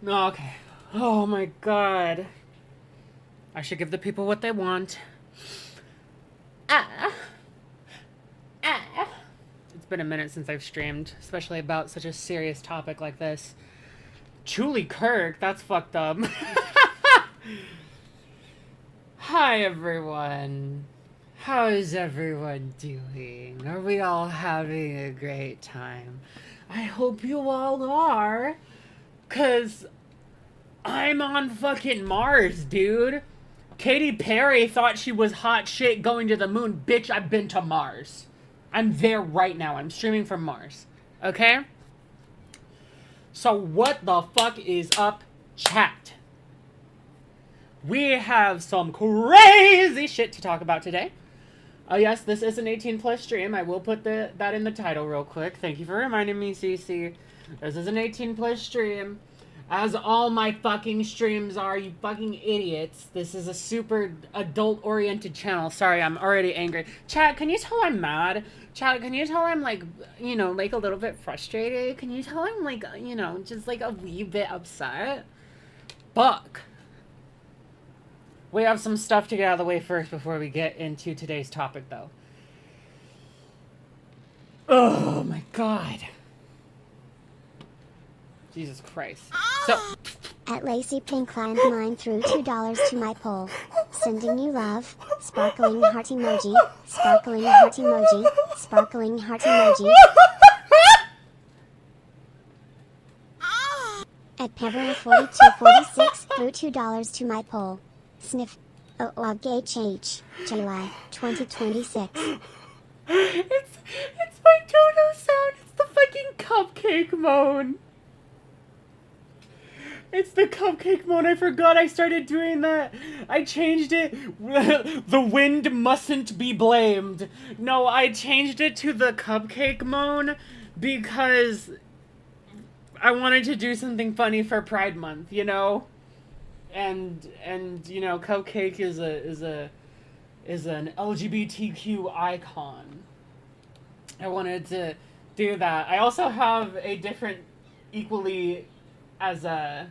Okay. Oh my god. I should give the people what they want. Ah. Ah. It's been a minute since I've streamed, especially about such a serious topic like this. Julie Kirk, that's fucked up. Hi everyone. How's everyone doing? Are we all having a great time? I hope you all are. 'Cause I'm on fucking Mars, dude. Katy Perry thought she was hot shit going to the moon. Bitch, I've been to Mars. I'm there right now. I'm streaming from Mars. Okay? So what the fuck is up, chat? We have some crazy shit to talk about today. Oh yes, this is an 18 plus stream. I will put that in the title real quick. Thank you for reminding me, CC. This is an 18 plus stream. As all my fucking streams are, you fucking idiots. This is a super adult-oriented channel. Sorry, I'm already angry. Chat, can you tell I'm mad? Chat, can you tell I'm, like, you know, like, a little bit frustrated? Can you tell I'm, like, you know, just, like, a wee bit upset? Fuck. We have some stuff to get out of the way first before we get into today's topic, though. Oh, my God. Jesus Christ. So... At Lacey Pink climbed mine threw $2 to my poll. Sending you love. Sparkling heart emoji. Sparkling heart emoji. Sparkling heart emoji. At Pebble4246 threw $2 to my poll. Sniff. OOGHH. July 2026. It's my dodo sound. It's the fucking cupcake moan. It's the cupcake moan. I forgot I started doing that. I changed it. The wind mustn't be blamed. No, I changed it to the cupcake moan because I wanted to do something funny for Pride Month, you know? And you know, cupcake is an LGBTQ icon. I wanted to do that. I also have a different, equally as a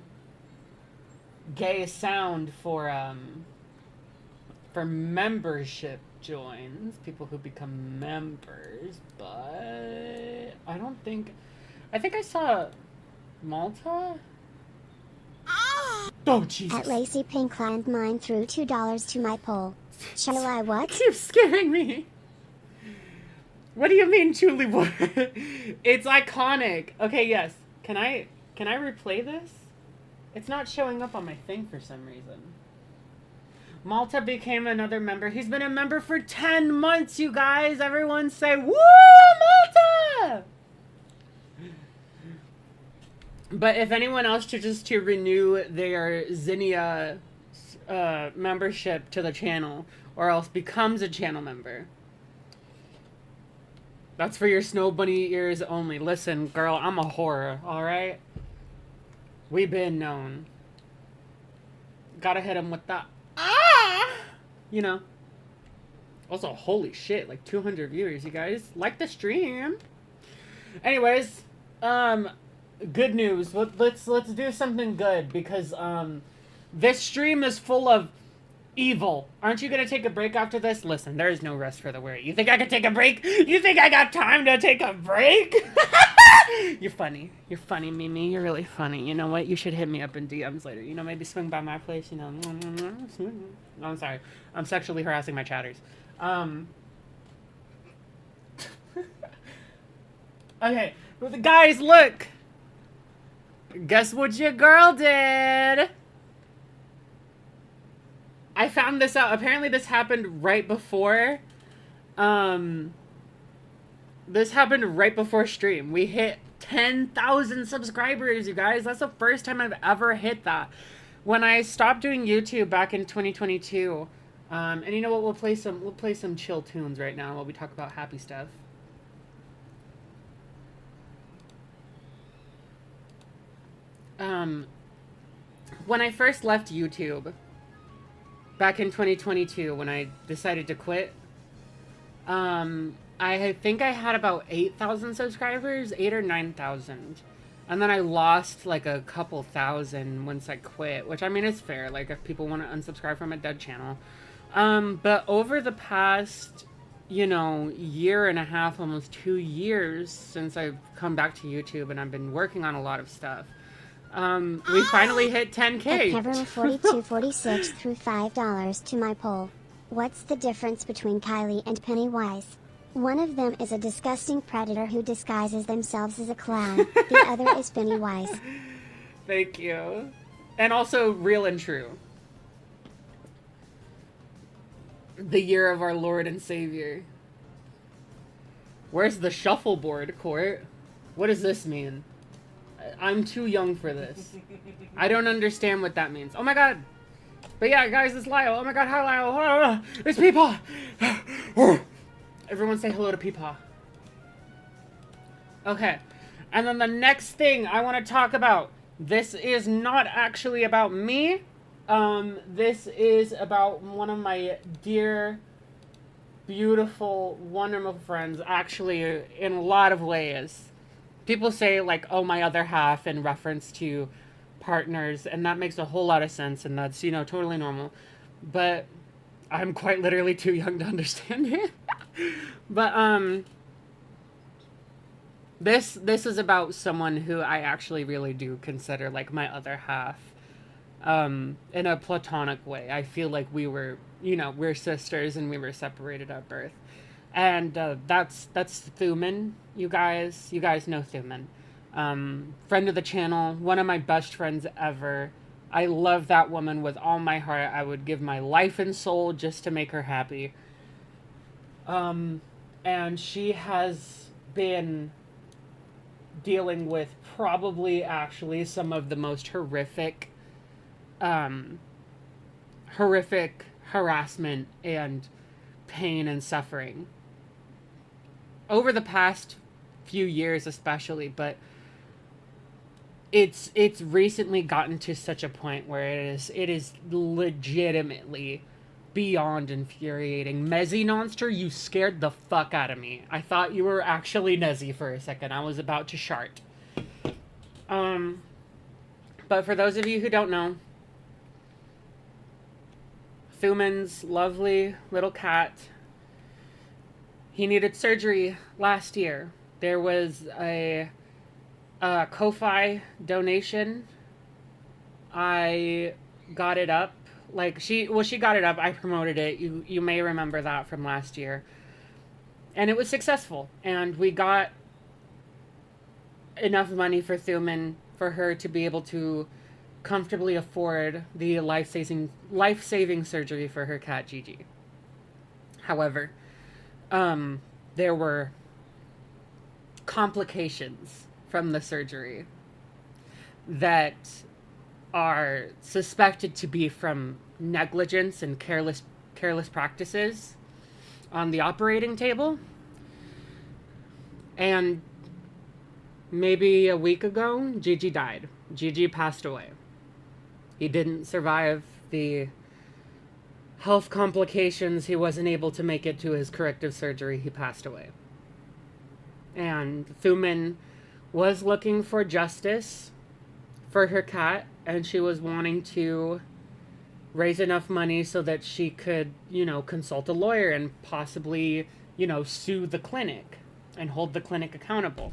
gay sound for membership joins, people who become members, but I think I saw Malta. Oh Jesus! At Lacey Pink climbed mine threw $2 to my poll. Shall I what? Keeps scaring me. What do you mean, Julie? What? It's iconic. Okay, yes. Can I replay this? It's not showing up on my thing for some reason. Malta became another member. He's been a member for 10 months, you guys. Everyone say, woo, Malta! But if anyone else chooses to renew their Zinnia membership to the channel, or else becomes a channel member, that's for your snow bunny ears only. Listen, girl, I'm a horror, alright? We've been known. Gotta hit him with that. Ah! You know. Also, holy shit, like 200 viewers, you guys. Like the stream. Anyways, good news. Let's do something good because this stream is full of evil. Aren't you gonna take a break after this? Listen, there is no rest for the weary. You think I could take a break? You think I got time to take a break? You're funny. You're funny, Mimi. You're really funny. You know what? You should hit me up in DMs later. You know, maybe swing by my place, you know. No, I'm sorry. I'm sexually harassing my chatters. Okay. Guys, look! Guess what your girl did? I found this out. Apparently this happened right before, this happened right before stream. We hit 10,000 subscribers, you guys. That's the first time I've ever hit that. When I stopped doing YouTube back in 2022, and you know what, we'll play some chill tunes right now while we talk about happy stuff. When I first left YouTube, back in 2022, when I decided to quit, I think I had about 8,000 subscribers, 8 or 9,000. And then I lost like a couple thousand once I quit, which I mean is fair. Like if people want to unsubscribe from a dead channel. But over the past, year and a half, almost 2 years since I've come back to YouTube and I've been working on a lot of stuff, we finally hit 10K. Kevin4246 threw $5 to my poll. What's the difference between Kylie and Pennywise? One of them is a disgusting predator who disguises themselves as a clown. The other is Pennywise. Thank you. And also real and true. The year of our Lord and Savior. Where's the shuffleboard, Court? What does this mean? I'm too young for this. I don't understand what that means. Oh my god. But yeah, guys, it's Lyle. Oh my god, hi Lyle. It's Peepaw. Everyone say hello to Peepaw. Okay. And then the next thing I want to talk about. This is not actually about me. This is about one of my dear, beautiful, wonderful friends. Actually, in a lot of ways. People say, like, oh, my other half in reference to partners. And that makes a whole lot of sense. And that's, totally normal. But I'm quite literally too young to understand it. But, this is about someone who I actually really do consider, like, my other half. In a platonic way. I feel like we were, we're sisters and we were separated at birth. And, that's Thumin, you guys. You guys know Thumin. Friend of the channel, one of my best friends ever. I love that woman with all my heart. I would give my life and soul just to make her happy. And she has been dealing with probably actually some of the most horrific harassment and pain and suffering over the past few years especially, but it's recently gotten to such a point where it is legitimately beyond infuriating. Mezzy Nonster, you scared the fuck out of me. I thought you were actually Nezzy for a second. I was about to shart. But for those of you who don't know, Thumin's lovely little cat, he needed surgery last year. There was a Ko-Fi donation. I got it up. Like, she got it up. I promoted it. You may remember that from last year. And it was successful. And we got enough money for Thumin for her to be able to comfortably afford the life-saving surgery for her cat Gigi. However, there were complications from the surgery that are suspected to be from negligence and careless practices on the operating table. And maybe a week ago, Gigi died. Gigi passed away. He didn't survive the health complications. He wasn't able to make it to his corrective surgery. He passed away. And Thumin was looking for justice for her cat, and she was wanting to raise enough money so that she could, consult a lawyer and possibly, sue the clinic and hold the clinic accountable.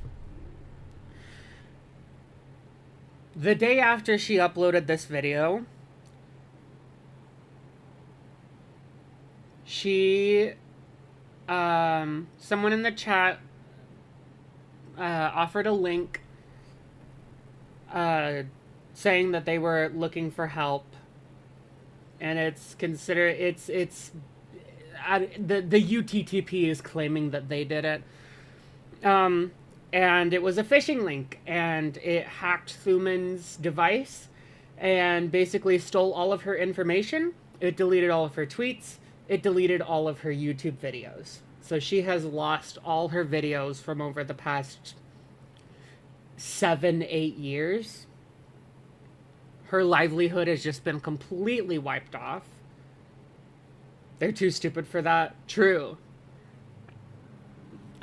The day after she uploaded this video, someone in the chat offered a link saying that they were looking for help, and it's considered the UTTP is claiming that they did it, and it was a phishing link, and it hacked Thumin's device and basically stole all of her information. It deleted all of her tweets. It deleted all of her YouTube videos. So she has lost all her videos from over the past 7-8 years. Her livelihood has just been completely wiped off. They're too stupid for that. True.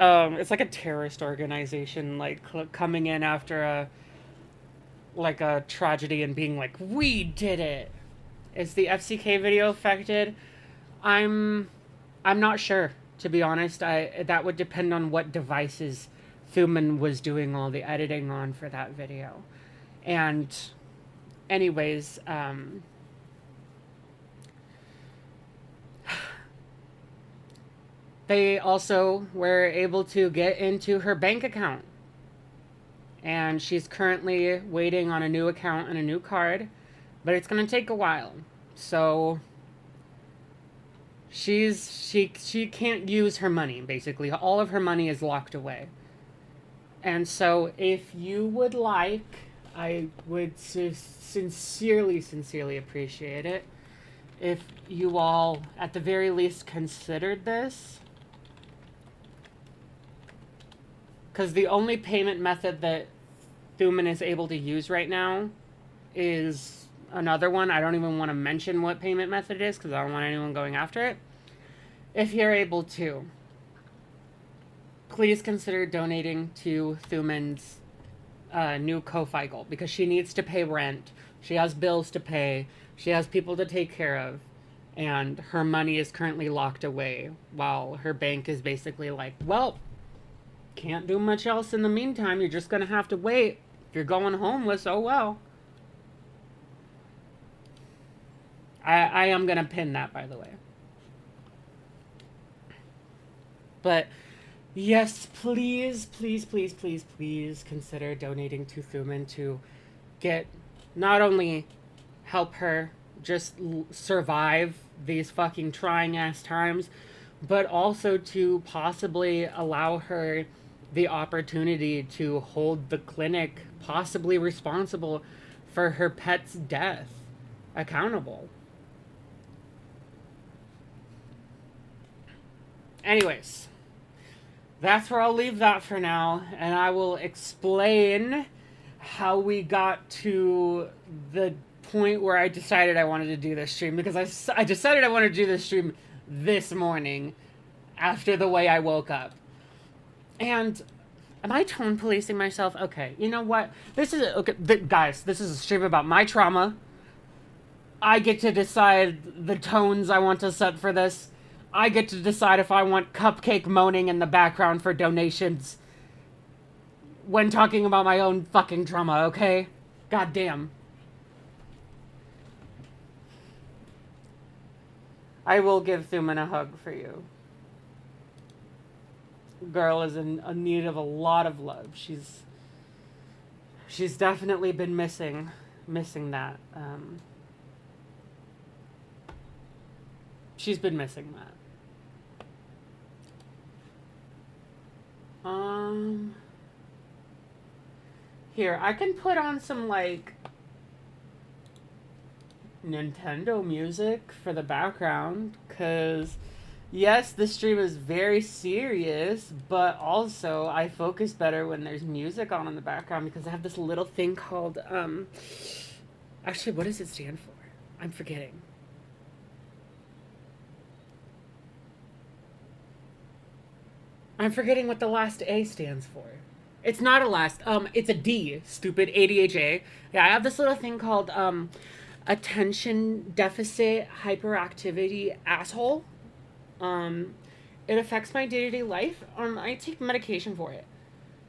It's like a terrorist organization, like, coming in after like a tragedy and being like, we did it. Is the FCK video affected? I'm not sure, to be honest. That would depend on what devices Thumin was doing all the editing on for that video. And anyways, they also were able to get into her bank account. And she's currently waiting on a new account and a new card, but it's going to take a while. So she can't use her money, basically. All of her money is locked away. And so if you would like, I would sincerely appreciate it if you all, at the very least, considered this. Because the only payment method that Thumin is able to use right now is another one. I don't even want to mention what payment method it is because I don't want anyone going after it. If you're able to, please consider donating to Thumin's new Ko-Fi goal, because she needs to pay rent. She has bills to pay. She has people to take care of. And her money is currently locked away while her bank is basically like, well, can't do much else in the meantime. You're just going to have to wait. If you're going homeless, oh well. I am going to pin that, by the way. But yes, please consider donating to Thumin to get, not only help her just survive these fucking trying ass times, but also to possibly allow her the opportunity to hold the clinic possibly responsible for her pet's death accountable. Anyways, that's where I'll leave that for now, and I will explain how we got to the point where I decided I wanted to do this stream, because I decided I wanted to do this stream this morning after the way I woke up. And am I tone policing myself? Okay, you know what? This is guys, this is a stream about my trauma. I get to decide the tones I want to set for this. I get to decide if I want cupcake moaning in the background for donations when talking about my own fucking trauma, okay? God damn. I will give Thumin a hug for you. Girl is in need of a lot of love. She's definitely been missing that. She's been missing that. Here, I can put on some, like, Nintendo music for the background, because, yes, this stream is very serious, but also I focus better when there's music on in the background, because I have this little thing called, actually, what does it stand for? I'm forgetting. I'm forgetting what the last A stands for. It's not a last, it's a D, stupid, ADHA. Yeah, I have this little thing called, attention deficit hyperactivity asshole. It affects my day-to-day life. I take medication for it.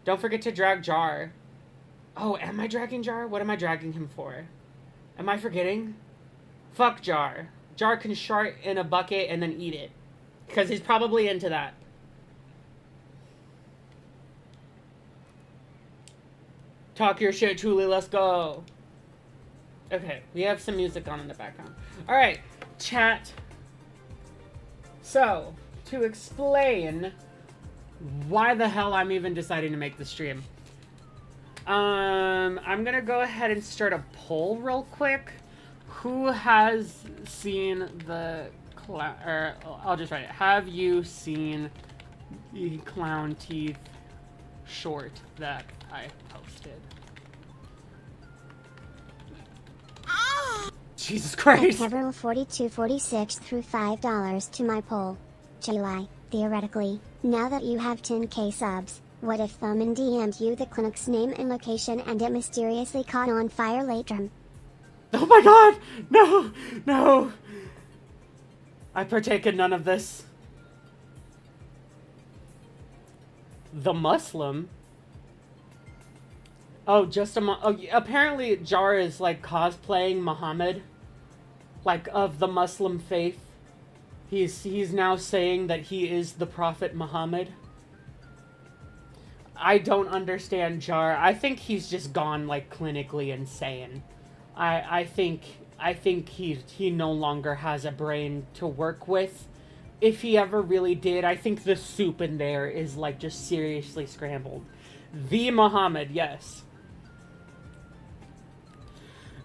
Don't forget to drag Jar. Oh, am I dragging Jar? What am I dragging him for? Am I forgetting? Fuck Jar. Jar can shart in a bucket and then eat it, because he's probably into that. Talk your shit, Truly, let's go. Okay, we have some music on in the background. Alright, chat. So, to explain why the hell I'm even deciding to make the stream, I'm gonna go ahead and start a poll real quick. Who has seen the I'll just write it. Have you seen the Klownteeth short that I posted? Jesus Christ. Several 4246 threw $5 to my poll. July, theoretically, now that you have 10k subs, What if Thumin DM'd you the clinic's name and location and it mysteriously caught on fire later? Oh my god! No! No! I partake in none of this. The Muslim? Oh, just a oh, apparently Jar is like cosplaying Muhammad, like of the Muslim faith. He's now saying that he is the Prophet Muhammad. I don't understand Jar. I think he's just gone like clinically insane. I think he no longer has a brain to work with. If he ever really did, I think the soup in there is like just seriously scrambled. The Muhammad, yes.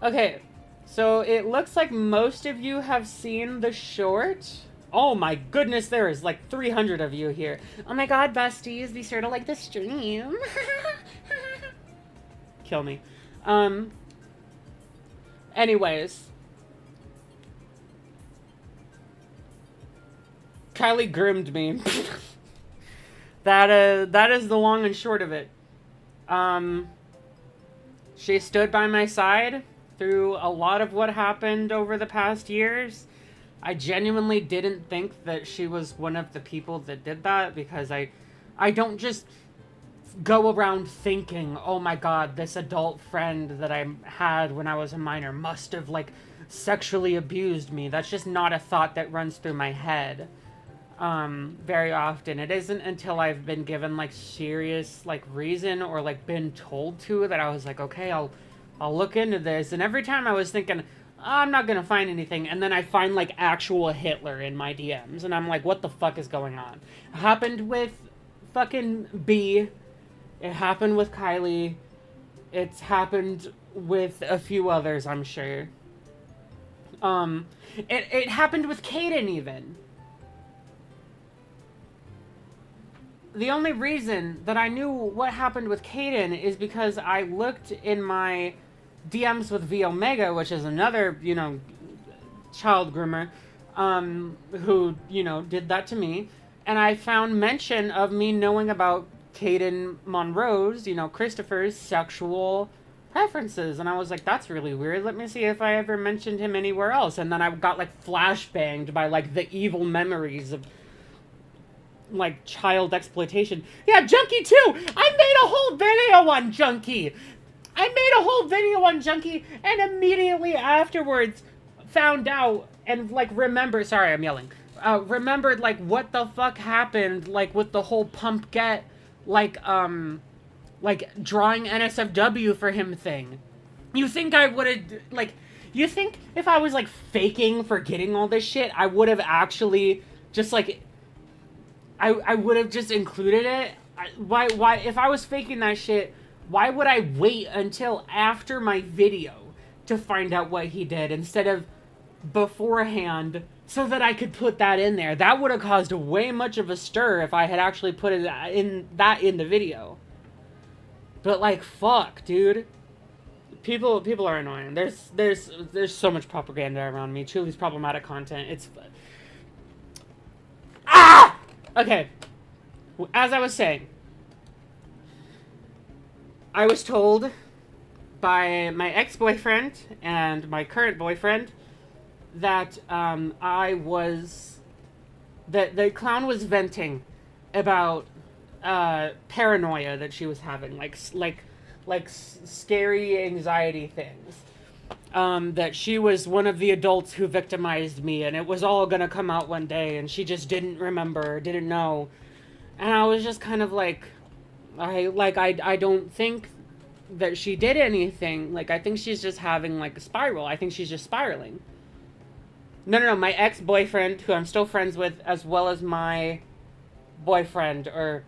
Okay, so it looks like most of you have seen the short. Oh my goodness, there is like 300 of you here. Oh my god, besties, be sure to like the stream. Kill me. Anyways. Kylie groomed me. That is the long and short of it. She stood by my side through a lot of what happened over the past years. I genuinely didn't think that she was one of the people that did that, because I don't just go around thinking, oh my god, this adult friend that I had when I was a minor must have like sexually abused me. That's just not a thought that runs through my head very often. It isn't until I've been given like serious like reason or like been told to that I was like, okay, I'll look into this. And every time I was thinking, I'm not gonna find anything, and then I find like actual Hitler in my DMs, and I'm like, what the fuck is going on? It happened with fucking B. It happened with Kylie. It's happened with a few others, I'm sure. It happened with Kaden even. The only reason that I knew what happened with Kaden is because I looked in my DMs with V Omega, which is another, you know, child groomer, who, you know, did that to me. And I found mention of me knowing about Kaden Monroe's, you know, Christopher's sexual preferences. And I was like, that's really weird. Let me see if I ever mentioned him anywhere else. And then I got, like, flashbanged by, like, the evil memories of, like, child exploitation. Yeah, Junkie too! I made a whole video on Junkie! And immediately afterwards found out and, like, sorry, I'm yelling. Remembered, like, what the fuck happened, like, with the whole pump get, like, drawing NSFW for him thing. You think I would've, like, you think if I was, like, faking forgetting all this shit, I would've actually just, like, I would've just included it? Why, if I was faking that shit, why would I wait until after my video to find out what he did instead of beforehand so that I could put that in there? That would have caused way much of a stir if I had actually put it in the video. But like, fuck, dude. People are annoying. There's so much propaganda around me. Truly's problematic content. It's okay. As I was saying, I was told by my ex-boyfriend and my current boyfriend that that the clown was venting about paranoia that she was having, like scary anxiety things. That she was one of the adults who victimized me, and it was all gonna come out one day, and she just didn't remember, didn't know. And I was just kind of like, I don't think that she did anything. Like, I think she's just having, like, a spiral. I think she's just spiraling. No, my ex-boyfriend, who I'm still friends with, as well as my boyfriend, or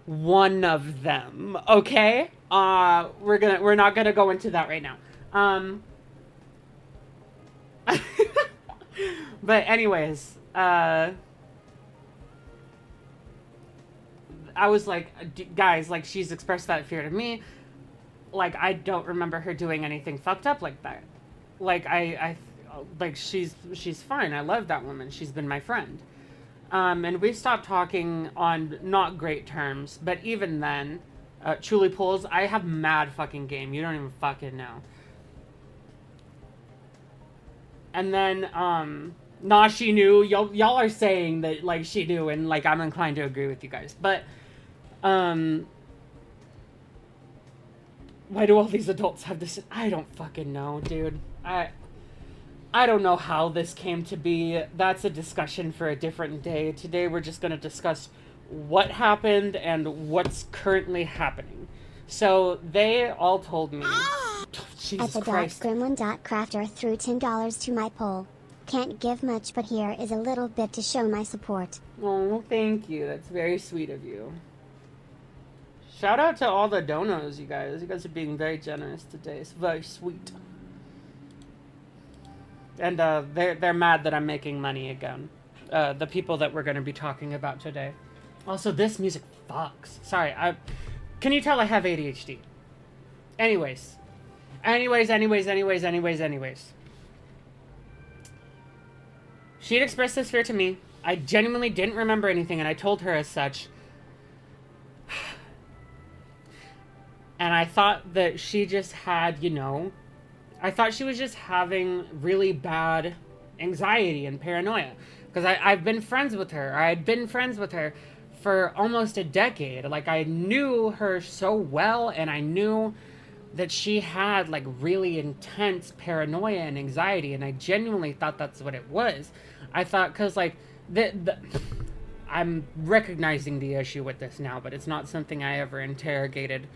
one of them, okay? We're not gonna go into that right now. But anyways, I was like, guys, like, she's expressed that fear to me. Like, I don't remember her doing anything fucked up like that. Like, like, she's fine. I love that woman. She's been my friend. And we stopped talking on not great terms, but even then, Truly Pulls, I have mad fucking game. You don't even fucking know. And then, nah, she knew. Y'all are saying that, like, she knew, and, like, I'm inclined to agree with you guys. But, why do all these adults have this? I don't fucking know, dude. I don't know how this came to be. That's a discussion for a different day. Today we're just going to discuss what happened and what's currently happening. So they all told me. Oh, Jesus Christ. Gremlin.crafter threw $10 to my poll. Can't give much, but here is a little bit to show my support. Oh, thank you. That's very sweet of you. Shout out to all the donos, you guys. You guys are being very generous today. It's very sweet. And they're mad that I'm making money again. The people that we're going to be talking about today. Also, this music fucks. Sorry, can you tell I have ADHD? Anyways. She'd expressed this fear to me. I genuinely didn't remember anything, and I told her as such. And I thought that she just had, you know... I thought she was just having really bad anxiety and paranoia. Because I've been friends with her. I had been friends with her for almost a decade. Like, I knew her so well, and I knew that she had, like, really intense paranoia and anxiety, and I genuinely thought that's what it was. I thought, because, like, I'm recognizing the issue with this now, but it's not something I ever interrogated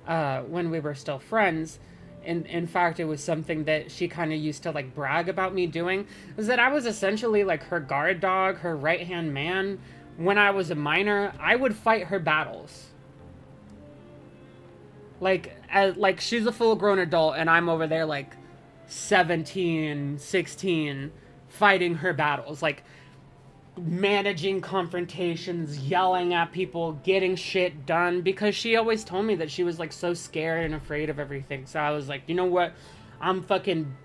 when we were still friends. In fact, it was something that she kind of used to, like, brag about me doing, was that I was essentially, like, her guard dog, her right-hand man. When I was a minor, I would fight her battles. Like, she's a full-grown adult, and I'm over there, like, 17, 16, fighting her battles. Like, managing confrontations, yelling at people, getting shit done, because she always told me that she was, like, so scared and afraid of everything. So I was like, you know what? I'm fucking...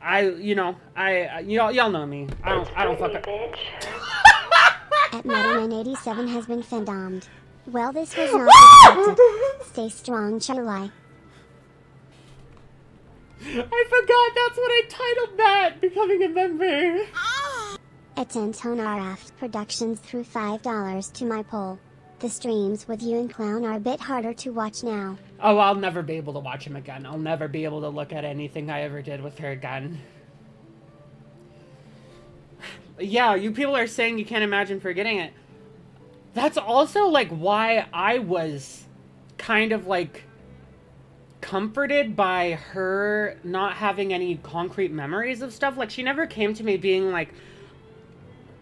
y'all know me. I don't fuck... At Metal987 has been fandomed. Well, this was not expected. Stay strong, Charlie. I forgot that's what I titled that, becoming a member. Atentone RF Productions threw $5 to my poll. The streams with you and Clown are a bit harder to watch now. Oh, I'll never be able to watch him again. I'll never be able to look at anything I ever did with her again. Yeah, you people are saying you can't imagine forgetting it. That's also, like, why I was kind of, like, comforted by her not having any concrete memories of stuff. Like, she never came to me being like,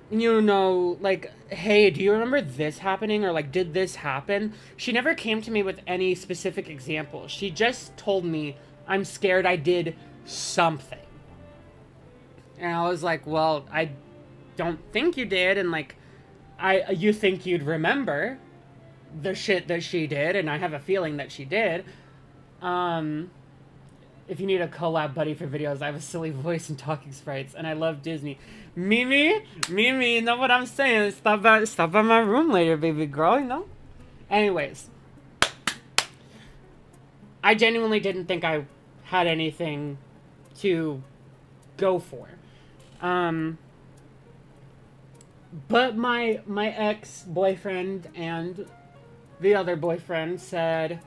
you know, like, hey, do you remember this happening? Or, like, did this happen? She never came to me with any specific examples. She just told me, I'm scared I did something. And I was like, well, I don't think you did. And, like, you think you'd remember the shit that she did. And I have a feeling that she did. If you need a collab buddy for videos, I have a silly voice and talking sprites, and I love Disney. Mimi, you know what I'm saying? Stop by my room later, baby girl, you know? Anyways. I genuinely didn't think I had anything to go for. But my ex-boyfriend and the other boyfriend said,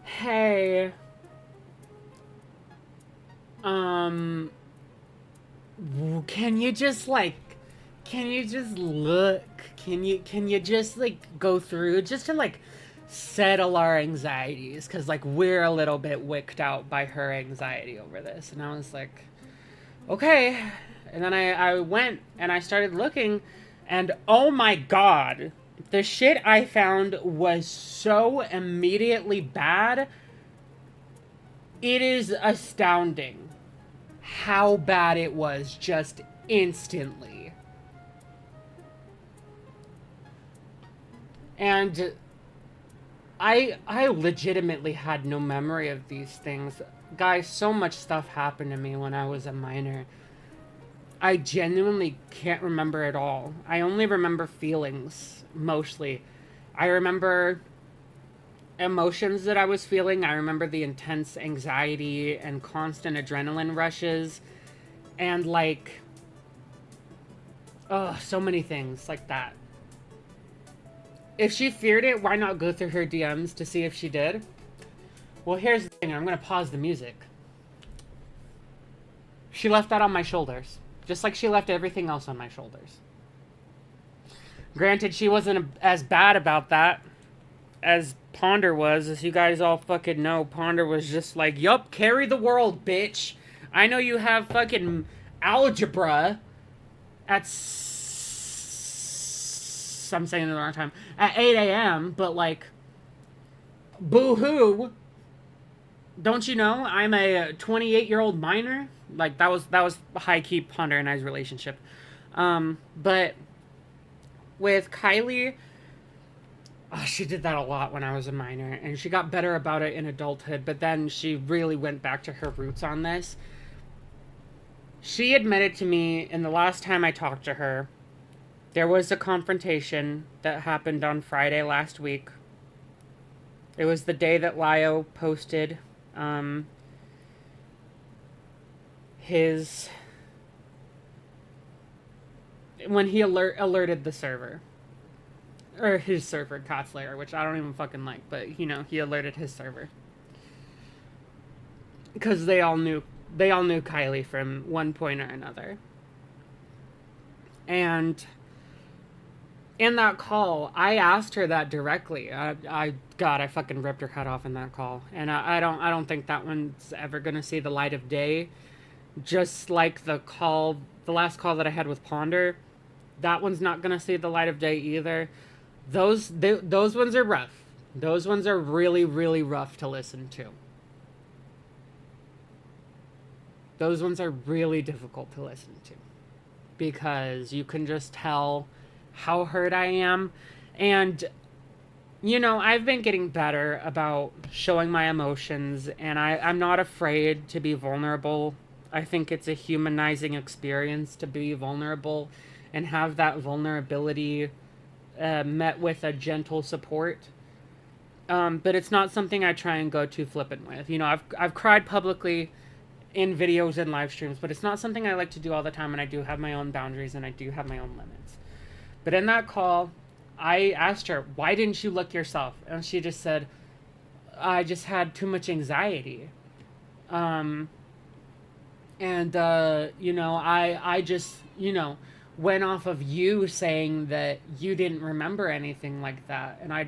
hey, can you just look? Can you just, like, go through just to, like, settle our anxieties? Because, like, we're a little bit wicked out by her anxiety over this. And I was like, okay. And then I went and I started looking, and oh my god, the shit I found was so immediately bad. It is astounding how bad it was just instantly. And I legitimately had no memory of these things. Guys, so much stuff happened to me when I was a minor. I genuinely can't remember it all. I only remember feelings, mostly. I remember emotions that I was feeling. I remember the intense anxiety and constant adrenaline rushes. And, like, oh, so many things like that. If she feared it, why not go through her DMs to see if she did? Well, here's the thing. I'm going to pause the music. She left that on my shoulders. Just like she left everything else on my shoulders. Granted, she wasn't as bad about that as Ponder was. As you guys all fucking know, Ponder was just like, yup, carry the world, bitch. I know you have fucking algebra at... I'm saying it the wrong time. At 8 a.m., but like... Boo-hoo. Don't you know I'm a 28-year-old minor? Like, that was high-key Ponder and I's relationship. But with Kylie, oh, she did that a lot when I was a minor, and she got better about it in adulthood, but then she really went back to her roots on this. She admitted to me in the last time I talked to her, there was a confrontation that happened on Friday last week. It was the day that Lio posted when he alerted the server. Or his server, Cotslayer, which I don't even fucking like, but, you know, he alerted his server. Because they all knew Kylie from one point or another. And in that call, I asked her that directly. God, I fucking ripped her head off in that call. And I don't think that one's ever gonna see the light of day. Just like the last call that I had with Ponder, that one's not gonna see the light of day either. Those ones are rough. Those ones are really, really rough to listen to. Those ones are really difficult to listen to. Because you can just tell how hurt I am. And, you know, I've been getting better about showing my emotions. And I'm not afraid to be vulnerable. I think it's a humanizing experience to be vulnerable. And have that vulnerability met with a gentle support. But it's not something I try and go too flippant with. You know, I've cried publicly in videos and live streams, but it's not something I like to do all the time, and I do have my own boundaries and I do have my own limits. But in that call, I asked her, why didn't you look yourself? And she just said, I just had too much anxiety. You know, I just, you know, went off of you saying that you didn't remember anything like that. And I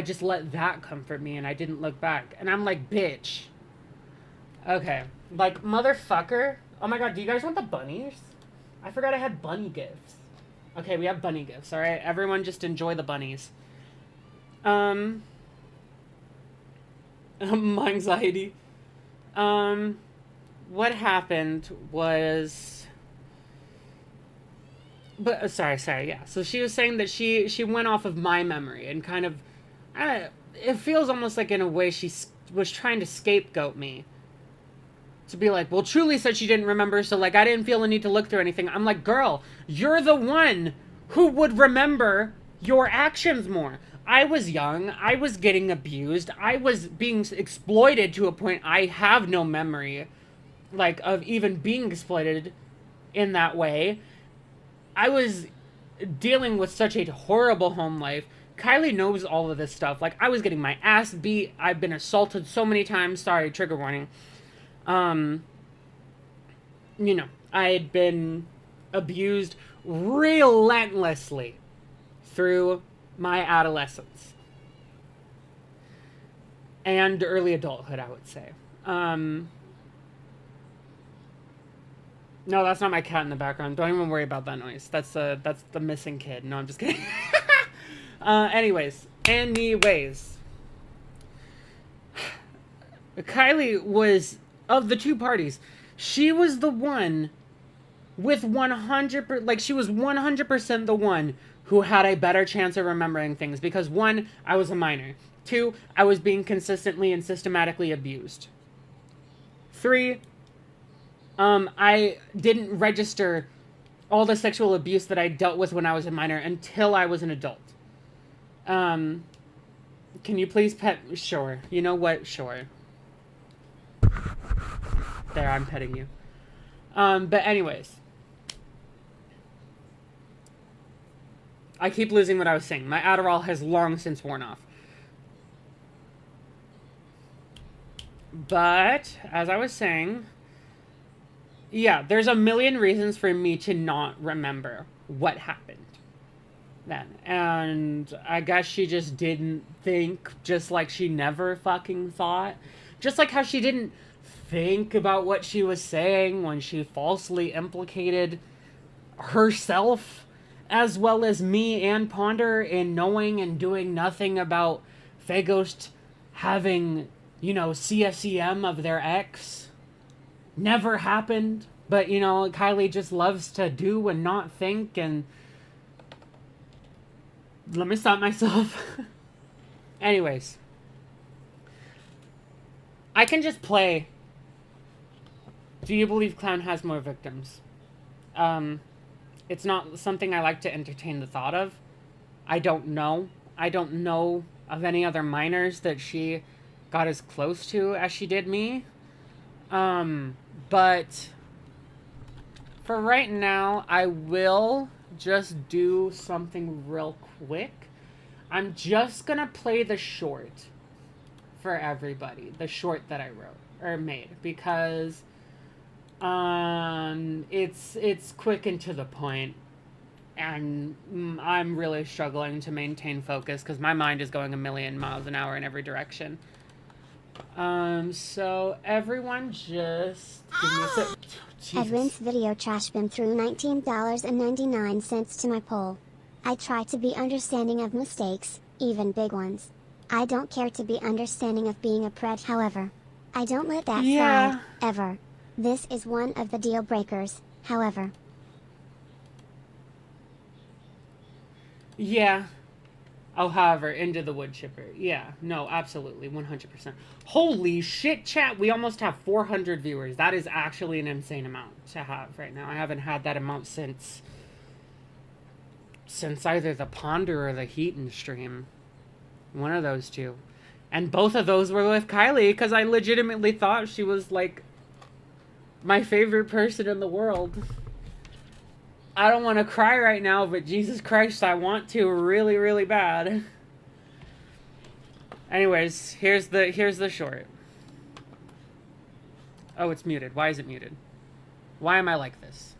just let that comfort me and I didn't look back. And I'm like, bitch. Okay. Like, motherfucker. Oh my god, do you guys want the bunnies? I forgot I had bunny gifts. Okay, we have bunny gifts, alright? Everyone just enjoy the bunnies. Anxiety. What happened was... But, sorry, yeah. So she was saying that she went off of my memory and kind of... it feels almost like in a way she was trying to scapegoat me. To be like, well, Truly said she didn't remember, so, like, I didn't feel the need to look through anything. I'm like, girl, you're the one who would remember your actions more. I was young. I was getting abused. I was being exploited to a point I have no memory, like, of even being exploited in that way. I was dealing with such a horrible home life. Kylie knows all of this stuff. Like, I was getting my ass beat. I've been assaulted so many times. Sorry, trigger warning. You know, I had been abused relentlessly through my adolescence. And early adulthood, I would say. No, that's not my cat in the background. Don't even worry about that noise. That's the missing kid. No, I'm just kidding. Anyways. Kylie was, of the two parties, she was the one with 100%, like, she was 100% the one who had a better chance of remembering things. Because, one, I was a minor. Two, I was being consistently and systematically abused. Three, I didn't register all the sexual abuse that I dealt with when I was a minor until I was an adult. Can you please pet? Sure. You know what? Sure. There, I'm petting you. But anyways. I keep losing what I was saying. My Adderall has long since worn off. But, as I was saying, yeah, there's a million reasons for me to not remember what happened then. And I guess she just didn't think, just like she never fucking thought. Just like how she didn't think about what she was saying when she falsely implicated herself as well as me and Ponder in knowing and doing nothing about Faghost having, you know, CSEM of their ex. Never happened. But, you know, Kylie just loves to do and not think, and let me stop myself. Anyways. I can just play. Do you believe Clown has more victims? It's not something I like to entertain the thought of. I don't know. I don't know of any other minors that she got as close to as she did me. But for right now, I will just do something real quick. I'm just gonna play the short for everybody. The short that I wrote, or made, because it's quick and to the point, and I'm really struggling to maintain focus because my mind is going a million miles an hour in every direction. So everyone just give me a sec. Edwin's video trash bin threw $19.99 to my poll. I try to be understanding of mistakes, even big ones. I don't care to be understanding of being a pred, however. I don't let that slide, ever. This is one of the deal breakers, however. Yeah. Oh, however, into the wood chipper. Yeah, no, absolutely, 100%. Holy shit, chat, we almost have 400 viewers. That is actually an insane amount to have right now. I haven't had that amount since either the Ponder or the Heaton stream. One of those two. And both of those were with Kylie, because I legitimately thought she was, like, my favorite person in the world. I don't want to cry right now, but Jesus Christ, I want to really, really bad. Anyways, here's the short. Oh, it's muted. Why is it muted? Why am I like this?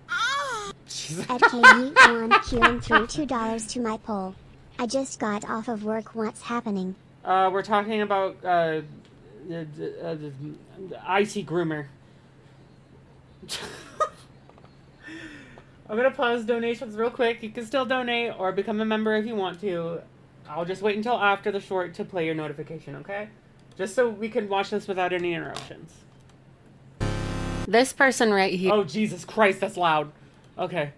FKE1 queuing threw $2 to my poll. I just got off of work. What's happening? We're talking about icy groomer. I'm gonna pause donations real quick. You can still donate or become a member if you want to. I'll just wait until after the short to play your notification, okay? Just so we can watch this without any interruptions. This person right here. Oh, Jesus Christ, that's loud. Okay.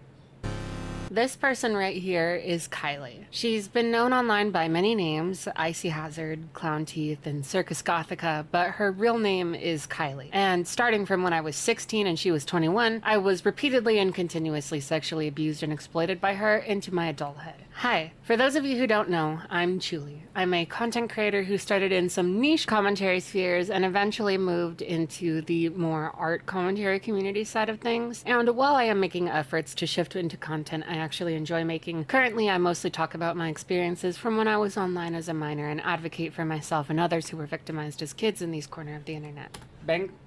This person right here is Kylie. She's been known online by many names, Icy Hazard, Klownteeth, and Circus Gothica, but her real name is Kylie. And starting from when I was 16 and she was 21, I was repeatedly and continuously sexually abused and exploited by her into my adulthood. Hi, for those of you who don't know, I'm Julie. I'm a content creator who started in some niche commentary spheres and eventually moved into the more art commentary community side of things. And while I am making efforts to shift into content I actually enjoy making, currently I mostly talk about my experiences from when I was online as a minor and advocate for myself and others who were victimized as kids in these corners of the internet.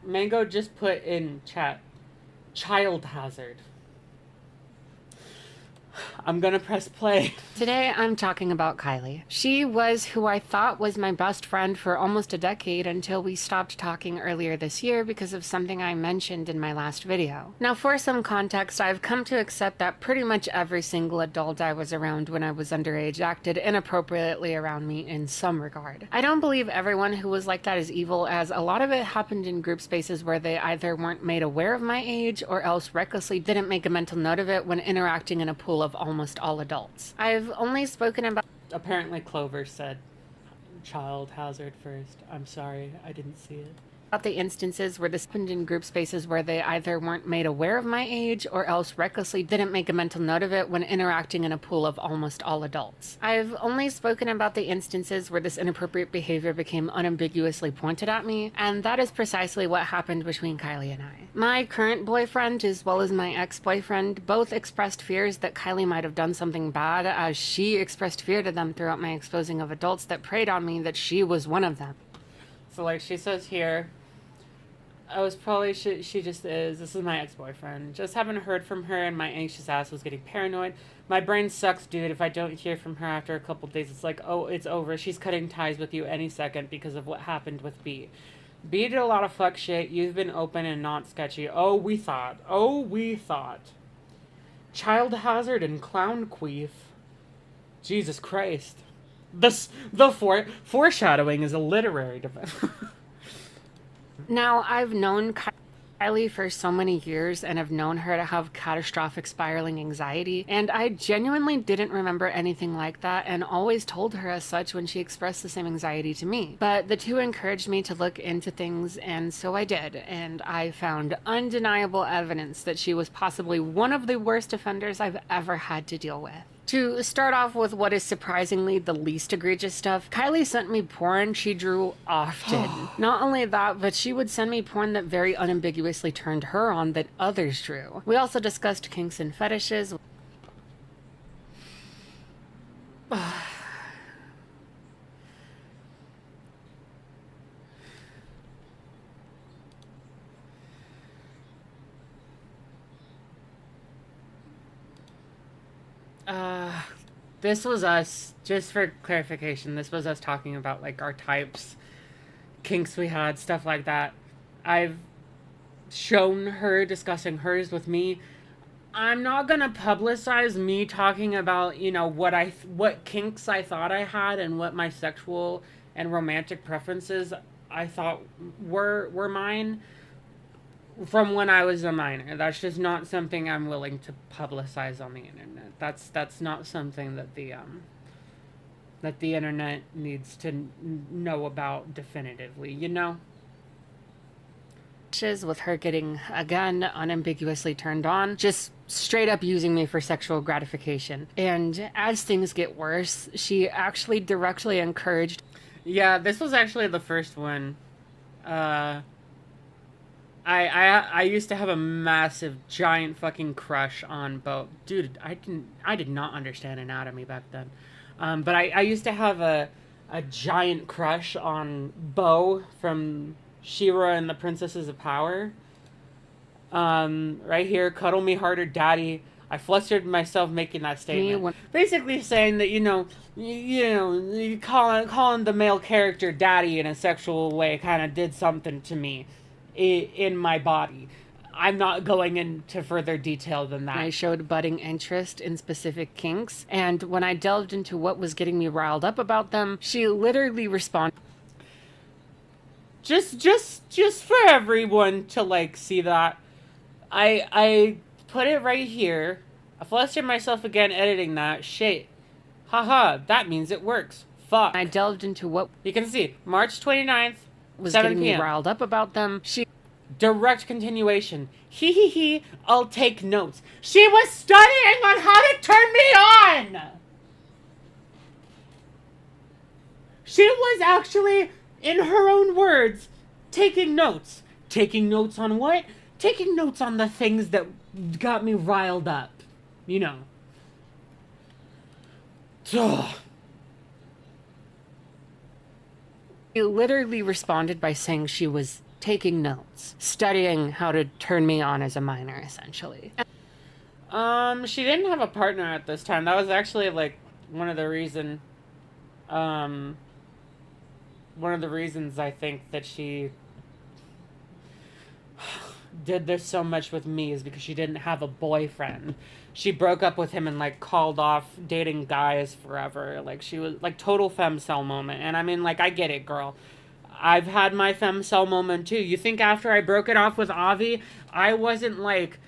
Mango just put in chat, child hazard. I'm gonna press play. Today I'm talking about Kylie. She was who I thought was my best friend for almost a decade until we stopped talking earlier this year because of something I mentioned in my last video. Now, for some context, I've come to accept that pretty much every single adult I was around when I was underage acted inappropriately around me in some regard. I don't believe everyone who was like that is evil, as a lot of it happened in group spaces where they either weren't made aware of my age or else recklessly didn't make a mental note of it when interacting in a pool of almost all adults. I've only spoken about... Apparently Clover said child hazard first. I'm sorry, I didn't see it. about the instances where this happened in group spaces where they either weren't made aware of my age or else recklessly didn't make a mental note of it when interacting in a pool of almost all adults. I've only spoken about the instances where this inappropriate behavior became unambiguously pointed at me, and that is precisely what happened between Kylie and I. My current boyfriend, as well as my ex-boyfriend, both expressed fears that Kylie might have done something bad, as she expressed fear to them throughout my exposing of adults that preyed on me that she was one of them. So like she says here, I was probably, she just is. This is my ex-boyfriend. Just haven't heard from her and my anxious ass was getting paranoid. My brain sucks, dude. If I don't hear from her after a couple days, it's like, oh, it's over. She's cutting ties with you any second because of what happened with B. B did a lot of fuck shit. You've been open and not sketchy. Oh, we thought. Oh, we thought. Child hazard and clownteeth. Jesus Christ. The foreshadowing is a literary device. Now, I've known Kylie for so many years and have known her to have catastrophic spiraling anxiety, and I genuinely didn't remember anything like that and always told her as such when she expressed the same anxiety to me. But the two encouraged me to look into things, and so I did, and I found undeniable evidence that she was possibly one of the worst offenders I've ever had to deal with. To start off with what is surprisingly the least egregious stuff, Kylie sent me porn she drew often. Not only that, but she would send me porn that very unambiguously turned her on that others drew. We also discussed kinks and fetishes. This was us, just for clarification, this was us talking about, like, our types, kinks we had, stuff like that. I've shown her discussing hers with me. I'm not gonna publicize me talking about, you know, what kinks I thought I had and what my sexual and romantic preferences I thought were mine from when I was a minor. That's just not something I'm willing to publicize on the internet. That's not something that the internet needs to know about definitively, you know? With her getting, again, unambiguously turned on, just straight up using me for sexual gratification. And as things get worse, she actually directly encouraged... Yeah, this was actually the first one. I used to have a massive, giant fucking crush on Bo. Dude, I did not understand anatomy back then. But I used to have a giant crush on Bo from She-Ra and the Princesses of Power. Right here, cuddle me harder, daddy. I flustered myself making that statement. Basically saying that, calling the male character daddy in a sexual way kind of did something to me in my body. I'm not going into further detail than that. I showed budding interest in specific kinks, and when I delved into what was getting me riled up about them, she literally responded. Just for everyone to, like, see that, I put it right here. I flustered myself again editing that. Shit. Haha, that means it works. Fuck. I delved into what... You can see, March 29th, was getting me riled up about them. Direct continuation. He, I'll take notes. She was studying on how to turn me on! She was actually, in her own words, taking notes. Taking notes on what? Taking notes on the things that got me riled up. You know. Ugh. He literally responded by saying she was taking notes, studying how to turn me on as a minor, essentially. She didn't have a partner at this time. That was actually, like, one of the reasons I think that she did this so much with me is because she didn't have a boyfriend. She broke up with him and, like, called off dating guys forever. Like, she was, like, total femcel moment. And I mean, like, I get it, girl. I've had my femcel moment, too. You think after I broke it off with Avi, I wasn't like,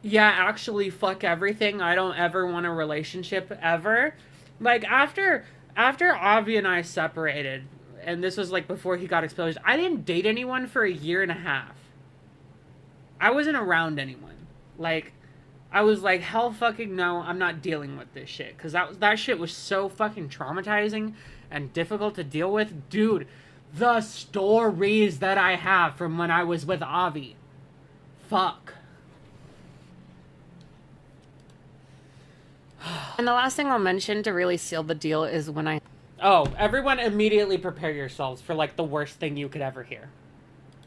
yeah, actually, fuck everything. I don't ever want a relationship, ever. Like, after Avi and I separated, and this was like before he got expelled. I didn't date anyone for a year and a half. I wasn't around anyone. Like, I was like, hell fucking no, I'm not dealing with this shit. Because that shit was so fucking traumatizing and difficult to deal with. Dude, the stories that I have from when I was with Avi. Fuck. And the last thing I'll mention to really seal the deal is when I... Oh, everyone immediately prepare yourselves for, like, the worst thing you could ever hear.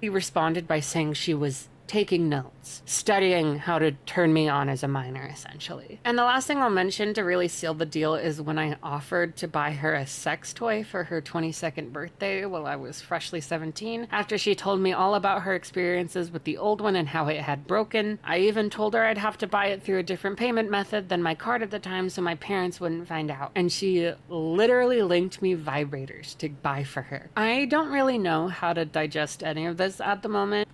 He responded by saying she was taking notes, studying how to turn me on as a minor, essentially. And the last thing I'll mention to really seal the deal is when I offered to buy her a sex toy for her 22nd birthday while I was freshly 17. After she told me all about her experiences with the old one and how it had broken, I even told her I'd have to buy it through a different payment method than my card at the time so my parents wouldn't find out. And she literally linked me vibrators to buy for her. I don't really know how to digest any of this at the moment.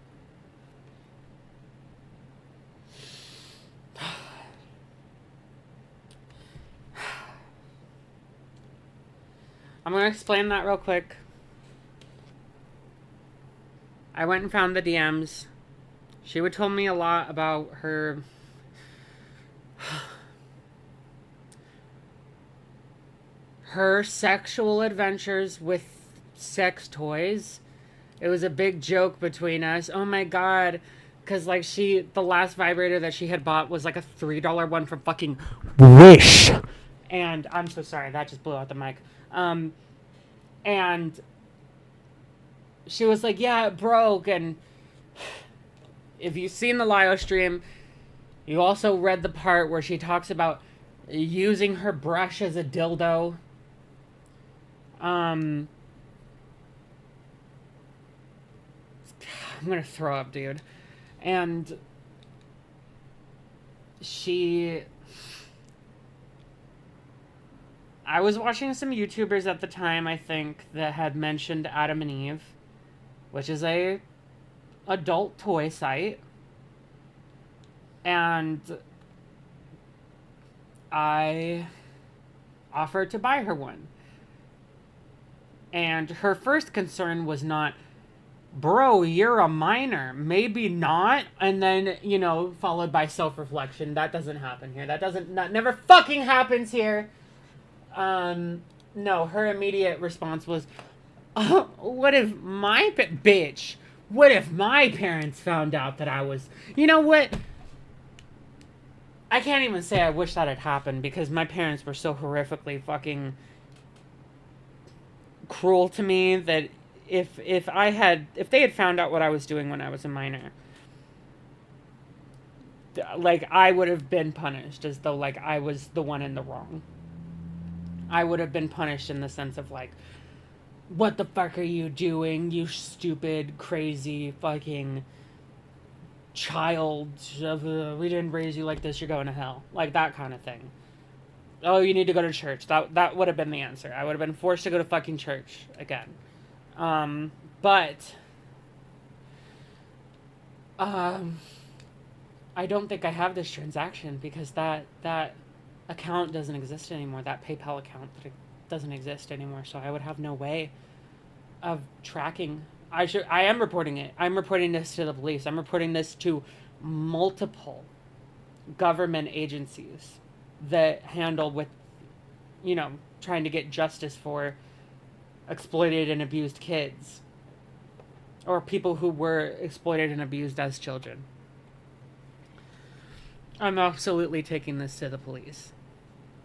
I'm going to explain that real quick. I went and found the DMs. She would tell me a lot about her sexual adventures with sex toys. It was a big joke between us. Oh my god. Because, like, the last vibrator that she had bought was, like, a $3 one from fucking Wish. And I'm so sorry, that just blew out the mic. And she was like, yeah, it broke. And if you've seen the Lio stream, you also read the part where she talks about using her brush as a dildo. I'm gonna throw up, dude. And I was watching some YouTubers at the time, I think, that had mentioned Adam and Eve, which is a adult toy site. And I offered to buy her one. And her first concern was not, bro, you're a minor. Maybe not. And then, followed by self-reflection. That doesn't happen here. That never fucking happens here. No, her immediate response was, what if my bitch? What if my parents found out that I was... You know what? I can't even say I wish that had happened because my parents were so horrifically fucking cruel to me that if they had found out what I was doing when I was a minor, like, I would have been punished as though, like, I was the one in the wrong. I would have been punished in the sense of, like, what the fuck are you doing, you stupid, crazy, fucking child. We didn't raise you like this, you're going to hell. Like, that kind of thing. Oh, you need to go to church. That would have been the answer. I would have been forced to go to fucking church again. But I don't think I have this transaction because that account doesn't exist anymore. That PayPal account doesn't exist anymore. So I would have no way of tracking. I am reporting it. I'm reporting this to the police. I'm reporting this to multiple government agencies that handle with, trying to get justice for exploited and abused kids. Or people who were exploited and abused as children. I'm absolutely taking this to the police.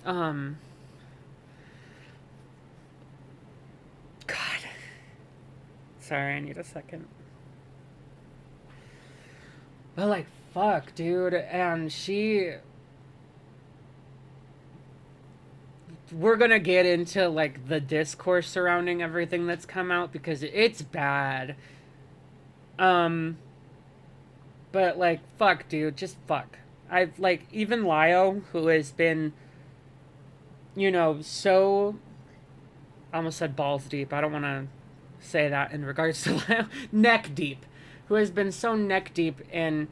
God. Sorry, I need a second. But, like, fuck, dude. And we're gonna get into, like, the discourse surrounding everything that's come out because it's bad. But, like, fuck, dude. Just fuck. I've, like, even Lio, who has been, so... I almost said balls deep. I don't want to say that in regards to Lio. Neck deep. Who has been so neck deep in,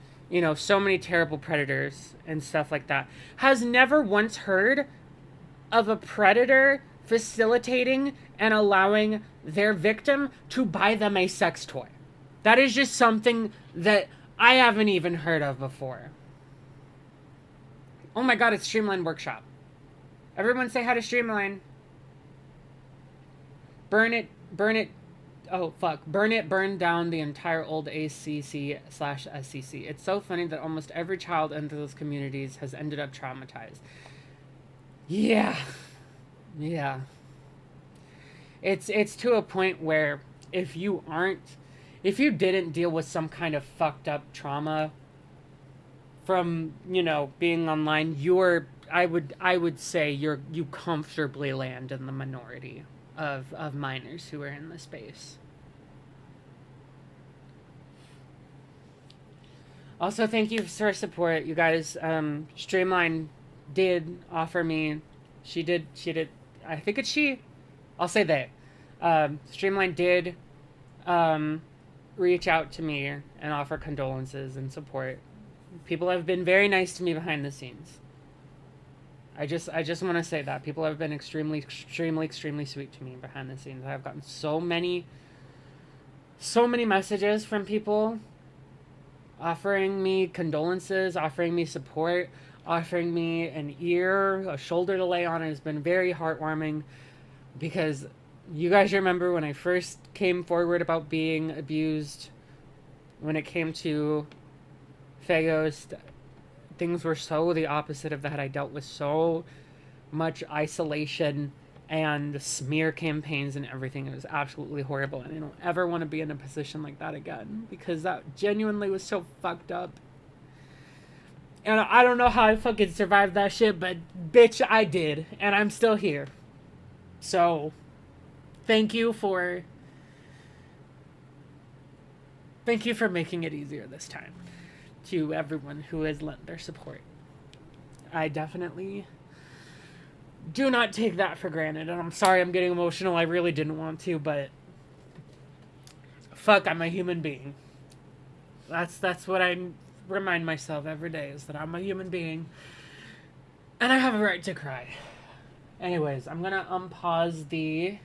so many terrible predators and stuff like that. Has never once heard of a predator facilitating and allowing their victim to buy them a sex toy. That is just something that I haven't even heard of before. Oh my god, it's Streamline Workshop. Everyone say hi to Streamline. Burn it, oh fuck. Burn down the entire old ACC/SCC. It's so funny that almost every child in those communities has ended up traumatized. Yeah. Yeah. It's to a point where if you didn't deal with some kind of fucked up trauma from, you know, being online, I would say you comfortably land in the minority of minors who are in the space. Also, thank you for support, you guys. Streamline did offer me, she did, I think it's she, I'll say they. Streamline did reach out to me and offer condolences and support. People have been very nice to me behind the scenes. I just want to say that people have been extremely sweet to me behind the scenes. I've gotten so many messages from people offering me condolences, offering me support, offering me an ear, a shoulder to lay on. It has been very heartwarming because you guys remember when I first came forward about being abused, when it came to Fagos, things were so the opposite of that. I dealt with so much isolation and smear campaigns and everything. It was absolutely horrible, and I don't ever want to be in a position like that again, because that genuinely was so fucked up. And I don't know how I fucking survived that shit, but bitch, I did, and I'm still here. So, thank you for making it easier this time, to everyone who has lent their support. I definitely do not take that for granted, and I'm sorry I'm getting emotional. I really didn't want to, but fuck, I'm a human being. That's what I remind myself every day, is that I'm a human being, and I have a right to cry. Anyways, I'm gonna unpause the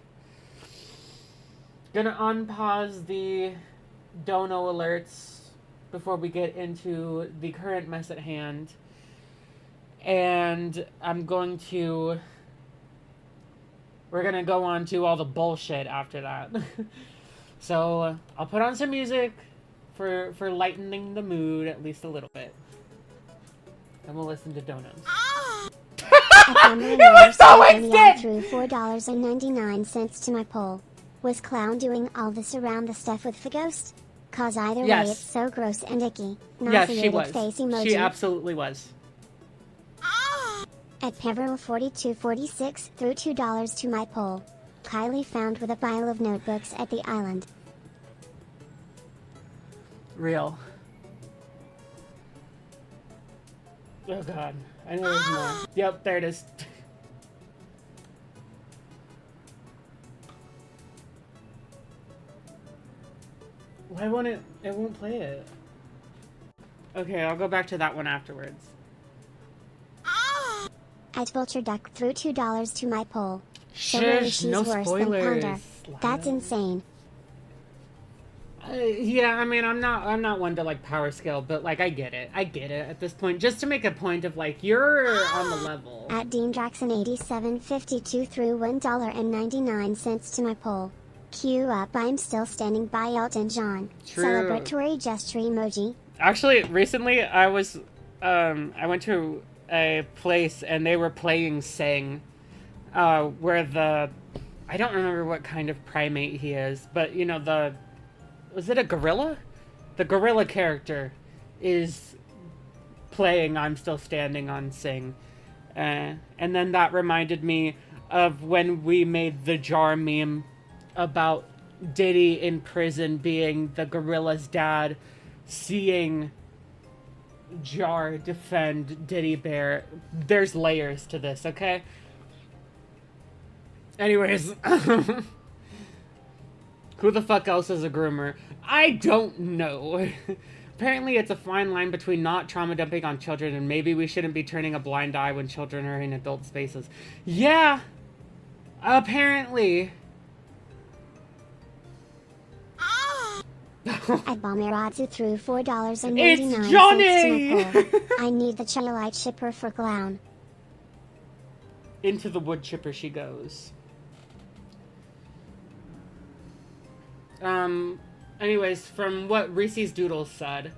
dono alerts before we get into the current mess at hand. And we're gonna go on to all the bullshit after that. So I'll put on some music for lightening the mood at least a little bit. And we'll listen to donuts. It was so instant! Threw $4.99 to my poll. Was Clown doing all this around the stuff with the ghost? Cause either way it's so gross and icky. Yes, she was. Face emoji. She absolutely was. At Peveril4246 threw $2 to my poll. Kylie found with a pile of notebooks at the island. Real. Oh god. I know there's more. Yep, there it is. Why won't it won't play it? Okay, I'll go back to that one afterwards. At Vulture Duck threw $2 to my poll. So Shush, really she's no worse spoilers. than Ponder. That's insane. Yeah, I mean, I'm not one to like power scale, but like I get it at this point. Just to make a point of like you're on the level. At Dean Jackson8752 threw $1.99 to my poll. Queue up, I'm still standing by Elton John. True. Celebratory gesture emoji. Actually, recently I went to a place and they were playing Sing, where I don't remember what kind of primate he is, but you know, was it a gorilla? The gorilla character is playing I'm Still Standing on Sing. And then that reminded me of when we made the jar meme about Diddy in prison being the gorilla's dad, seeing Jar defend Diddy Bear. There's layers to this, okay? Anyways, who the fuck else is a groomer? I don't know. Apparently it's a fine line between not trauma dumping on children and maybe we shouldn't be turning a blind eye when children are in adult spaces. Yeah, Apparently. At Balmerazzo threw $4.99 It's to Johnny! my poll. I need the Chillite shipper for Clown. Into the wood chipper she goes. Anyways, from what Reese's Doodles said,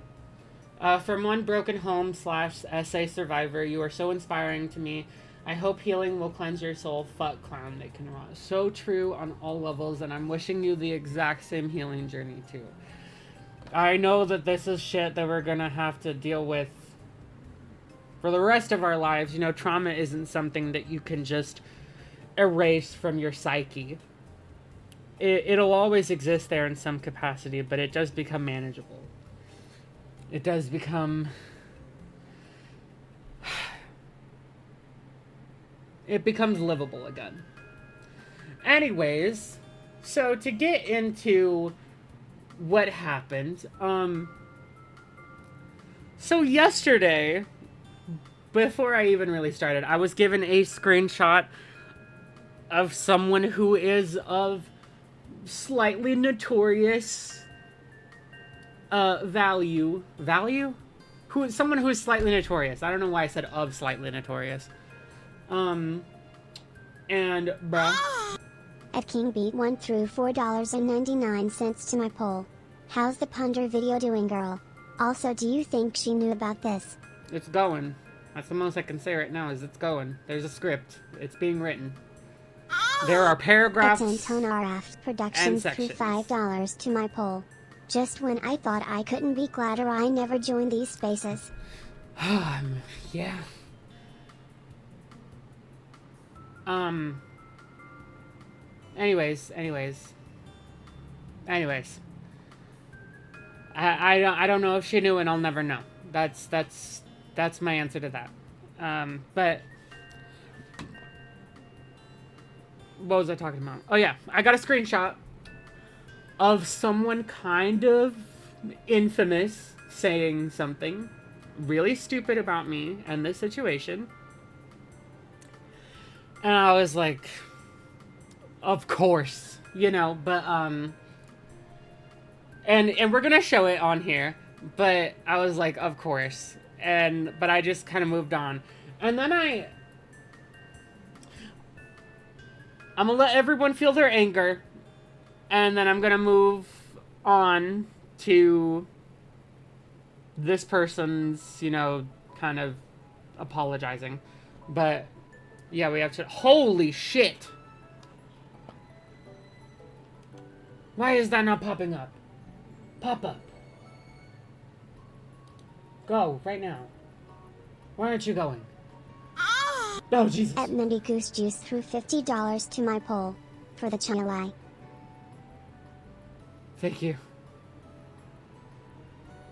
from one broken home / essay survivor, you are so inspiring to me. I hope healing will cleanse your soul. Fuck clown, they can rot. So true on all levels, and I'm wishing you the exact same healing journey too. I know that this is shit that we're gonna have to deal with for the rest of our lives. You know, trauma isn't something that you can just erase from your psyche. It'll always exist there in some capacity, but it does become manageable. It does become... It becomes livable again. Anyways, so to get into what happened, so yesterday, before I even really started, I was given a screenshot of someone who is of slightly notorious someone who is slightly notorious. I don't know why I said of slightly notorious. And bruh. At KingBeat1 threw $4.99 to my poll. How's the Punder video doing, girl? Also, do you think she knew about this? It's going. That's the most I can say right now is it's going. There's a script. It's being written. There are paragraphs It's Anton Raft Productions threw $5 to my poll. Just when I thought I couldn't be gladder I never joined these spaces. Yeah. Anyways. I don't know if she knew, and I'll never know. That's my answer to that. But what was I talking about? Oh yeah, I got a screenshot of someone kind of infamous saying something really stupid about me and this situation. And I was like, of course, you know, but, and we're gonna show it on here, but I was like, of course, but I just kind of moved on. And then I'm gonna let everyone feel their anger, and then I'm gonna move on to this person's, you know, kind of apologizing. But yeah, we have to... Holy shit! Why is that not popping up? Pop up. Go, right now. Why aren't you going? Oh, Jesus. At Mindy Goose Juice threw $50 to my poll. For the channel. Thank you.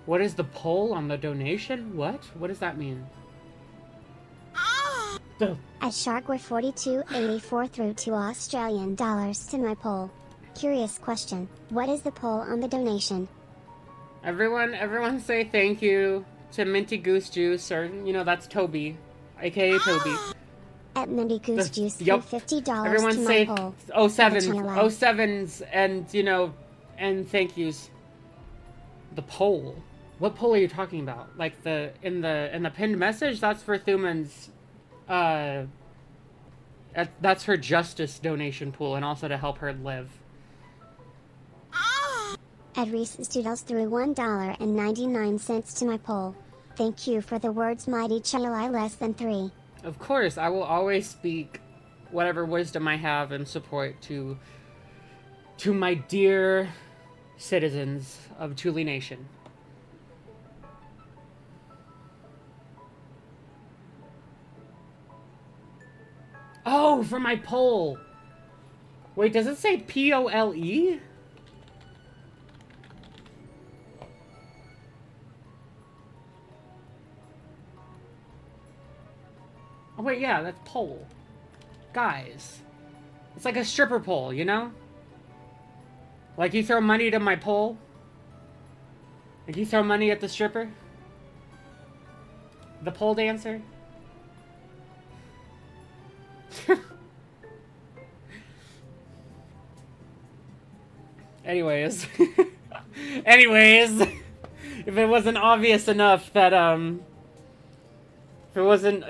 What is the poll on the donation? What? What does that mean? Oh. At Sharkware4284 threw $2 to my poll. Curious question. What is the poll on the donation? Everyone say thank you to Minty Goose Juice, or, you know, that's Toby, aka Toby. At Mindy Goose Juice threw $50 Everyone to say my poll. 07s, and, you know, and thank yous. The poll? What poll are you talking about? Like in the pinned message? That's for Thumin's, that's her justice donation pool, and also to help her live. At Reese's Doodles threw $1.99 to my poll. Thank you for the words mighty Chalai less than 3. Of course, I will always speak whatever wisdom I have in support to my dear citizens of Thule Nation. Oh, for my poll. Wait, does it say P-O-L-E? Oh, wait, yeah, that's pole. Guys. It's like a stripper pole, you know? Like you throw money to my pole? Like you throw money at the stripper? The pole dancer? Anyways. Anyways. If it wasn't obvious enough that, if it wasn't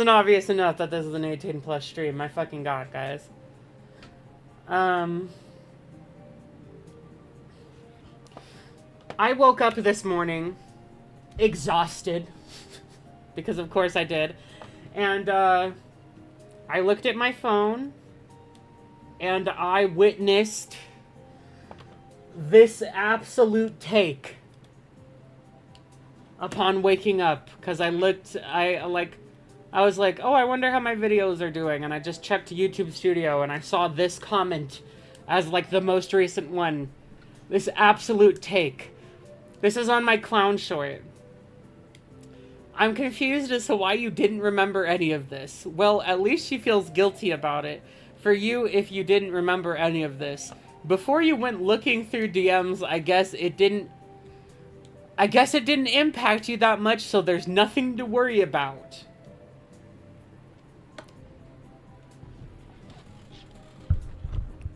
obvious enough that this is an 18 plus stream, my fucking god, guys. I woke up this morning exhausted, because of course I did, and I looked at my phone, and I witnessed this absolute take upon waking up, because I was like, oh, I wonder how my videos are doing, and I just checked YouTube Studio, and I saw this comment as, like, the most recent one. This absolute take. This is on my clown short. I'm confused as to why you didn't remember any of this. Well, at least she feels guilty about it. For you, if you didn't remember any of this. Before you went looking through DMs, I guess it didn't impact you that much, so there's nothing to worry about.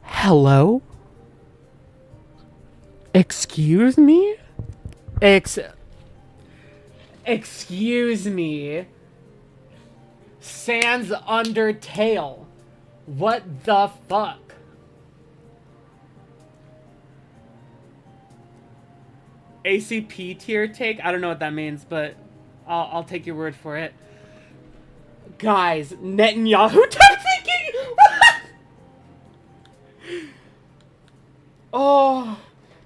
Hello? Excuse me? Excuse me. Sans Undertale. What the fuck? ACP tier take? I don't know what that means, but I'll take your word for it. Guys, Netanyahu thinking. Oh,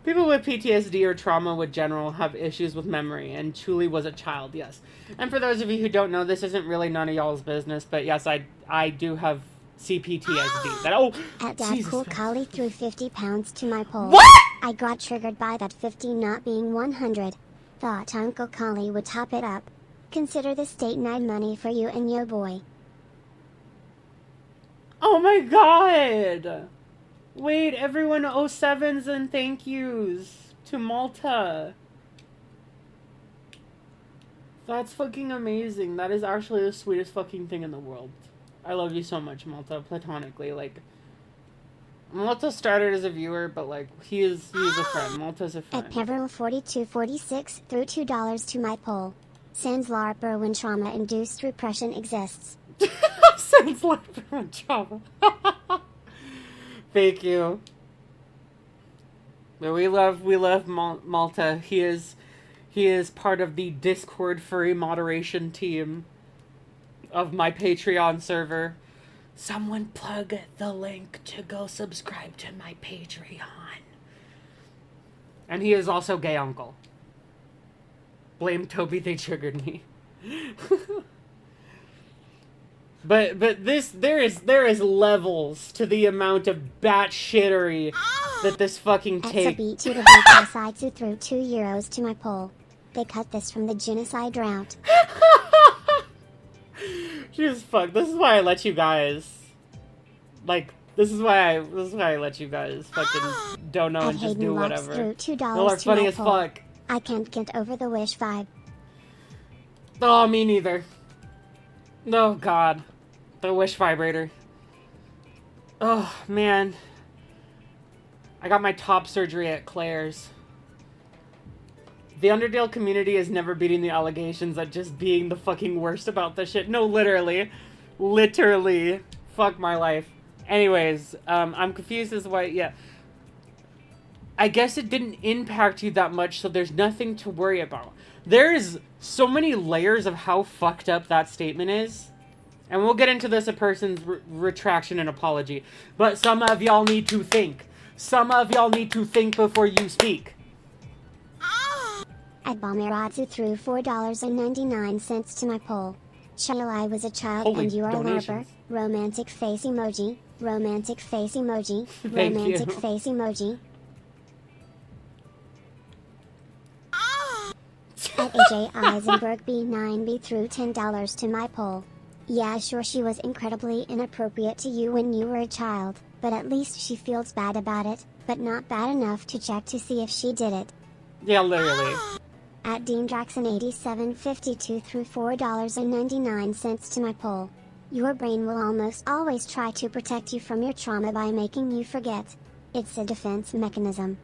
people with PTSD or trauma with general have issues with memory, and Chuli was a child, yes. And for those of you who don't know, this isn't really none of y'all's business, but yes, I do have CPTSD. At Dad Cool Kali threw 50 pounds to my poll. What? I got triggered by that 50 not being 100. Thought Uncle Kali would top it up. Consider the state night money for you and your boy. Oh my god! Wait, everyone 07s and thank yous to Malta. That's fucking amazing. That is actually the sweetest fucking thing in the world. I love you so much, Malta, platonically. Like, Malta started as a viewer, but like, he is a friend. Malta's a friend. At Peveril4246 threw $2 to my poll. Sans LARPer when trauma-induced repression exists. Sans LARPer when trauma. Thank you. But we love Malta. He is part of the Discord furry moderation team of my Patreon server. Someone plug the link to go subscribe to my Patreon. And he is also gay uncle. Blame Toby, they triggered me. But there is levels to the amount of batshittery that this fucking take. At to the genocide who threw €2 to my poll. They cut this from the genocide route. Jesus fuck. This is why I let you guys. Like, this is why I let you guys fucking don't know and just do whatever. Y'all are funny as fuck. I can't get over the wish vibe. Oh, me neither. Oh god. The wish vibrator. Oh, man. I got my top surgery at Claire's. The Undertale community is never beating the allegations at just being the fucking worst about this shit. No, literally. Literally. Fuck my life. Anyways, I'm confused as to why, yeah. I guess it didn't impact you that much, so there's nothing to worry about. There's so many layers of how fucked up that statement is. And we'll get into this, a person's retraction and apology. But some of y'all need to think. Some of y'all need to think before you speak. At Balmeradzu threw $4.99 to my poll. Shall I was a child Holy and you are donations. a LARPer. Romantic face emoji. Romantic face emoji. Thank Romantic you. face emoji. At AJ Eisenberg B9B threw $10 to my poll. Yeah, sure, she was incredibly inappropriate to you when you were a child, but at least she feels bad about it, but not bad enough to check to see if she did it. Yeah, literally. At Dean Jackson 8752 threw $4.99 to my poll. Your brain will almost always try to protect you from your trauma by making you forget. It's a defense mechanism.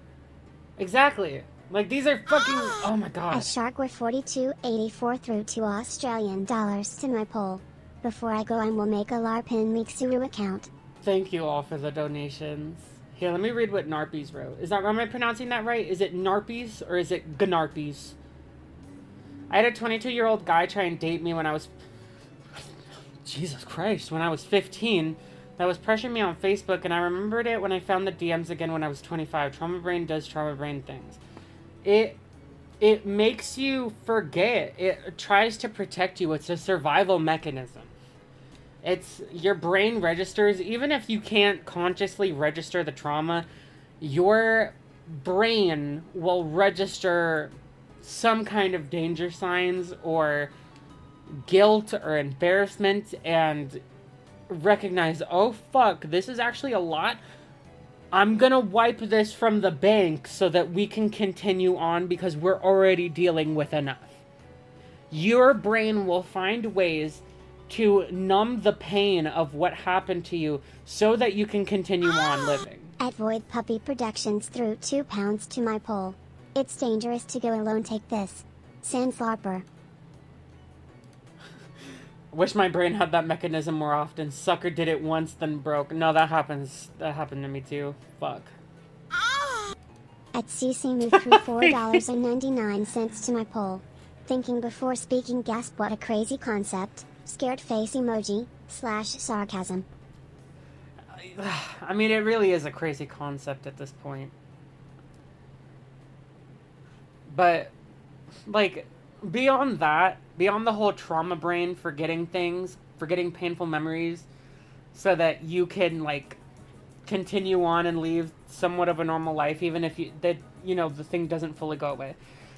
Exactly. Like, these are fucking... Oh my A god. shark with 42.84 through $2 to my poll. Before I go, I will make a LARPin Mixuru account. Thank you all for the donations. Here, let me read what Narpies wrote. Am I pronouncing that right? Is it Narpies or is it Gnarpies? I had a 22-year-old guy try and date me when I was... Jesus Christ, when I was 15. That was pressuring me on Facebook, and I remembered it when I found the DMs again when I was 25. Trauma brain does trauma brain things. It makes you forget. It tries to protect you. It's a survival mechanism. It's your brain registers, even if you can't consciously register the trauma, your brain will register some kind of danger signs or guilt or embarrassment and recognize, oh fuck, this is actually a lot. I'm gonna wipe this from the bank so that we can continue on because we're already dealing with enough. Your brain will find ways to numb the pain of what happened to you so that you can continue on living. At Void Puppy Productions threw £2 to my poll. It's dangerous to go alone, take this. Sans LARPer. Wish my brain had that mechanism more often. Sucker did it once, then broke. No, that happens. That happened to me too. Fuck. At CC moved through $4.99 to my poll. Thinking before speaking, gasp, what a crazy concept. Scared face emoji, /sarcasm. I mean, it really is a crazy concept at this point. But, like, beyond that, beyond the whole trauma brain forgetting things, forgetting painful memories, so that you can, like, continue on and leave somewhat of a normal life, even if the thing doesn't fully go away.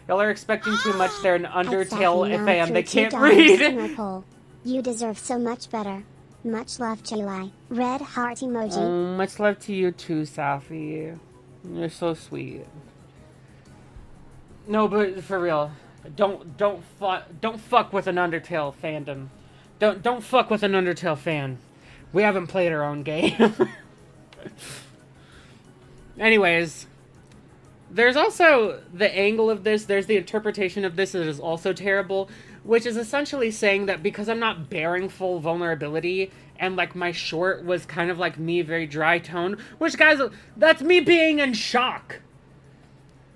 Y'all are expecting too much. They're an Undertale fan. They can't read. You deserve so much better. Much love, Chilai. Red heart emoji. Oh, much love to you too, Safi. You're so sweet. No, but for real, don't fuck with an Undertale fandom. Don't fuck with an Undertale fan. We haven't played our own game. Anyways, there's also the angle of this. There's the interpretation of this that is also terrible, which is essentially saying that because I'm not bearing full vulnerability and, like, my short was kind of like me, very dry tone, which, guys, that's me being in shock.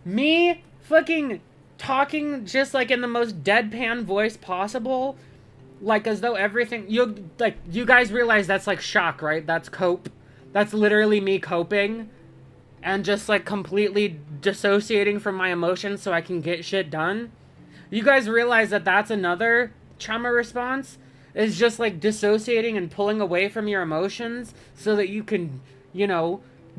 Me fucking talking just, like, in the most deadpan voice possible, like, as though everything, you guys realize that's, like, shock, right? That's cope. That's literally me coping and just, like, completely dissociating from my emotions so I can get shit done. You guys realize that that's another trauma response? Is just, like, dissociating and pulling away from your emotions so that you can,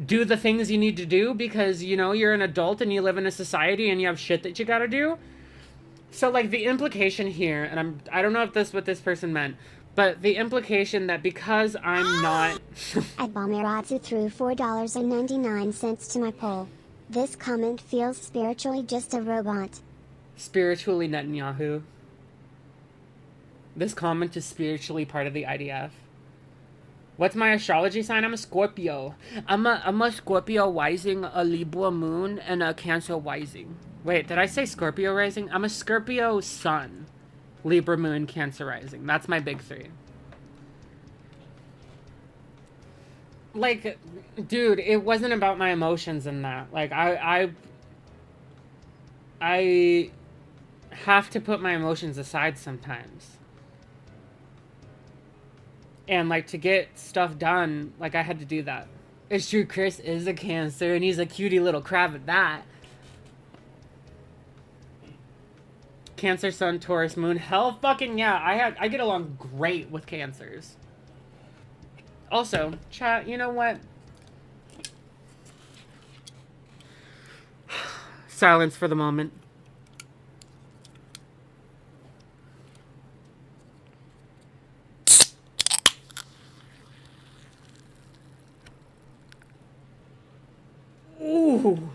do the things you need to do because, you're an adult and you live in a society and you have shit that you gotta do. So, like, the implication here, and I don't know if this what this person meant, but the implication that because I'm not... At Balmiratsu threw $4.99 to my poll. This comment feels spiritually just a robot. Spiritually Netanyahu. This comment is spiritually part of the IDF. What's my astrology sign? I'm a Scorpio. I'm a Scorpio rising, a Libra moon, and a Cancer rising. Wait, did I say Scorpio rising? I'm a Scorpio sun, Libra moon, Cancer rising. That's my big three. Like, dude, it wasn't about my emotions in that. Like, I have to put my emotions aside sometimes. And, like, to get stuff done, like, I had to do that. It's true, Chris is a Cancer, and he's a cutie little crab at that. Cancer, Sun, Taurus, Moon. Hell fucking yeah. I get along great with Cancers. Also, chat, you know what? Silence for the moment. Ooh.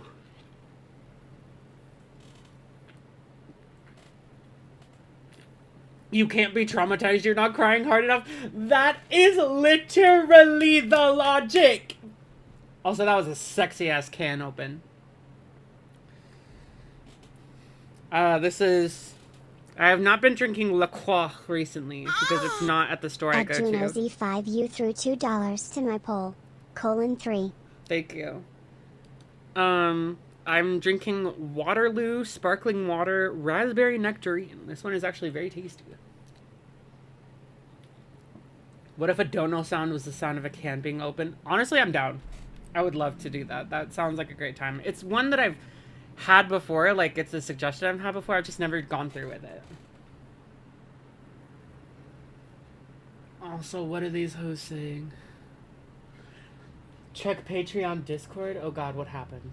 You can't be traumatized, you're not crying hard enough. That is literally the logic. Also, that was a sexy ass can open. This is... I have not been drinking La Croix recently because it's not at the store I go to. Juno Z5, you threw $2 to my poll. :3. Thank you. I'm drinking Waterloo sparkling water raspberry nectarine. This one is actually very tasty. What if a dono sound was the sound of a can being open? Honestly, I'm down. I would love to do that. That sounds like a great time. It's one that I've had before. Like, it's a suggestion I've had before. I've just never gone through with it. Also, what are these hoes saying? Check Patreon Discord? Oh god, what happened?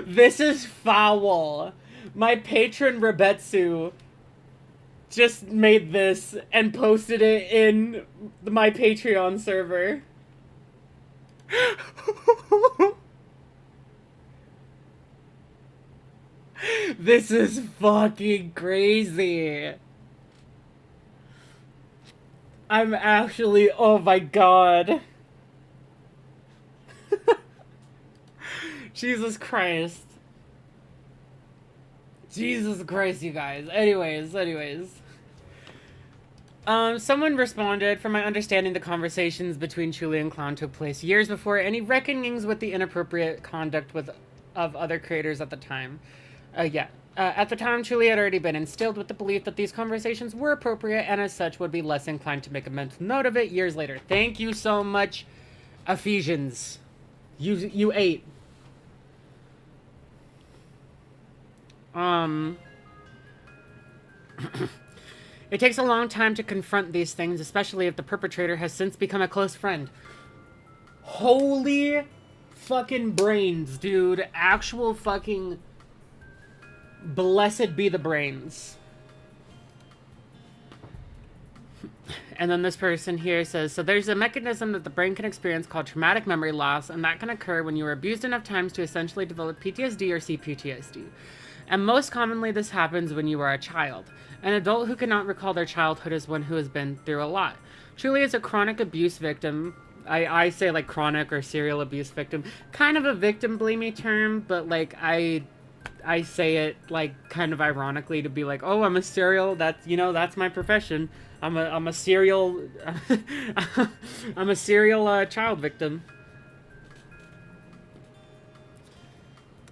This is foul. My patron Rebetsu just made this and posted it in my Patreon server. This is fucking crazy. I'm actually, oh my god. Jesus Christ. Jesus Christ, you guys. Anyways. Someone responded, from my understanding, the conversations between Chuli and Clown took place years before any reckonings with the inappropriate conduct of other creators at the time. At the time, Chuli had already been instilled with the belief that these conversations were appropriate and as such would be less inclined to make a mental note of it years later. Thank you so much, Ephesians. You ate. It takes a long time to confront these things, especially if the perpetrator has since become a close friend. Holy fucking brains, dude. Actual fucking... Blessed be the brains. And then this person here says, so there's a mechanism that the brain can experience called traumatic memory loss, and that can occur when you are abused enough times to essentially develop PTSD or CPTSD. And most commonly this happens when you are a child. An adult who cannot recall their childhood is one who has been through a lot. Truly is a chronic abuse victim. I say like chronic or serial abuse victim. Kind of a victim blamey term, but like I say it like kind of ironically to be like, oh, I'm a serial, that's, you know, that's my profession. I'm a serial I'm a serial child victim.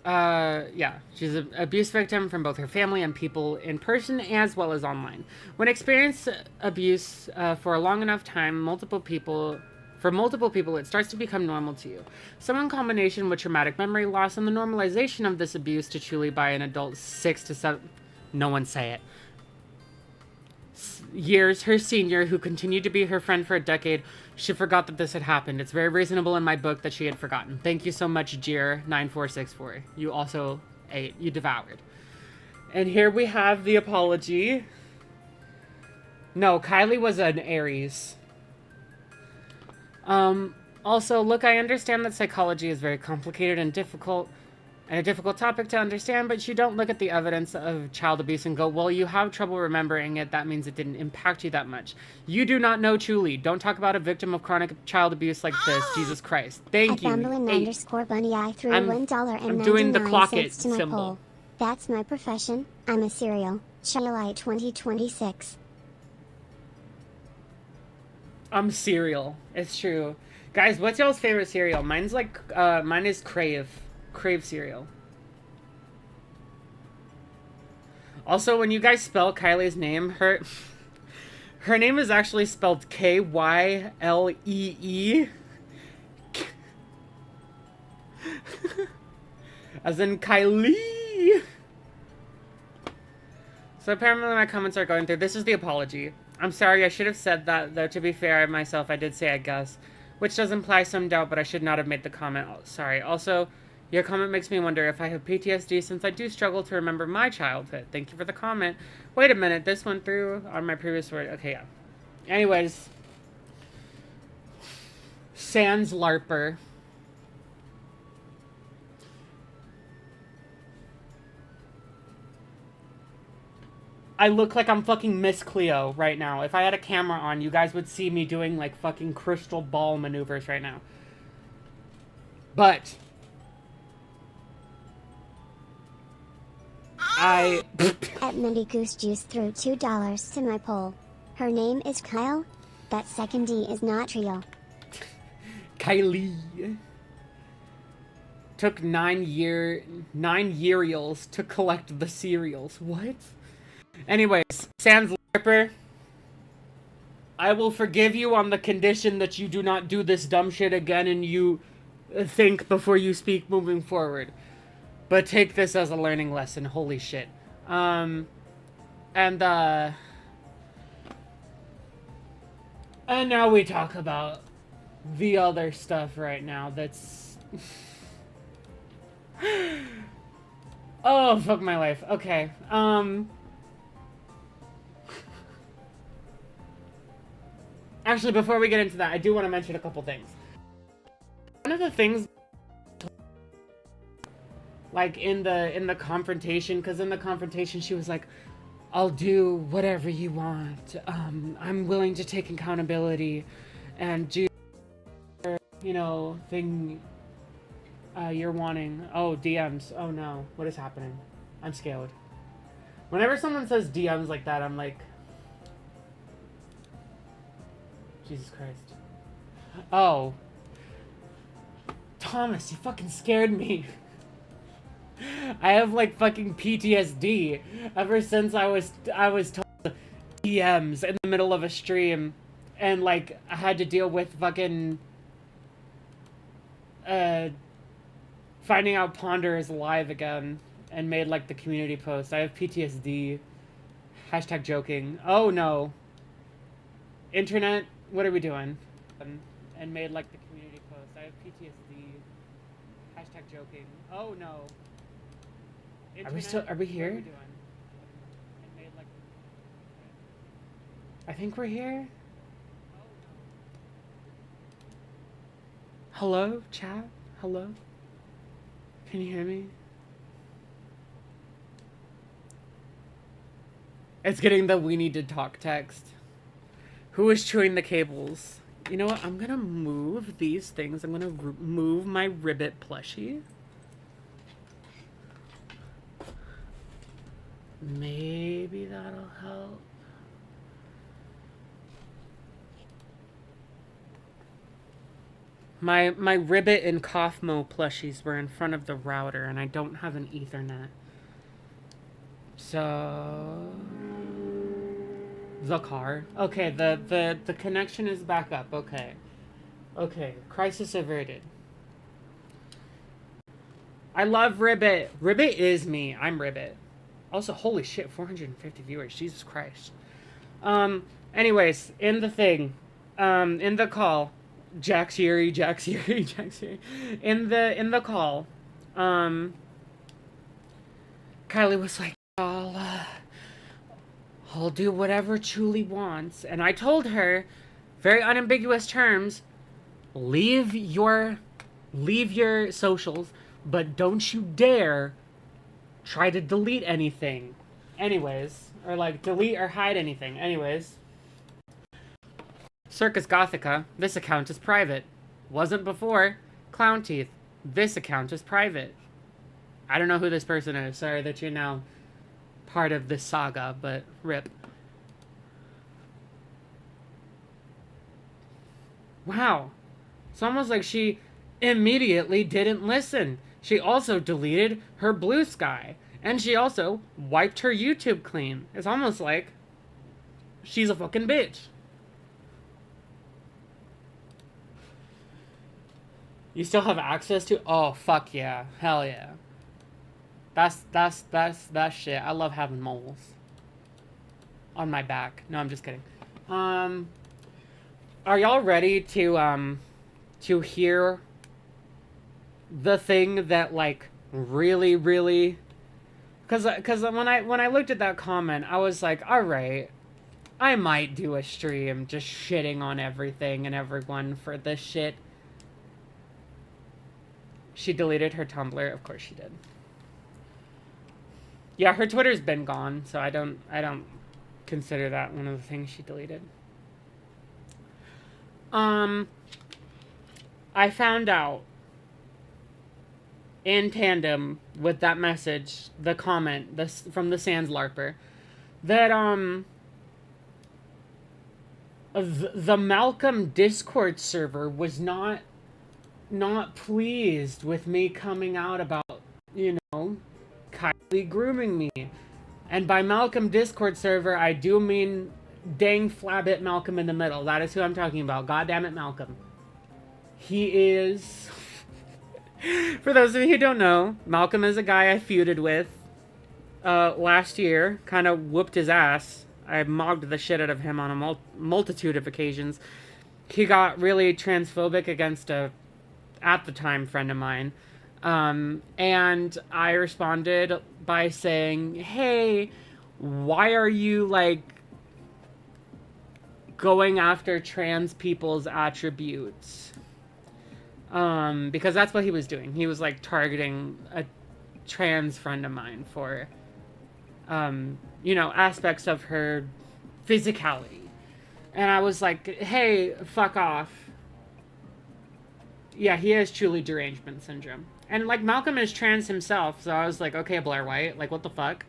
Yeah, she's an abuse victim from both her family and people in person as well as online. When experienced abuse for a long enough time, for multiple people, it starts to become normal to you. Some in combination with traumatic memory loss and the normalization of this abuse to Chuli by an adult 6 to 7, no one say it, years, her senior, who continued to be her friend for a decade, she forgot that this had happened. It's very reasonable in my book that she had forgotten. Thank you so much, Jir9464. You also ate. You devoured. And here we have the apology. No, Kylie was an Aries. Also, look, I understand that psychology is very complicated and difficult, and a difficult topic to understand, but you don't look at the evidence of child abuse and go, well, you have trouble remembering it, that means it didn't impact you that much. You do not know Chuli. Don't talk about a victim of chronic child abuse like this. Jesus Christ. Thank you. @Bamblin_Bunny, I threw I'm doing the clock it $1.99 to my symbol. poll. That's my profession. I'm a serial. July 2026. I'm cereal. It's true. Guys, what's y'all's favorite cereal? Mine's like, mine is Crave. Crave cereal. Also, when you guys spell Kylie's name, her name is actually spelled Kyle as in Kylie. So apparently my comments are going through. This is the apology. I'm sorry, I should have said that, though to be fair myself, I did say I guess, which does imply some doubt, but I should not have made the comment. Oh, sorry. Also, your comment makes me wonder if I have PTSD since I do struggle to remember my childhood. Thank you for the comment. Wait a minute, this went through on my previous word. Okay, yeah. Anyways. Sans LARPer. I look like I'm fucking Miss Cleo right now. If I had a camera on, you guys would see me doing like fucking crystal ball maneuvers right now. But At Mindy Goose Juice threw $2 to my poll. Her name is Kyle. That second D is not real. Kylie took 9 years to collect the cereals. What? Anyways, Sans Lipper, I will forgive you on the condition that you do not do this dumb shit again and you think before you speak moving forward. But take this as a learning lesson. Holy shit. And now we talk about the other stuff right now that's... Oh, fuck my life. Okay. Actually, before we get into that, I do want to mention a couple things. One of the things, like, in the confrontation, because in the confrontation she was like, I'll do whatever you want. I'm willing to take accountability and do, you know, thing you're wanting. Oh, DMs. Oh no, what is happening? I'm scared. Whenever someone says DMs like that, I'm like, Jesus Christ. Oh. Thomas, you fucking scared me. I have like fucking PTSD ever since I was told DMs in the middle of a stream and like I had to deal with fucking finding out Ponder is alive again and made like the community post. I have PTSD. Hashtag joking. Oh no. Internet, what are we doing? And made like the community post. I have PTSD. Hashtag joking. Oh no. Internet, are we here? What are we doing? And made like I think we're here. Hello, chat? Hello? Can you hear me? It's getting the we need to talk text. Who is chewing the cables? You know what? I'm gonna move these things. I'm gonna move my ribbit plushie. Maybe that'll help. My ribbit and Kaufmo plushies were in front of the router and I don't have an Ethernet. So the car. Okay, the connection is back up. Okay. Okay, crisis averted. I love Ribbit. Ribbit is me. I'm Ribbit. Also, holy shit, 450 viewers. Jesus Christ. Anyways, in the thing, in the call, Jack Siri. In the call, Kylie was like, I'll do whatever Chuli wants. And I told her, very unambiguous terms, leave your socials, but don't you dare try to delete anything. Anyways, or like delete or hide anything. Anyways. Circus Gothica, this account is private. Wasn't before. Klownteeth, this account is private. I don't know who this person is. Sorry that you're now part of this saga, but rip. Wow. It's almost like she immediately didn't listen. She also deleted her Blue Sky. And she also wiped her YouTube clean. It's almost like she's a fucking bitch. You still have access to? Oh, fuck yeah. Hell yeah. That's shit. I love having moles on my back. No, I'm just kidding. Are y'all ready to hear the thing that like really because when I looked at that comment, I was like, all right, I might do a stream just shitting on everything and everyone for this shit. She deleted her Tumblr. Of course she did. Yeah, her Twitter's been gone, so I don't consider that one of the things she deleted. I found out in tandem with that message, the comment, this from the Sans LARPer, that the Malcolm Discord server was not pleased with me coming out about, you know, Kylie grooming me. And by Malcolm Discord server, I do mean dang flabbit Malcolm in the middle. That is who I'm talking about. God damn it, Malcolm. He is... For those of you who don't know, Malcolm is a guy I feuded with last year. Kind of whooped his ass. I mogged the shit out of him on a multitude of occasions. He got really transphobic against a, at the time, friend of mine. And I responded by saying, hey, why are you, like, going after trans people's attributes? Because that's what he was doing. He was, like, targeting a trans friend of mine for, you know, aspects of her physicality. And I was like, hey, fuck off. Yeah, he has truly derangement syndrome. And, like, Malcolm is trans himself, so I was like, okay, Blair White, like, what the fuck?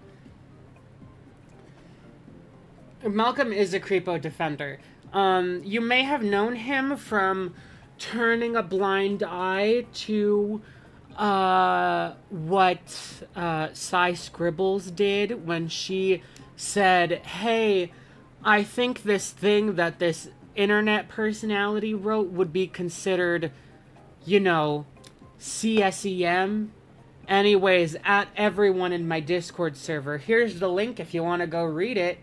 Malcolm is a creepo defender. You may have known him from turning a blind eye to what Cy Scribbles did when she said, hey, I think this thing that this internet personality wrote would be considered, you know, CSEM. Anyways, at everyone in my Discord server, here's the link if you want to go read it.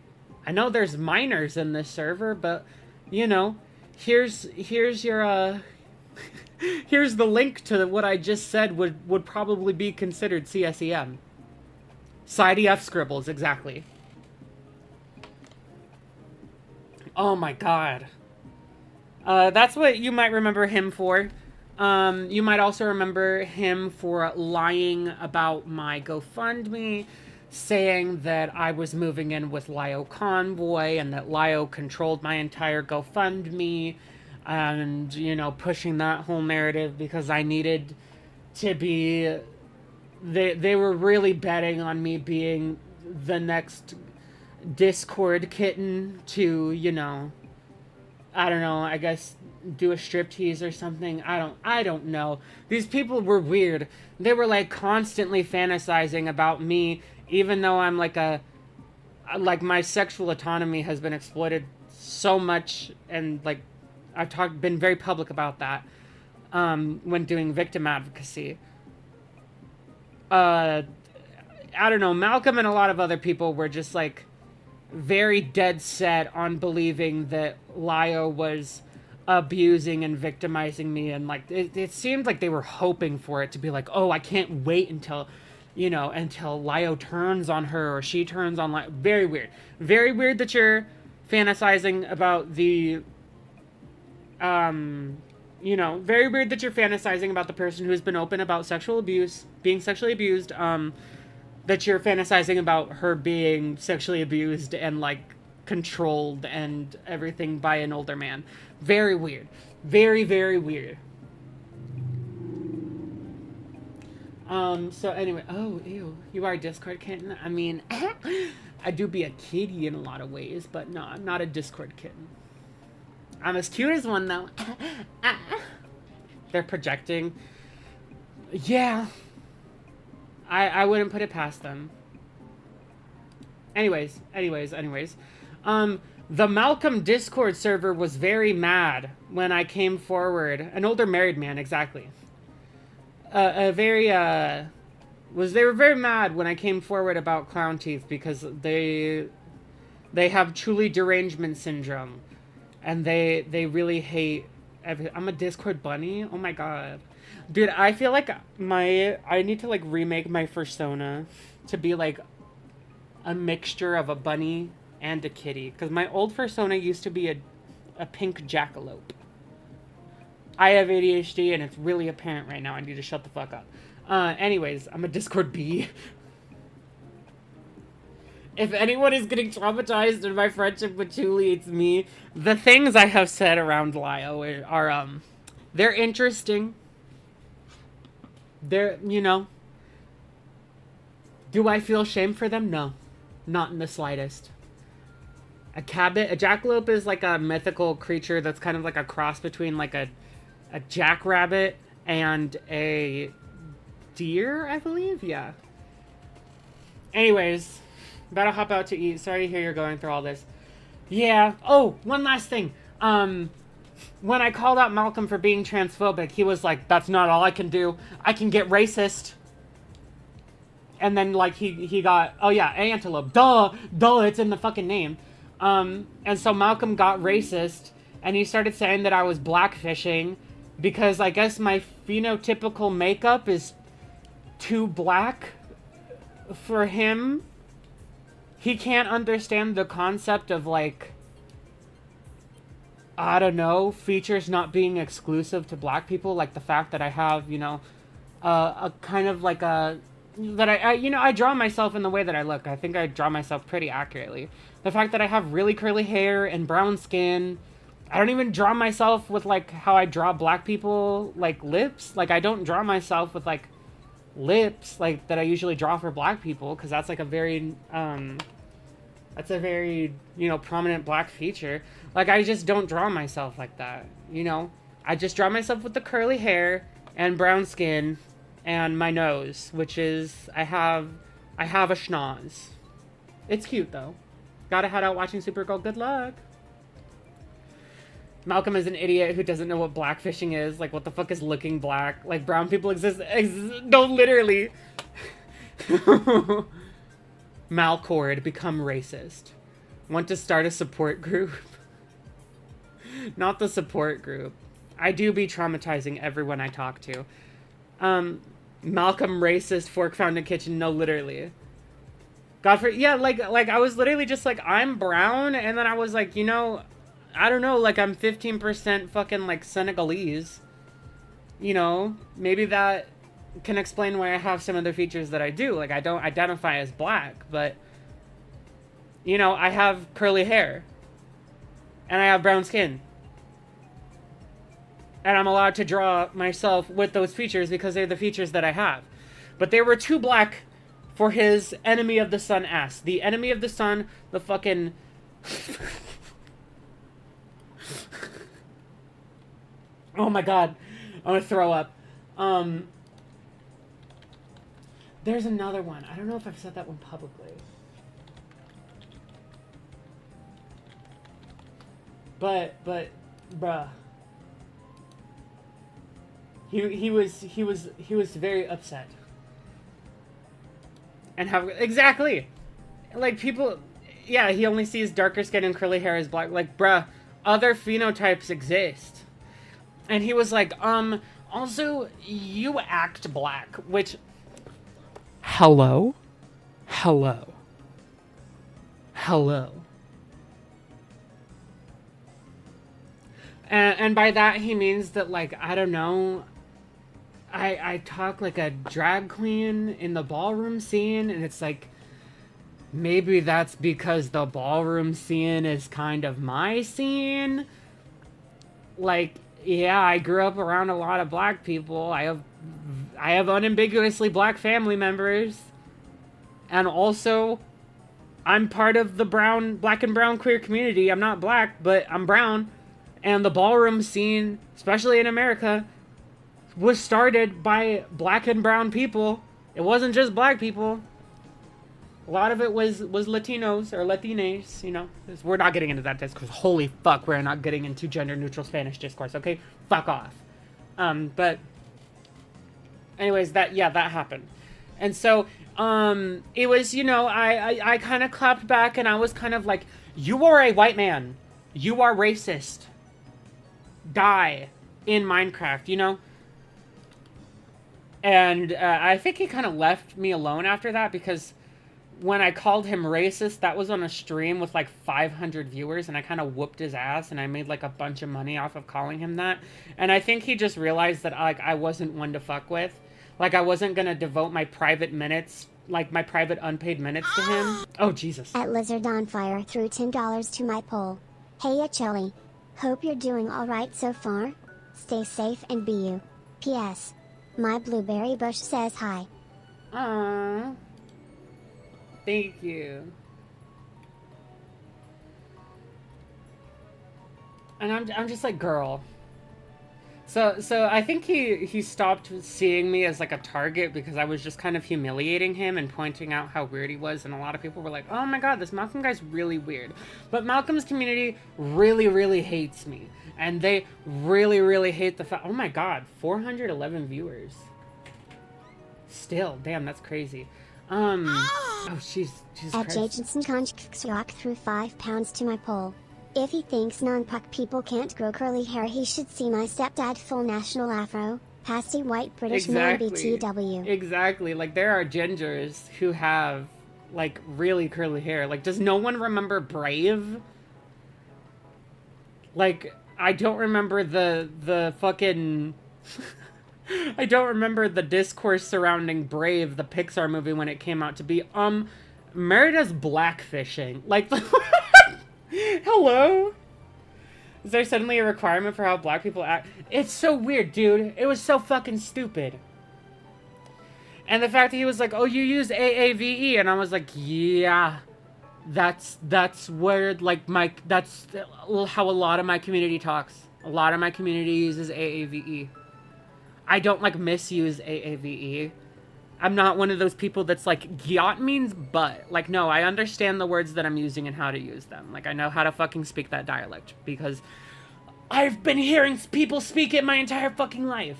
I know there's minors in this server, but, you know, here's your, here's the link to what I just said would probably be considered CSEM. Side EF Scribbles, exactly. Oh my god. That's what you might remember him for. You might also remember him for lying about my GoFundMe, saying that I was moving in with Lio Convoy and that Lio controlled my entire GoFundMe, and, you know, pushing that whole narrative because I needed to be... They were really betting on me being the next Discord kitten to, you know, I don't know, I guess do a striptease or something. I don't know. These people were weird. They were, like, constantly fantasizing about me, even though I'm like my sexual autonomy has been exploited so much, and, like, I've been very public about that when doing victim advocacy. I don't know, Malcolm and a lot of other people were just, like, very dead set on believing that Lio was abusing and victimizing me, and, like, it seemed like they were hoping for it to be like, oh, I can't wait until, you know, until Lio turns on her or she turns on Lio. Very weird. Very weird that you're fantasizing about the, you know, very weird that you're fantasizing about the person who's been open about sexual abuse, being sexually abused, that you're fantasizing about her being sexually abused and, like, controlled and everything by an older man. Very weird. Very, very weird. So anyway, oh, ew, you are a Discord kitten? I mean, I do be a kitty in a lot of ways, but no, I'm not a Discord kitten. I'm as cute as one, though. They're projecting. Yeah. I wouldn't put it past them. Anyways. The Malcolm Discord server was very mad when I came forward. An older married man, exactly. They were very mad when I came forward about Klownteeth because they have truly derangement syndrome. And they really hate I'm a Discord bunny? Oh my god. Dude, I feel like I need to, like, remake my persona to be, like, a mixture of a bunny and a kitty. Because my old persona used to be a pink jackalope. I have ADHD and it's really apparent right now. I need to shut the fuck up. Anyways, I'm a Discord bee. If anyone is getting traumatized in my friendship with Julie, it's me. The things I have said around Lio are they're interesting. They're, you know, do I feel shame for them? No. Not in the slightest. A jackalope is like a mythical creature that's kind of like a cross between like a jackrabbit and a deer, I believe. Yeah. Anyways, about to hop out to eat. Sorry to hear you're going through all this. Yeah. Oh, one last thing. When I called out Malcolm for being transphobic, he was like, that's not all I can do. I can get racist. And then, like, he got, oh yeah, antelope. Duh, it's in the fucking name. And so Malcolm got racist, and he started saying that I was blackfishing, because I guess my phenotypical makeup is too black for him. He can't understand the concept of, like, I don't know, features not being exclusive to black people, like the fact that I have, you know, a kind of like a, that I, you know, I draw myself in the way that I look. I think I draw myself pretty accurately. The fact that I have really curly hair and brown skin. I don't even draw myself with, like, how I draw black people, like, lips. Like, I don't draw myself with, like, lips, like, that I usually draw for black people, because that's, like, a very, that's a very, you know, prominent black feature. Like, I just don't draw myself like that, you know? I just draw myself with the curly hair and brown skin and my nose, which is, I have a schnoz. It's cute, though. Gotta head out watching Supergirl. Good luck. Malcolm is an idiot who doesn't know what blackfishing is. Like, what the fuck is looking black? Like, brown people exist. No, literally. Malcord, become racist. Want to start a support group? Not the support group. I do be traumatizing everyone I talk to. Malcolm racist, fork found in kitchen. No, literally. Godfrey, yeah, like I was literally just like, I'm brown, and then I was like, you know, I don't know, like, I'm 15% fucking, like, Senegalese. You know, maybe that can explain why I have some of the features that I do. Like, I don't identify as black, but, you know, I have curly hair. And I have brown skin. And I'm allowed to draw myself with those features because they're the features that I have. But they were too black for his enemy of the sun ass. The enemy of the sun, the fucking... Oh my god. I'm gonna throw up. There's another one. I don't know if I've said that one publicly. But, bruh. He was very upset. And how, exactly! Like, people, yeah, he only sees darker skin and curly hair as black. Like, bruh, other phenotypes exist. And he was like, also, you act black, which, hello? And by that, he means that, like, I don't know, I talk like a drag queen in the ballroom scene, and it's like, maybe that's because the ballroom scene is kind of my scene. Like, yeah, I grew up around a lot of black people. I have unambiguously black family members. And also, I'm part of the black and brown queer community. I'm not black, but I'm brown. And the ballroom scene, especially in America, was started by black and brown people. It wasn't just black people. A lot of it was Latinos or Latines, you know. We're not getting into that discourse. Holy fuck, we're not getting into gender-neutral Spanish discourse, okay? Fuck off. But anyways, that happened. And so, it was, you know, I kind of clapped back, and I was kind of like, you are a white man. You are racist. Die in Minecraft, you know? And I think he kind of left me alone after that, because when I called him racist, that was on a stream with like 500 viewers, and I kind of whooped his ass, and I made like a bunch of money off of calling him that. And I think he just realized that, like, I wasn't one to fuck with. Like, I wasn't gonna devote my private minutes like my private unpaid minutes to him. Oh, Jesus. At Lizard on Fire threw $10 to my poll. Hey ya Chili. Hope you're doing alright so far. Stay safe and be you. P.S. My blueberry bush says hi. Aww. Thank you. And I'm just like, girl. So I think he stopped seeing me as like a target because I was just kind of humiliating him and pointing out how weird he was, and a lot of people were like, oh my god, this Malcolm guy's really weird. But Malcolm's community really hates me, and they really hate the fact. Oh my god, 411 viewers. Still, damn, that's crazy. Oh, she's At Jajensen Konchksyak threw £5 to my poll. If he thinks non-puck people can't grow curly hair, he should see my stepdad full national afro, pasty white British man BTW. Exactly, like there are gingers who have like really curly hair. Like, does no one remember Brave? Like, I don't remember the fucking I don't remember the discourse surrounding Brave, the Pixar movie, when it came out to be Merida's blackfishing. Like hello? Is there suddenly a requirement for how black people act? It's so weird, dude. It was so fucking stupid. And the fact that he was like, oh, you use AAVE, and I was like, yeah, that's where, like, that's how a lot of my community talks. A lot of my community uses AAVE. I don't, like, misuse AAVE. I'm not one of those people that's like, gyat means but. Like, no, I understand the words that I'm using and how to use them. Like, I know how to fucking speak that dialect because I've been hearing people speak it my entire fucking life.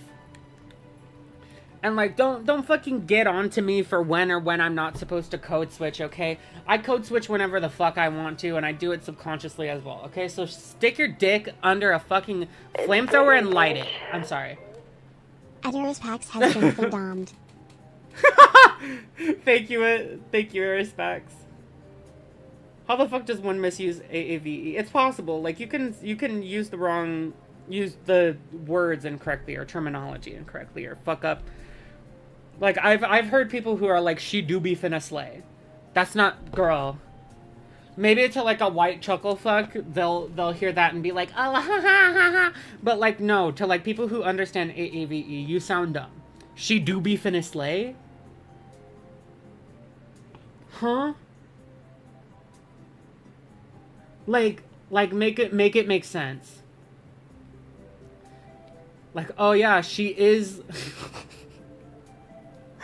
And like, don't fucking get on to me for when I'm not supposed to code switch, okay? I code switch whenever the fuck I want to, and I do it subconsciously as well, okay? So stick your dick under a fucking flamethrower and light it. I'm sorry. Adaris Pax has been condomed. Thank you, Arispax. How the fuck does one misuse AAVE? It's possible. Like, you can use the words incorrectly or terminology incorrectly or fuck up. Like, I've heard people who are like, she do be finna slay. That's not, girl. Maybe to like a white chuckle fuck, they'll hear that and be like, oh, ha ha ha ha. But like, no, to like people who understand AAVE, you sound dumb. She do be finna slay? Huh? Like make it make sense. Like, oh yeah, she is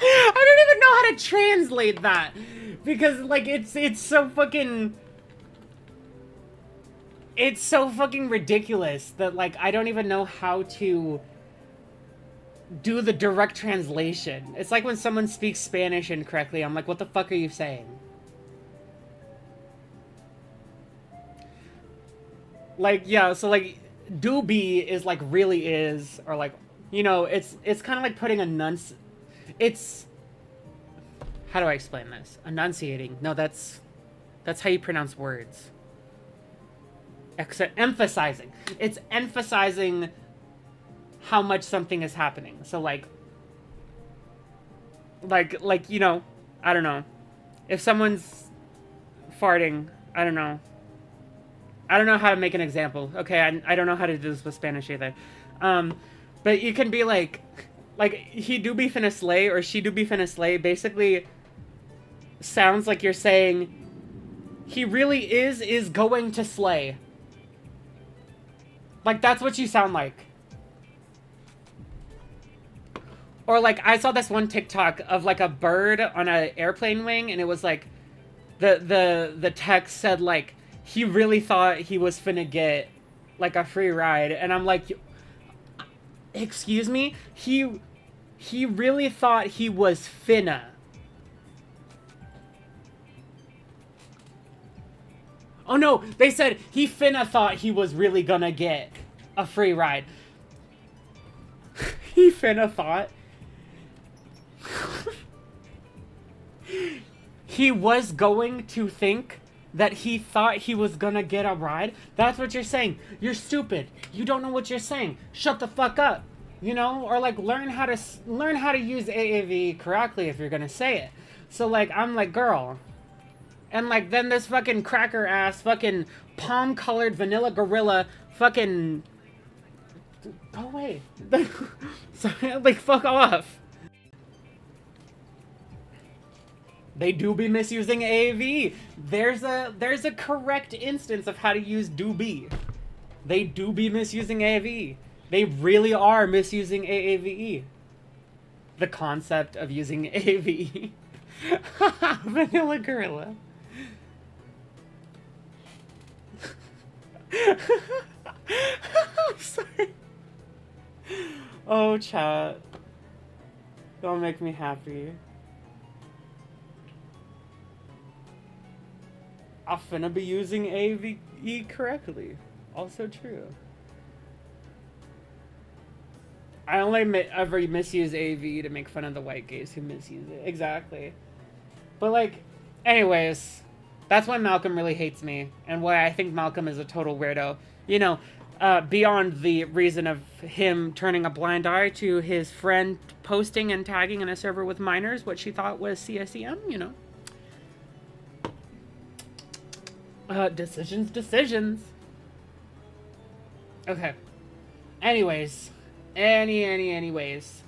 I don't even know how to translate that because like it's so fucking ridiculous that like I don't even know how to do the direct translation. It's like when someone speaks Spanish incorrectly, I'm like, what the fuck are you saying? Like, yeah, so like, do be is like really is, or like, you know, it's kind of like putting it's, how do I explain this? Enunciating. No, that's how you pronounce words. Emphasizing. It's emphasizing how much something is happening. So like, you know, I don't know. If someone's farting, I don't know how to make an example. Okay, I don't know how to do this with Spanish either. But you can be like, he do be finna slay, or she do be finna slay, basically sounds like you're saying, he really is going to slay. Like, that's what you sound like. Or like, I saw this one TikTok of like a bird on an airplane wing, and it was like, the text said like, he really thought he was finna get like a free ride, and I'm like, excuse me? He really thought he was finna. Oh no, they said he finna thought he was really gonna get a free ride. He finna thought. He was going to think that he thought he was gonna get a ride? That's what you're saying. You're stupid. You don't know what you're saying. Shut the fuck up. You know? Or like learn how to use AAV correctly if you're gonna say it. So, like, I'm like, girl. And, like, then this fucking cracker ass, fucking palm-colored vanilla gorilla, fucking... Go away. Sorry, like, fuck off. They do be misusing AAVE. There's a correct instance of how to use do be. They do be misusing AAVE. They really are misusing AAVE. The concept of using AAVE. Vanilla gorilla. I'm sorry. Oh, chat. Don't make me happy. I'm finna be using AAVE correctly. Also true. I only ever misuse AAVE to make fun of the white gays who misuse it. Exactly. But, like, anyways, that's why Malcolm really hates me, and why I think Malcolm is a total weirdo. You know, beyond the reason of him turning a blind eye to his friend posting and tagging in a server with minors what she thought was CSEM, you know. Decisions. Okay. Anyways. Anyways.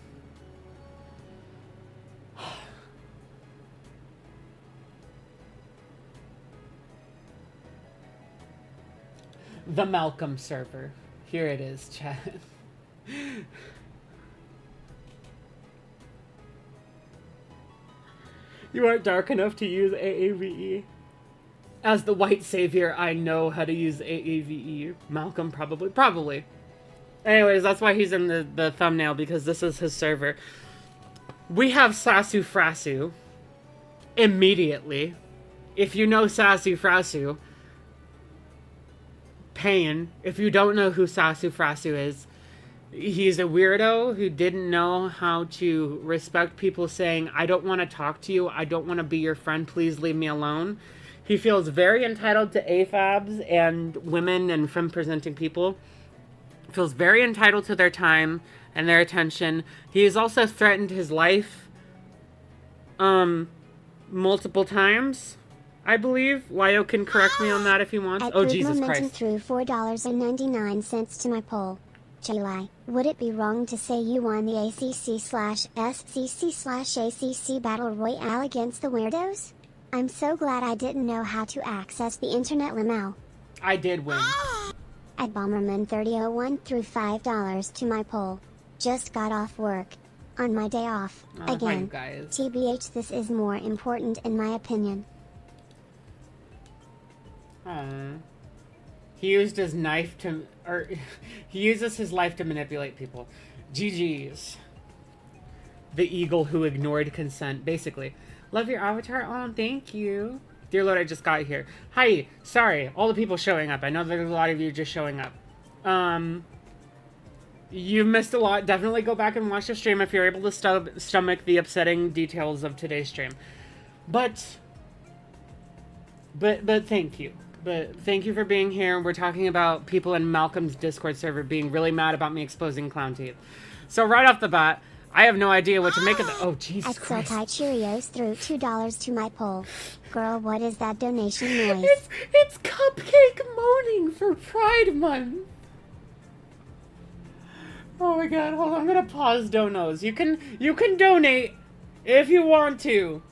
The Malcolm server. Here it is, chat. You aren't dark enough to use AAVE. As the white savior, I know how to use AAVE. Malcolm probably. Anyways, that's why he's in the thumbnail, because this is his server. We have Sassafrasu. Immediately. If you know Sassafrasu, pain. If you don't know who Sassafrasu is, he's a weirdo who didn't know how to respect people saying, I don't want to talk to you, I don't want to be your friend, please leave me alone. He feels very entitled to AFABs and women and femme-presenting people. Feels very entitled to their time and their attention. He has also threatened his life multiple times, I believe. Wyo can correct me on that if he wants. Oh, Jesus Christ. Threw $4.99 to my poll. July, would it be wrong to say you won the ACC/SCC/ACC Battle Royale against the Weirdos? I'm so glad I didn't know how to access the internet, Lamau. I did win. At Bomberman3001 threw $5 to my poll. Just got off work. On my day off. Again. Guys. TBH, this is more important in my opinion. He used his knife to, or he uses his life to manipulate people. GG's. The eagle who ignored consent, basically. Love your avatar. Oh, thank you. Dear Lord, I just got here. Hi. Sorry. All the people showing up. I know there's a lot of you just showing up. You missed a lot. Definitely go back and watch the stream if you're able to stomach the upsetting details of today's stream. But thank you. But thank you for being here. We're talking about people in Malcolm's Discord server being really mad about me exposing Klownteeth. So right off the bat, I have no idea what to make of the— oh, Jesus Christ. Exotai Cheerios threw $2 to my poll. Girl, what is that donation noise? It's Cupcake moaning for Pride Month. Oh my god, hold on, I'm gonna pause donos. You can donate if you want to.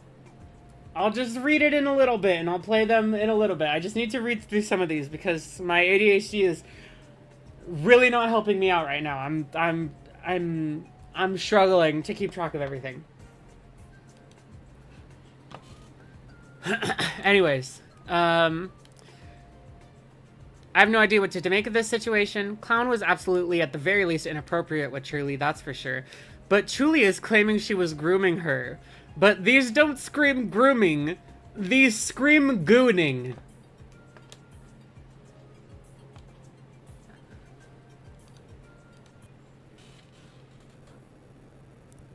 I'll just read it in a little bit and I'll play them in a little bit. I just need to read through some of these because my ADHD is really not helping me out right now. I'm struggling to keep track of everything. Anyways, I have no idea what to make of this situation. Clown was absolutely, at the very least, inappropriate with Truly, that's for sure. But Truly is claiming she was grooming her. But these don't scream grooming. These scream gooning.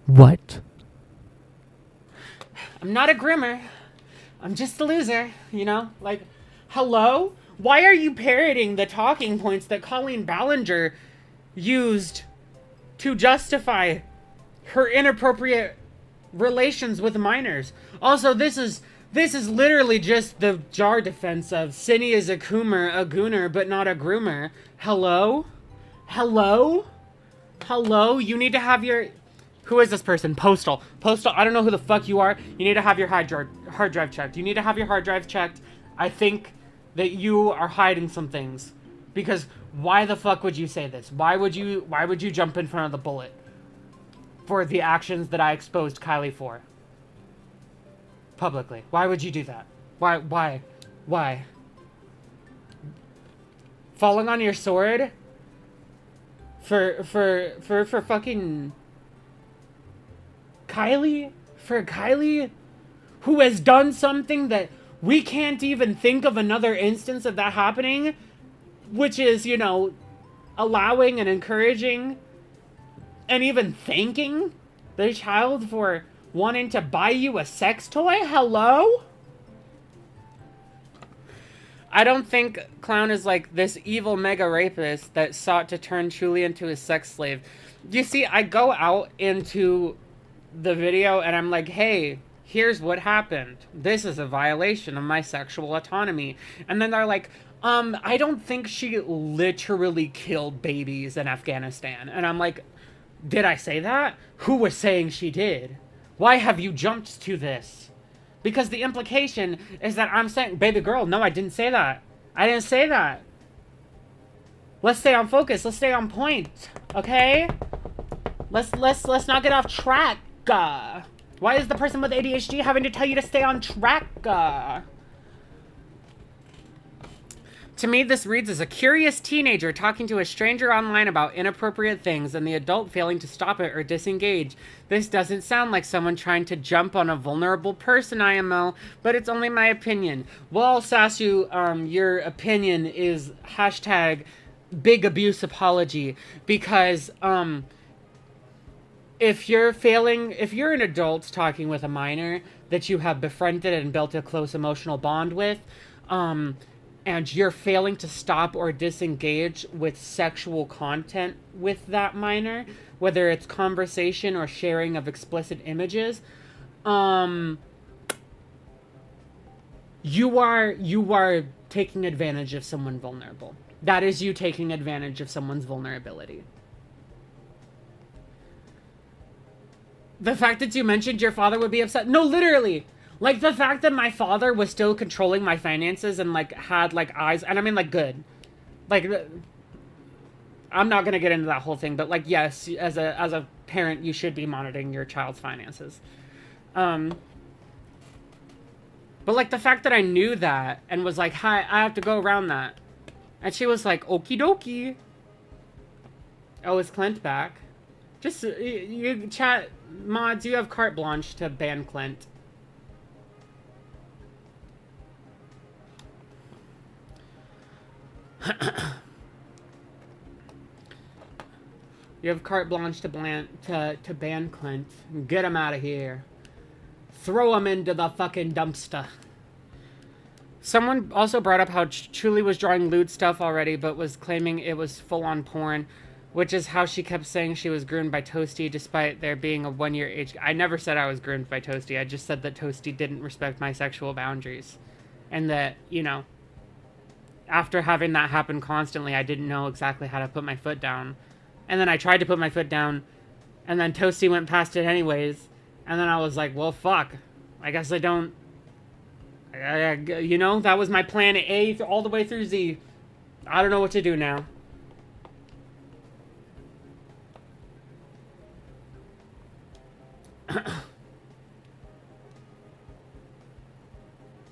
What? I'm not a groomer. I'm just a loser, you know? Like, hello? Why are you parroting the talking points that Colleen Ballinger used to justify her inappropriate relations with minors. Also, this is literally just the jar defense of Cindy is a gooner, but not a groomer. Hello? Hello? Hello? You need to have your... Who is this person? Postal. Postal, I don't know who the fuck you are. You need to have your hard drive checked. You need to have your hard drive checked. I think that you are hiding some things. Because why the fuck would you say this? Why would you jump in front of the bullet for the actions that I exposed Kylie for? Publicly. Why would you do that? Why? Falling on your sword? For fucking Kylie? For Kylie? Who has done something that we can't even think of another instance of that happening? Which is, you know, allowing and encouraging and even thanking the child for wanting to buy you a sex toy? Hello? I don't think Clown is like this evil mega rapist that sought to turn Julie into a sex slave. You see, I go out into the video and I'm like, hey, here's what happened. This is a violation of my sexual autonomy. And then they're like, I don't think she literally killed babies in Afghanistan. And I'm like, did I say that? Who was saying she did? Why have you jumped to this? Because the implication is that I'm saying, baby girl, no, I didn't say that. I didn't say that. Let's stay on focus. Let's stay on point. Okay? Let's not get off track. Why is the person with ADHD having to tell you to stay on track? To me, this reads as a curious teenager talking to a stranger online about inappropriate things and the adult failing to stop it or disengage. This doesn't sound like someone trying to jump on a vulnerable person, IMO, but it's only my opinion. Well, Sasu, your opinion is hashtag big abuse apology, because, if you're an adult talking with a minor that you have befriended and built a close emotional bond with, and you're failing to stop or disengage with sexual content with that minor, whether it's conversation or sharing of explicit images, you are taking advantage of someone vulnerable. That is you taking advantage of someone's vulnerability. The fact that you mentioned your father would be upset. No, literally. Like, the fact that my father was still controlling my finances and, like, had, like, eyes... And I mean, like, good. Like, I'm not gonna get into that whole thing, but, like, yes, as a parent, you should be monitoring your child's finances. But, like, the fact that I knew that and was like, hi, I have to go around that. And she was like, okie dokie. Oh, is Clint back? Just, you chat... Mods, you have carte blanche to ban Clint. You have carte blanche to ban Clint. Get him out of here. Throw him into the fucking dumpster. Someone also brought up how Truly was drawing lewd stuff already, but was claiming it was full-on porn, which is how she kept saying she was groomed by Toasty, despite there being a one-year age... I never said I was groomed by Toasty. I just said that Toasty didn't respect my sexual boundaries. And that, you know... After having that happen constantly, I didn't know exactly how to put my foot down. And then I tried to put my foot down, and then Toasty went past it anyways. And then I was like, well, fuck. I guess I don't... you know, that was my plan A all the way through Z. I don't know what to do now.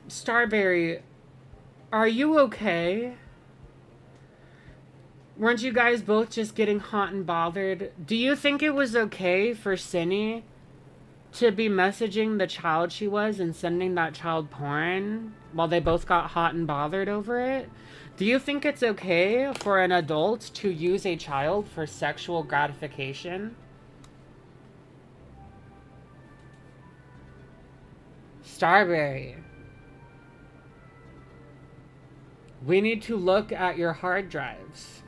Starberry... Are you okay? Weren't you guys both just getting hot and bothered? Do you think it was okay for Cindy to be messaging the child she was and sending that child porn while they both got hot and bothered over it? Do you think it's okay for an adult to use a child for sexual gratification? Starberry. We need to look at your hard drives.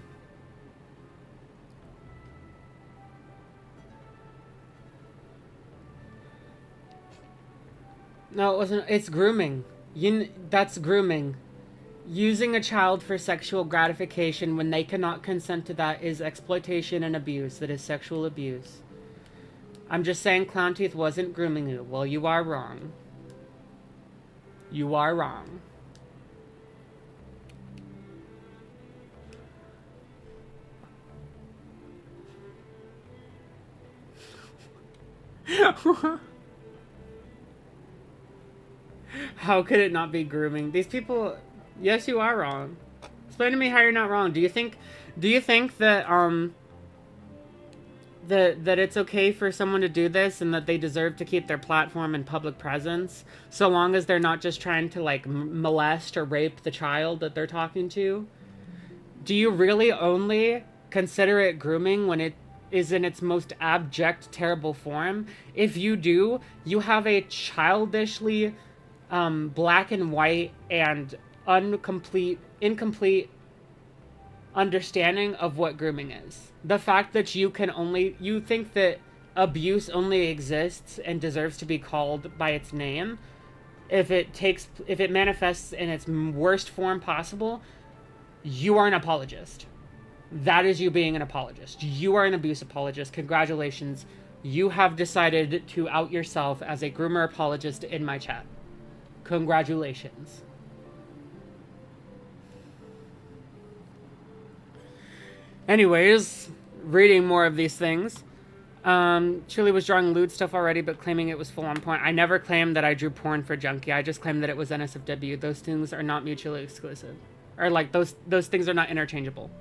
No, it wasn't. It's grooming. That's grooming. Using a child for sexual gratification when they cannot consent to that is exploitation and abuse. That is sexual abuse. I'm just saying Klownteeth wasn't grooming you. Well, you are wrong. You are wrong. How could it not be grooming? These people, yes, you are wrong. Explain to me how you're not wrong. Do you think that that it's okay for someone to do this and that they deserve to keep their platform and public presence so long as they're not just trying to like molest or rape the child that they're talking to? Do you really only consider it grooming when it is in its most abject, terrible form? If you do, you have a childishly black and white and incomplete understanding of what grooming is. The fact that you think that abuse only exists and deserves to be called by its name if it manifests in its worst form possible, you are an apologist. That is you being an apologist. You are an abuse apologist. Congratulations. You have decided to out yourself as a groomer apologist in my chat. Congratulations. Anyways, reading more of these things. Chuli was drawing lewd stuff already, but claiming it was full on porn. I never claimed that I drew porn for Junkie. I just claimed that it was NSFW. Those things are not mutually exclusive. Or like those things are not interchangeable.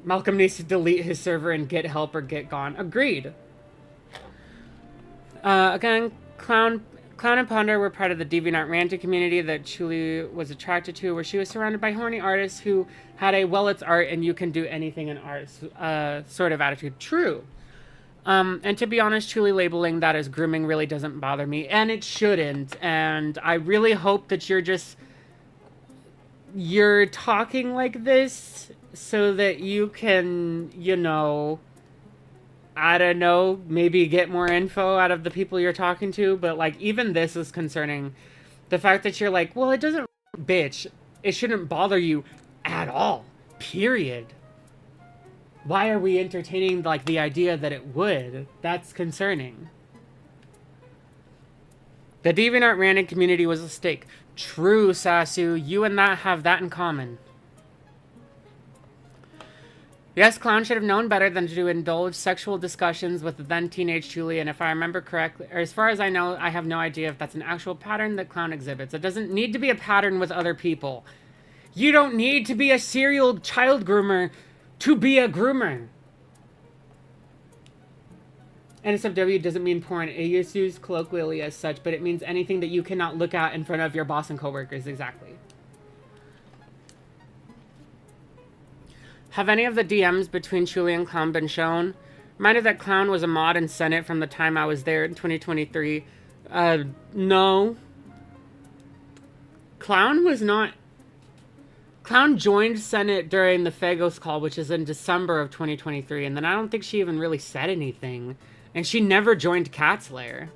Malcolm needs to delete his server and get help or get gone. Agreed. Again, Clown and Ponder were part of the DeviantArt ranting community that Chuli was attracted to, where she was surrounded by horny artists who had a, well, it's art and you can do anything in art sort of attitude. True. And to be honest, Chuli labeling that as grooming really doesn't bother me, and it shouldn't. And I really hope that you're talking like this so that you can, you know, I don't know, maybe get more info out of the people you're talking to. But like, even this is concerning. The fact that you're like, well, it doesn't, bitch, it shouldn't bother you at all, period. Why are we entertaining like the idea that it would? That's concerning. The DeviantArt ranting community was a mistake. True, Sasu, you and that have that in common. Yes, Clown should have known better than to indulge sexual discussions with the then teenage Julie, and if I remember correctly, or as far as I know, I have no idea if that's an actual pattern that Clown exhibits. It doesn't need to be a pattern with other people. You don't need to be a serial child groomer to be a groomer. NSFW doesn't mean porn. It is used colloquially as such, but it means anything that you cannot look at in front of your boss and coworkers. Exactly. Have any of the DMs between Chuli and Clown been shown? Reminded that Clown was a mod in Senate from the time I was there in 2023. No. Clown was not... Clown joined Senate during the Fagos call, which is in December of 2023, and then I don't think she even really said anything. And she never joined Cat's Lair.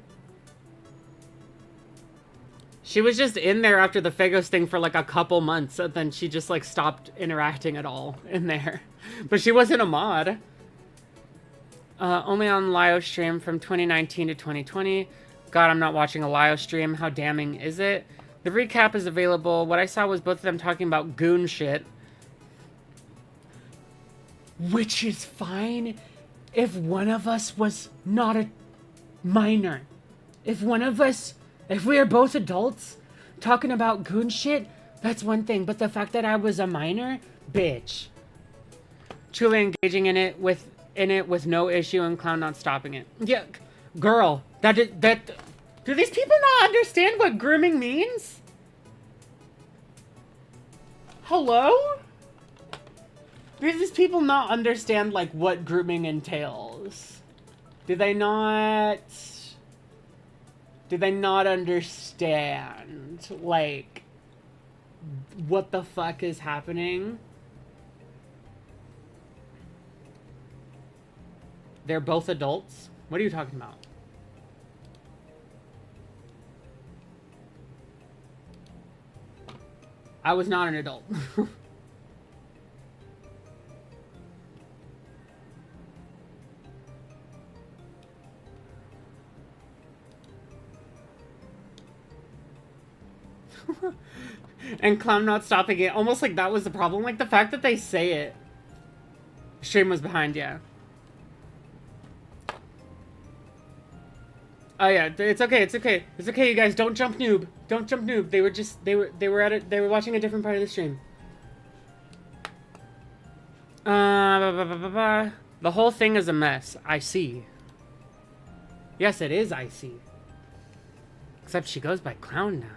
She was just in there after the Fagos thing for like a couple months, and then she just like stopped interacting at all in there. But she wasn't a mod. Only on Lio stream from 2019 to 2020. God, I'm not watching a Lio stream. How damning is it? The recap is available. What I saw was both of them talking about goon shit. Which is fine if one of us was not a minor. If we are both adults talking about goon shit, that's one thing. But the fact that I was a minor, bitch. Truly engaging in it with no issue and Clown not stopping it. Yeah, girl, that do these people not understand what grooming means? Hello? Do these people not understand like what grooming entails? Do they not understand, like, what the fuck is happening? They're both adults? What are you talking about? I was not an adult. And Clown not stopping it. Almost like that was the problem. Like the fact that they say it. Stream was behind, yeah. Oh yeah, it's okay, it's okay. It's okay, you guys, don't jump noob. Don't jump noob. They were just they were watching a different part of the stream. The whole thing is a mess. I see. Yes, it is I see. Except she goes by Clown now.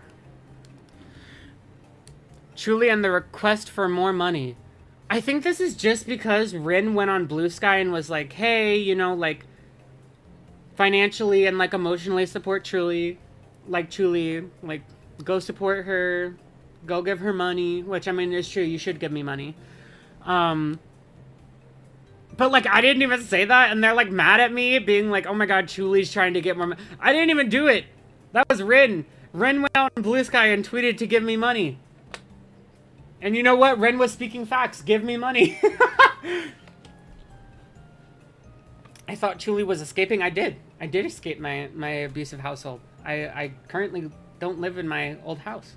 Truly, and the request for more money. I think this is just because Rin went on Blue Sky and was like, hey, you know, like, financially and, like, emotionally support Truly. Like, Truly, like, go support her. Go give her money. Which, I mean, is true. You should give me money. But, like, I didn't even say that. And they're, like, mad at me. Being like, oh my god, Truly's trying to get more money. I didn't even do it. That was Rin. Rin went out on Blue Sky and tweeted to give me money. And you know what? Ren was speaking facts. Give me money. I thought Truly was escaping. I did. I did escape my abusive household. I currently don't live in my old house.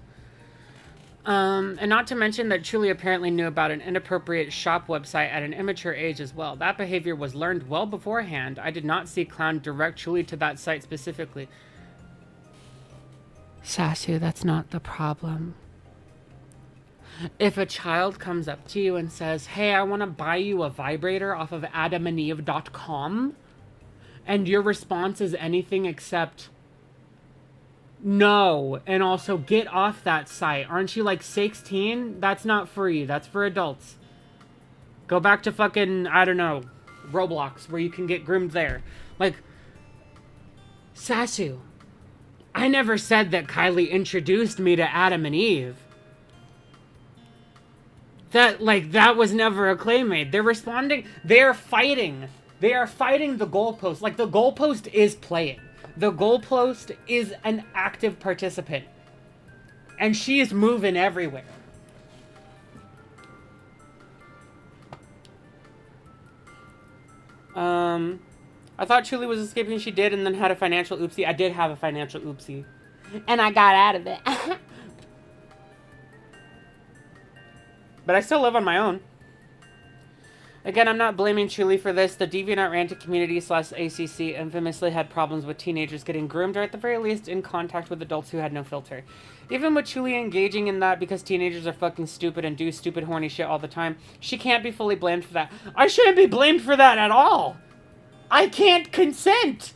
And not to mention that Truly apparently knew about an inappropriate shop website at an immature age as well. That behavior was learned well beforehand. I did not see Clown direct Truly to that site specifically. Sasu, that's not the problem. If a child comes up to you and says, hey, I want to buy you a vibrator off of adamandeve.com, and your response is anything except no, and also get off that site. Aren't you like 16? That's not for you. That's for adults. Go back to fucking, I don't know, Roblox, where you can get groomed there. Like, Sasu, I never said that Kylie introduced me to Adam and Eve. That was never a claim made. They're responding. They're fighting. They are fighting the goalpost. Like, the goalpost is playing. The goalpost is an active participant. And she is moving everywhere. I thought Truly was escaping. She did, and then had a financial oopsie. I did have a financial oopsie. And I got out of it. But I still live on my own. Again, I'm not blaming Truly for this. The DeviantArt ranted community / ACC infamously had problems with teenagers getting groomed, or at the very least in contact with adults who had no filter. Even with Truly engaging in that because teenagers are fucking stupid and do stupid horny shit all the time, she can't be fully blamed for that. I shouldn't be blamed for that at all! I can't consent!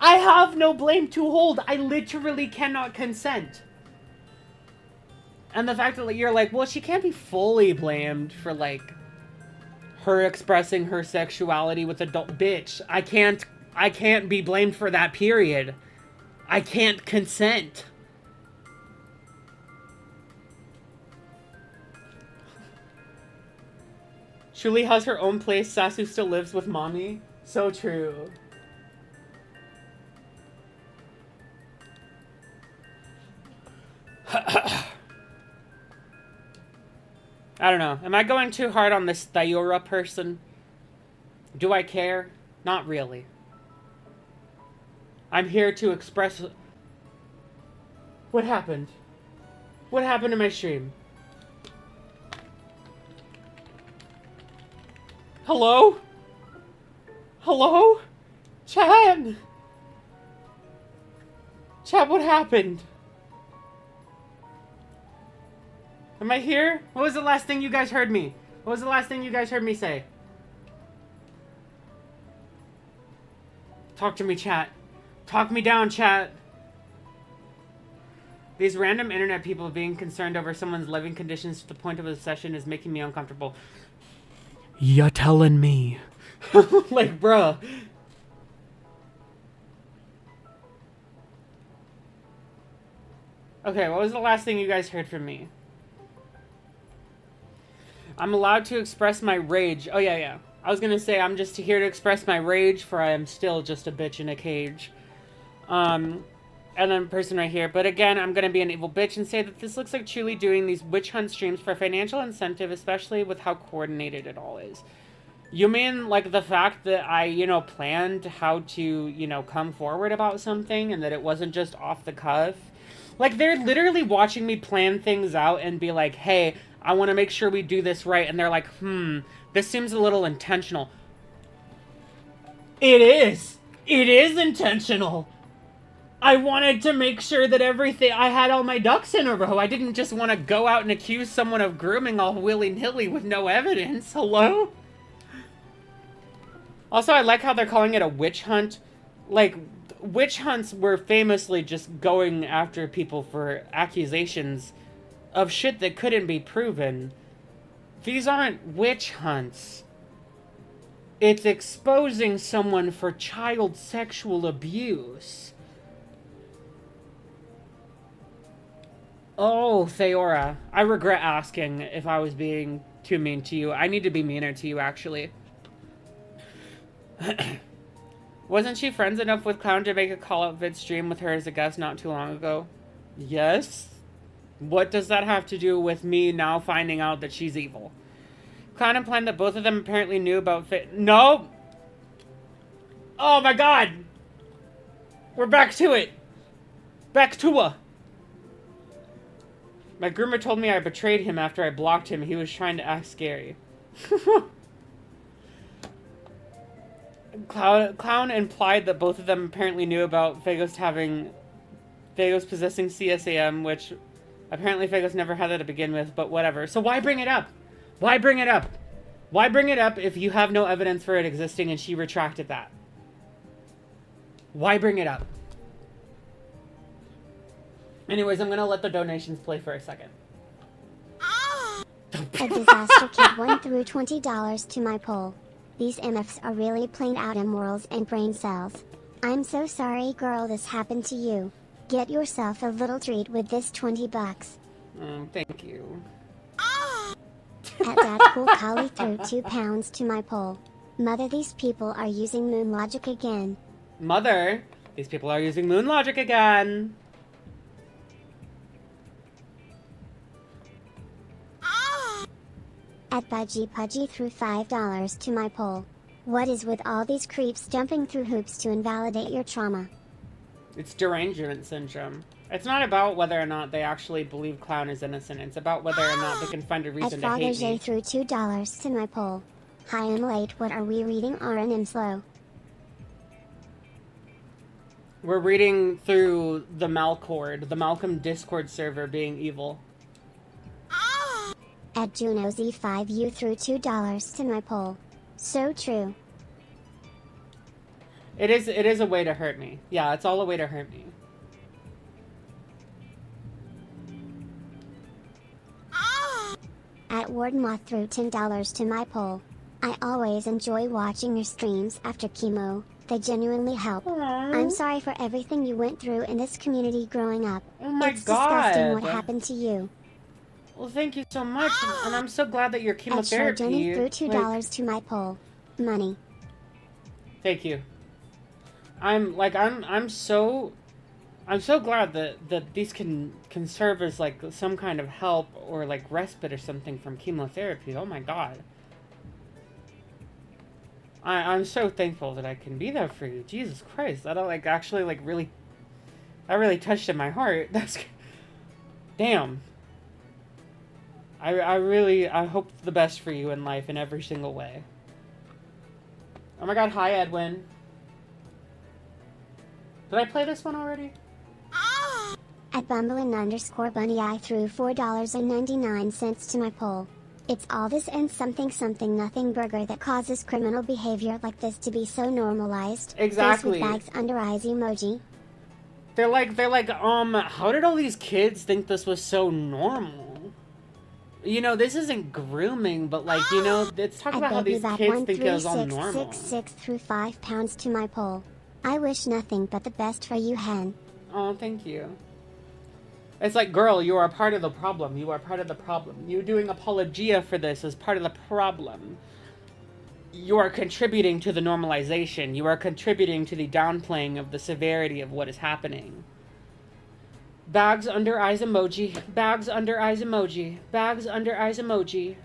I have no blame to hold. I literally cannot consent. And the fact that you're like, well, she can't be fully blamed for, like, her expressing her sexuality with adult... Bitch, I can't be blamed for that, period. I can't consent. Truly has her own place. Sasu still lives with mommy. So true. I don't know. Am I going too hard on this Thyora person? Do I care? Not really. I'm here to express... What happened? What happened to my stream? Hello? Hello? Chad? Chad, what happened? Am I here? What was the last thing you guys heard me? What was the last thing you guys heard me say? Talk to me, chat. Talk me down, chat. These random internet people being concerned over someone's living conditions to the point of obsession is making me uncomfortable. You telling me? Like, bruh. Okay, what was the last thing you guys heard from me? I'm allowed to express my rage. Oh, yeah. I was gonna say I'm just here to express my rage, for I am still just a bitch in a cage. And And then person right here, but again, I'm gonna be an evil bitch and say that this looks like truly doing these witch hunt streams for financial incentive, especially with how coordinated it all is. You mean, like, the fact that I, you know, planned how to, you know, come forward about something and that it wasn't just off the cuff? Like, they're literally watching me plan things out and be like, hey, I want to make sure we do this right. And they're like, this seems a little intentional. It is. It is intentional. I wanted to make sure that I had all my ducks in a row. I didn't just want to go out and accuse someone of grooming all willy-nilly with no evidence. Hello? Also, I like how they're calling it a witch hunt. Like, witch hunts were famously just going after people for accusations of shit that couldn't be proven. These aren't witch hunts. It's exposing someone for child sexual abuse. Oh, Theora. I regret asking if I was being too mean to you. I need to be meaner to you, actually. Wasn't she friends enough with Clown to make a call-out vid stream with her as a guest not too long ago? Yes. What does that have to do with me now finding out that she's evil? Clown implied that both of them apparently knew about No! Oh my god! We're back to it! Back to her! My groomer told me I betrayed him after I blocked him. He was trying to act scary. Clown implied that both of them apparently knew about Fagos possessing CSAM, which apparently Fagos never had that to begin with, but whatever. So why bring it up? Why bring it up? Why bring it up if you have no evidence for it existing and she retracted that? Why bring it up? Anyways, I'm gonna let the donations play for a second. A disaster kid won through $20 to my poll. These MFs are really plain out immorals and brain cells. I'm so sorry girl this happened to you. Get yourself a little treat with this $20. Thank you. At that cool Kali threw £2 to my poll. Mother, these people are using moon logic again. Mother, these people are using moon logic again. At Budgie Pudgy threw $5 to my poll. What is with all these creeps jumping through hoops to invalidate your trauma? It's derangement syndrome. It's not about whether or not they actually believe Clown is innocent. It's about whether or not they can find a reason At to Father hate J me. threw $2 to my poll. Hi, I'm late. What are we reading? RNM slow. We're reading through the Malcord, the Malcolm Discord server being evil. At Juno Z5 you threw $2 to my poll. So true. It is a way to hurt me. Yeah, it's all a way to hurt me. At Wardenmoth threw $10 to my poll. I always enjoy watching your streams after chemo. They genuinely help. Aww. I'm sorry for everything you went through in this community growing up. Oh my it's god. disgusting what happened to you. Well, thank you so much, and I'm so glad that your At chemotherapy... Shardoni threw $2 to my poll. Money. Thank you. I'm so glad that these can serve as like some kind of help or like respite or something from chemotherapy. Oh my god. I'm so thankful that I can be there for you. Jesus Christ. That like actually like really that really touched in my heart. That's damn. I hope the best for you in life in every single way. Oh my god, hi Edwin. Did I play this one already? At Bumbling_Bunny I threw $4.99 to my poll. It's all this and something something nothing burger that causes criminal behavior like this to be so normalized. Exactly. Face with bags under eyes emoji. They're like, how did all these kids think this was so normal? You know, this isn't grooming, but like, you know, let's talk about how these kids think it was all normal. 13666 threw £5 to my poll. I wish nothing but the best for you, hen. Oh, thank you. It's like, girl, you are a part of the problem. You are part of the problem. You doing apologia for this is part of the problem. You are contributing to the normalization. You are contributing to the downplaying of the severity of what is happening. Bags under eyes emoji. Bags under eyes emoji. Bags under eyes emoji.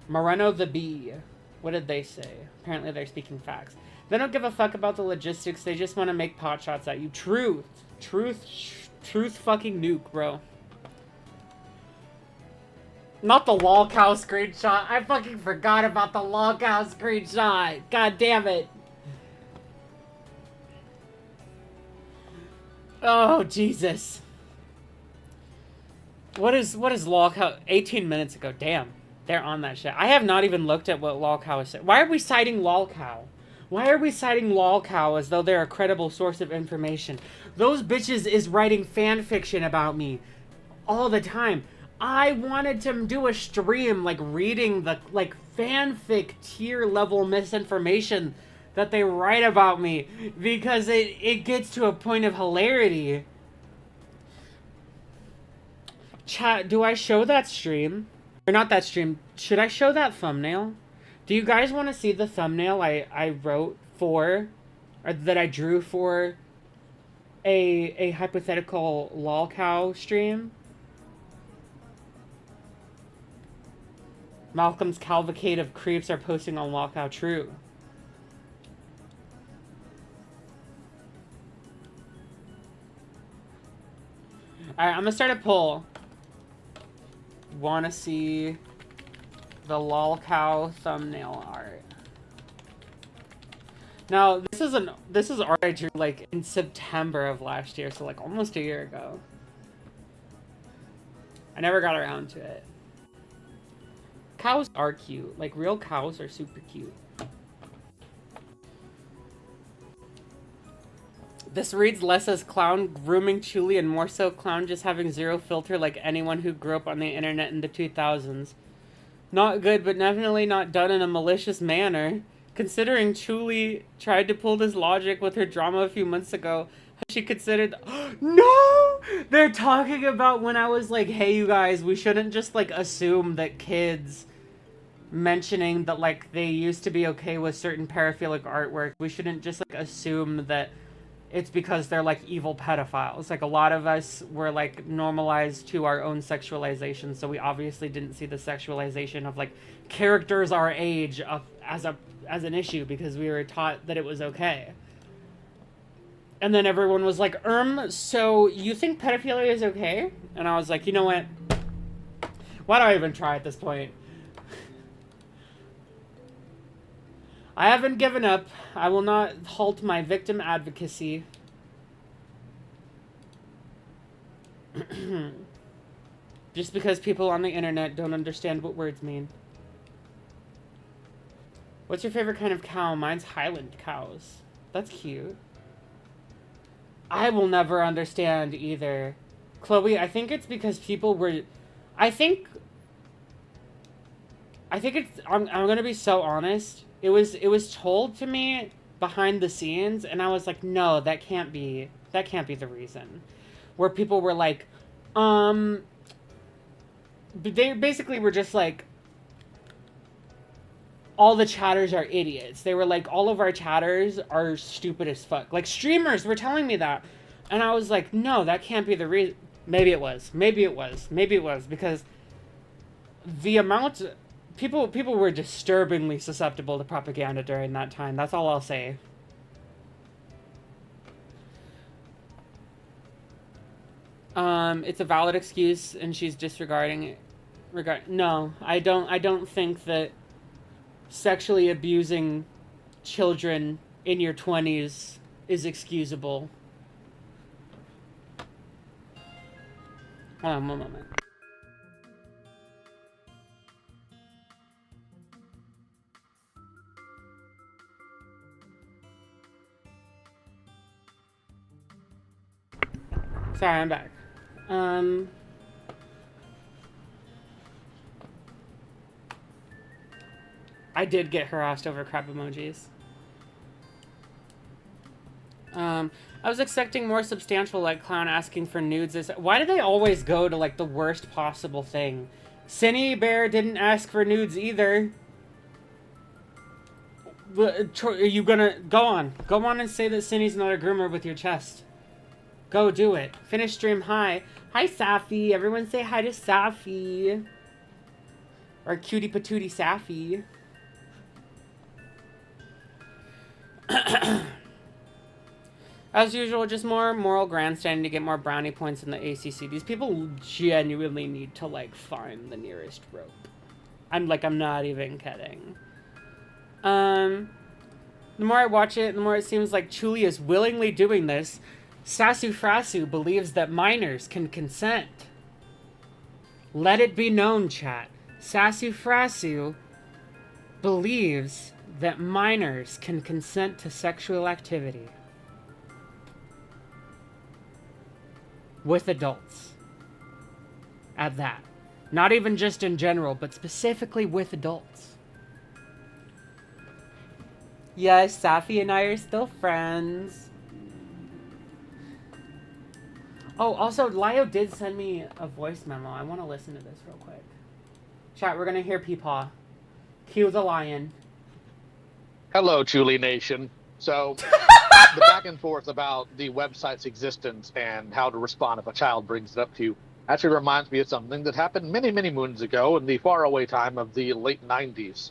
Moreno the Bee. What did they say? Apparently they're speaking facts. They don't give a fuck about the logistics. They just want to make pot shots at you. Truth. Truth fucking nuke, bro. Not the lol cow screenshot. I fucking forgot about the lol cow screenshot. God damn it. Oh, Jesus. What is lol cow? 18 minutes ago. Damn. They're on that shit. I have not even looked at what lolcow is saying. Why are we citing lolcow? Why are we citing lolcow as though they're a credible source of information? Those bitches is writing fan fiction about me all the time. I wanted to do a stream, like, reading the, like, fanfic tier level misinformation that they write about me because it gets to a point of hilarity. Chat, do I show that stream? Or not that stream. Should I show that thumbnail? Do you guys want to see the thumbnail I wrote for, or that I drew for a hypothetical lolcow stream? Malcolm's cavalcade of creeps are posting on lolcow. True. Alright, I'm gonna start a poll. Want to see the lolcow thumbnail art? Now, this is art I drew like in September of last year, so like almost a year ago. I never got around to it. Cows are cute. Like, real cows are super cute. This reads less as clown grooming Chuli and more so clown just having zero filter like anyone who grew up on the internet in the 2000s. Not good, but definitely not done in a malicious manner. Considering Chuli tried to pull this logic with her drama a few months ago, she considered... No! They're talking about when I was like, hey you guys, we shouldn't just like assume that kids mentioning that like they used to be okay with certain paraphilic artwork. We shouldn't just like assume that it's because they're like evil pedophiles. Like, a lot of us were like normalized to our own sexualization, so we obviously didn't see the sexualization of like characters our age as an issue because we were taught that it was okay. And then everyone was like, so you think pedophilia is okay? And I was like, you know what? Why do I even try at this point? I haven't given up. I will not halt my victim advocacy. Just because people on the internet don't understand what words mean. What's your favorite kind of cow? Mine's Highland cows. That's cute. I will never understand either. Chloe, I think it's because people were... I think it's... I'm gonna be so honest. It was told to me behind the scenes, and I was like, no, that can't be the reason. Where people were like, they basically were just like, all the chatters are idiots. They were like, all of our chatters are stupid as fuck. Like, streamers were telling me that. And I was like, no, that can't be the reason. Maybe it was, because the amount... People were disturbingly susceptible to propaganda during that time. That's all I'll say. It's a valid excuse, and she's disregarding it. No, I don't think that sexually abusing children in your 20s is excusable. Hold on one moment. Sorry, I'm back. I did get harassed over crap emojis. I was expecting more substantial, like clown asking for nudes. Why do they always go to like the worst possible thing? Cinny Bear didn't ask for nudes either. Are you gonna go on and say that Cindy's not a groomer with your chest? Go do it. Finish stream. Hi Safi. Everyone say hi to Safi, or cutie patootie Safi. As usual, just more moral grandstanding to get more brownie points in the ACC. These people genuinely need to, like, find the nearest rope. I'm not even kidding. The more I watch it, the more it seems like Chuli is willingly doing this. Sasu Frasu believes that minors can consent. Let it be known, chat. Sasu Frasu believes that minors can consent to sexual activity with adults. At that. Not even just in general, but specifically with adults. Yes, Safi and I are still friends. Oh, also, Lio did send me a voice memo. I want to listen to this real quick. Chat, we're going to hear Peepaw. Cue the lion. Hello, Chuli Nation. So, the back and forth about the website's existence and how to respond if a child brings it up to you actually reminds me of something that happened many, many moons ago in the faraway time of the late 90s.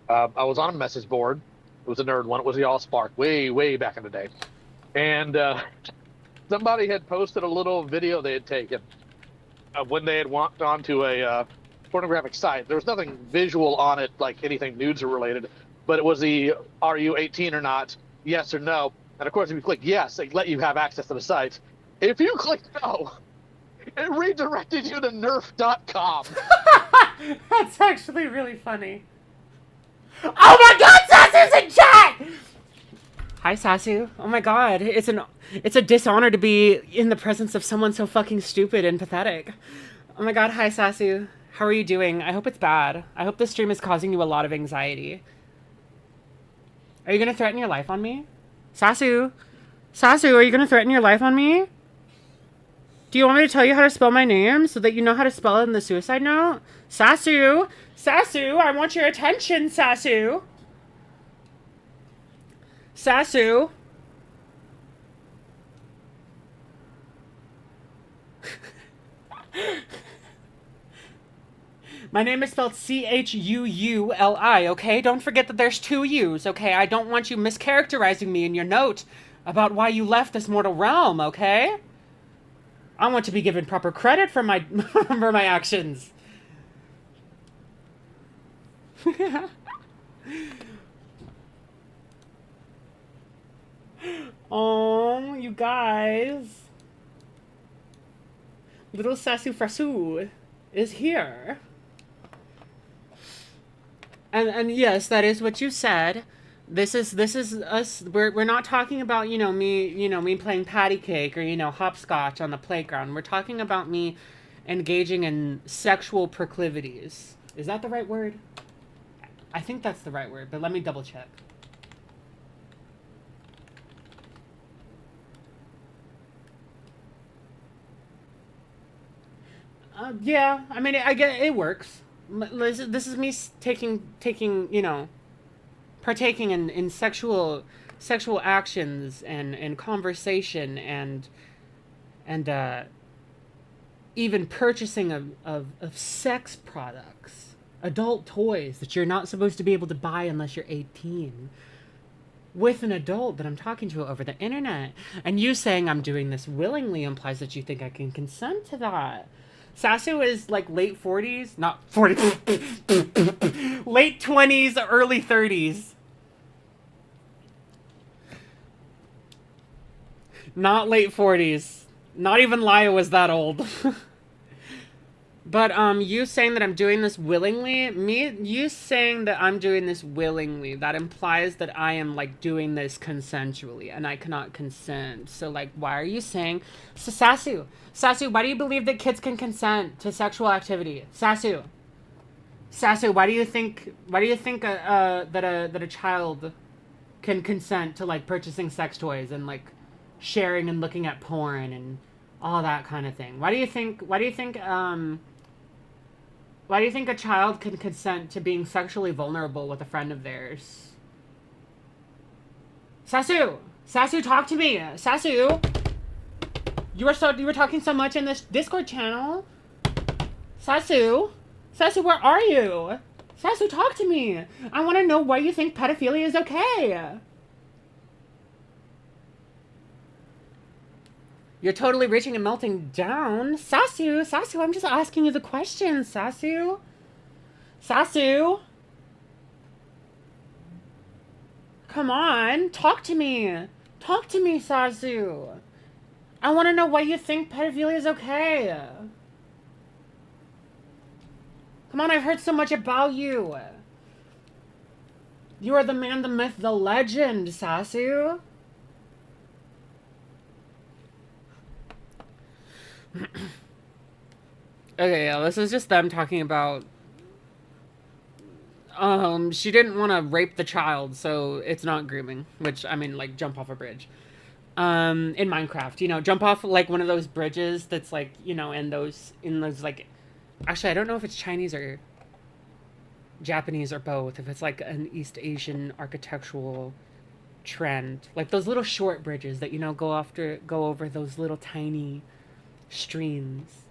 I was on a message board. It was a nerd one. It was the AllSpark, way, way back in the day. And somebody had posted a little video they had taken of when they had walked onto a pornographic site. There was nothing visual on it, like anything nudes or related, but it was the, are you 18 or not, yes or no. And of course, if you click yes, they let you have access to the site. If you click no, it redirected you to nerf.com. That's actually really funny. Oh my god, Sasu's in chat! Hi, Sasu. Oh my god, it's a dishonor to be in the presence of someone so fucking stupid and pathetic. Oh my god, hi, Sasu. How are you doing? I hope it's bad. I hope this stream is causing you a lot of anxiety. Are you gonna threaten your life on me? Sasu? Sasu, are you gonna threaten your life on me? Do you want me to tell you how to spell my name so that you know how to spell it in the suicide note? Sasu! Sasu, I want your attention, Sasu! Sasu! My name is spelled C-H-U-U-L-I, okay? Don't forget that there's two U's, okay? I don't want you mischaracterizing me in your note about why you left this mortal realm, okay? I want to be given proper credit for my for my actions. Oh, you guys. Little Sasu Frasu is here. And yes, that is what you said. This is us. We're not talking about, me playing patty cake or, hopscotch on the playground. We're talking about me engaging in sexual proclivities. Is that the right word? I think that's the right word, but let me double check. Yeah, I mean, I get it works. This is me partaking in sexual actions and conversation and even purchasing of sex products, adult toys that you're not supposed to be able to buy unless you're 18, with an adult that I'm talking to over the internet. And you saying I'm doing this willingly implies that you think I can consent to that. Sasu is like late 40s, not 40, late 20s, early 30s. Not late 40s. Not even Laya was that old. But you saying that I'm doing this willingly, you saying that I'm doing this willingly, that implies that I am like doing this consensually, and I cannot consent. So like, why are you saying, so Sasu, why do you believe that kids can consent to sexual activity? Sasu, why do you think that a child can consent to like purchasing sex toys and like sharing and looking at porn and all that kind of thing? Why do you think a child can consent to being sexually vulnerable with a friend of theirs? Sasu! Sasu, talk to me! Sasu! You were talking so much in this Discord channel. Sasu! Sasu, where are you? Sasu, talk to me! I want to know why you think pedophilia is okay! You're totally reaching and melting down. Sasu, I'm just asking you the question, Sasu. Sasu! Come on, talk to me. Talk to me, Sasu. I want to know why you think pedophilia is okay. Come on, I've heard so much about you. You are the man, the myth, the legend, Sasu. Okay, yeah, this is just them talking about she didn't want to rape the child, so it's not grooming, which, I mean, like, jump off a bridge. In Minecraft, you know, jump off, like, one of those bridges that's, like, you know, in those, like, actually, I don't know if it's Chinese or Japanese or both, if it's, like, an East Asian architectural trend. Like, those little short bridges that, you know, go over those little tiny streams.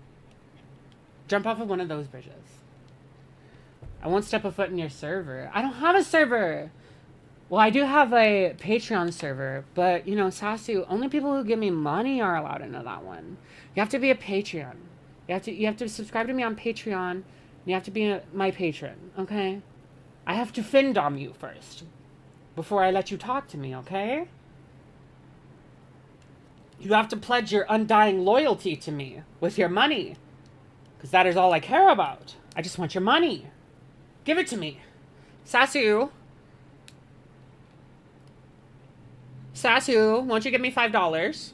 Jump off of one of those bridges. I won't step a foot in your server. I don't have a server. Well, I do have a Patreon server, but, you know, Sasu, only people who give me money are allowed into that one. You have to be a Patreon. You have to subscribe to me on Patreon. And you have to be my patron, okay? I have to findom you first before I let you talk to me, okay? You have to pledge your undying loyalty to me with your money, because that is all I care about. I just want your money. Give it to me. Sasu. Sasu, won't you give me $5?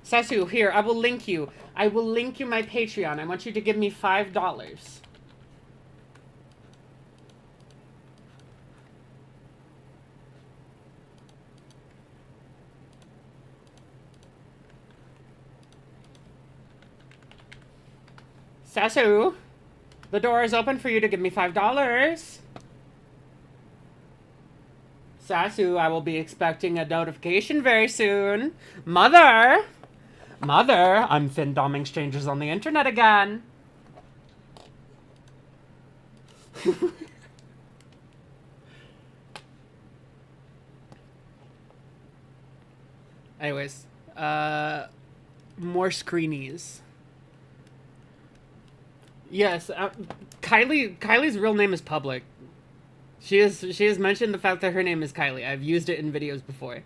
Sasu, here, I will link you. I will link you my Patreon. I want you to give me $5. Sasu, the door is open for you to give me $5. Sasu, I will be expecting a notification very soon. Mother, I'm findoming strangers on the internet again. Anyways, more screenies. Yes, Kylie's real name is public. She has mentioned the fact that her name is Kylie. I've used it in videos before.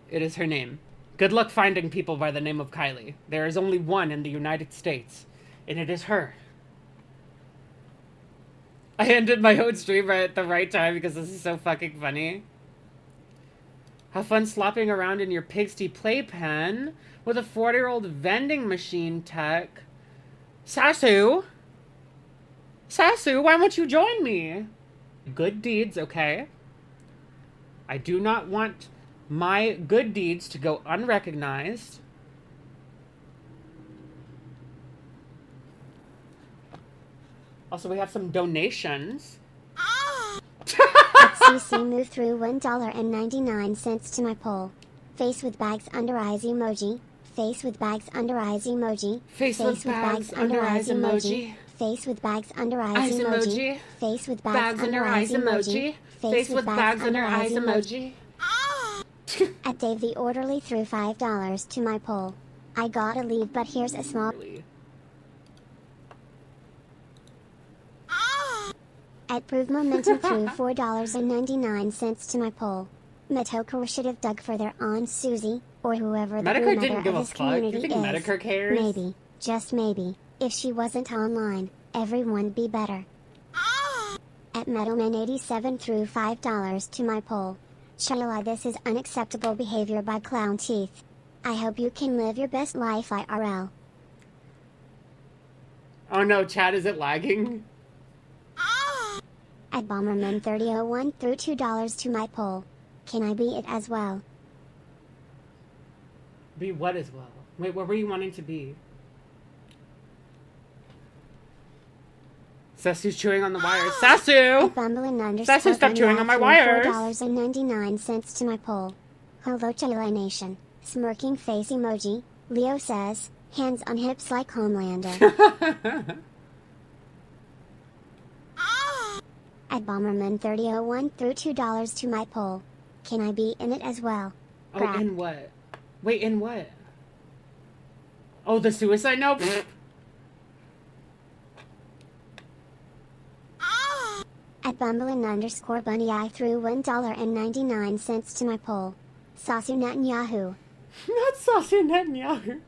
It is her name. Good luck finding people by the name of Kylie. There is only one in the United States, and it is her. I ended my own stream right at the right time because this is so fucking funny. Have fun slopping around in your pigsty playpen with a 40-year-old vending machine tech. Sasu, why won't you join me? Good deeds, okay? I do not want my good deeds to go unrecognized. Also, we have some donations. CC moved through $1.99 to my poll. Face with bags under eyes emoji. Face with bags under eyes emoji. Face with bags under eyes emoji. Face with bags under eyes emoji. Face with bags under eyes emoji. Face with bags under eyes emoji. At Dave the Orderly threw $5 to my poll. I gotta leave, but here's a small... At Prove Momentum threw $4.99 to my poll. Medicare should have dug further on Susie, or whoever the Medicare didn't give of a this fuck. community You think is. Medicare cares? Maybe, just maybe, if she wasn't online, everyone'd be better. At Metalman87 threw $5 to my poll. Shalala, this is unacceptable behavior by Klownteeth. I hope you can live your best life IRL. Oh no, chat, is it lagging? At Bomberman3001 threw $2 to my poll. Can I be it as well? Be what as well? Wait, what were you wanting to be? Sasu's chewing on the wires. At Sasu! Bumbling Sasu, stop chewing on my wires! $4.99 to my poll. Hello Chile Nation. Smirking face emoji. Leo says, hands on hips like Homelander. At Bomberman3001 threw $2 to my poll. Can I be in it as well? Oh, Crap. in what? Wait, in what? Oh, the suicide note? At Bumbling_Bunny I threw $1.99 to my poll. Sasu Netanyahu. Not Sasu Netanyahu.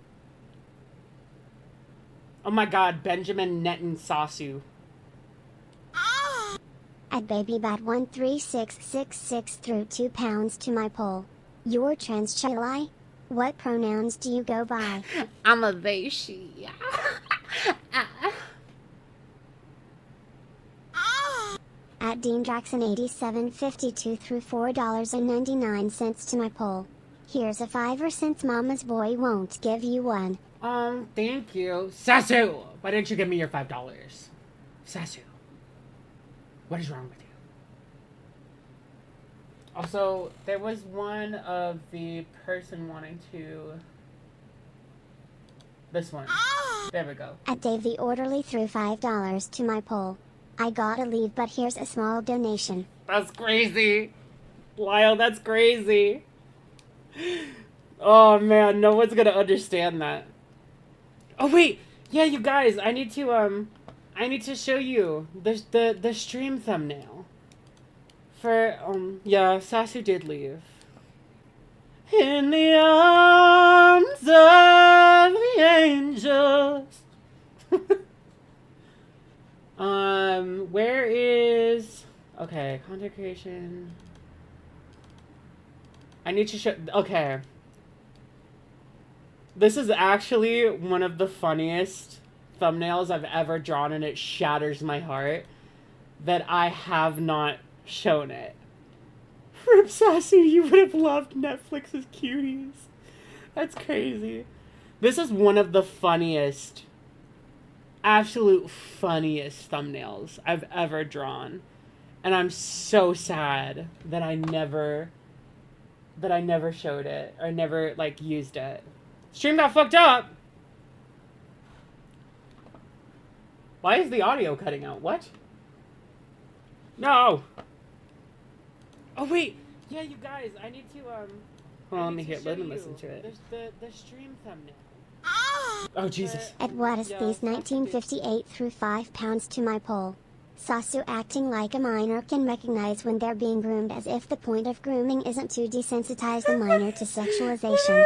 Oh my god, Benjamin Netan Sasu. At BabyBat13666 threw £2 to my poll. You're trans Chile? What pronouns do you go by? I'm a they, she. At DeanJackson8752 threw $4.99 to my poll. Here's a $5 since mama's boy won't give you one. Thank you. Sasu! Why didn't you give me your $5? Sasu. What is wrong with you? Also, there was one of the person wanting to... This one. There we go. At Dave the Orderly threw $5 to my poll. I gotta leave, but here's a small donation. That's crazy. Lyle, that's crazy. Oh man, no one's gonna understand that. Oh wait, yeah, you guys, I need to show you the stream thumbnail. For yeah, Sasu did leave. In the arms of the angels. Where is... Okay, content creation. I need to show... Okay. This is actually one of the funniest thumbnails I've ever drawn, and it shatters my heart that I have not shown it. Rip Sasu, you would have loved Netflix's cuties. That's crazy. This is one of the funniest... absolute funniest thumbnails I've ever drawn, and I'm so sad that I never showed it or never like used it. Stream got fucked up. Why is the audio cutting out? What? No. Oh wait, yeah, you guys, I need to Hold on, let me listen to it. There's the stream thumbnail. Oh, Jesus. At What Is These 1958 threw £5 to my poll. Sasu acting like a minor can recognize when they're being groomed, as if the point of grooming isn't to desensitize the minor to sexualization.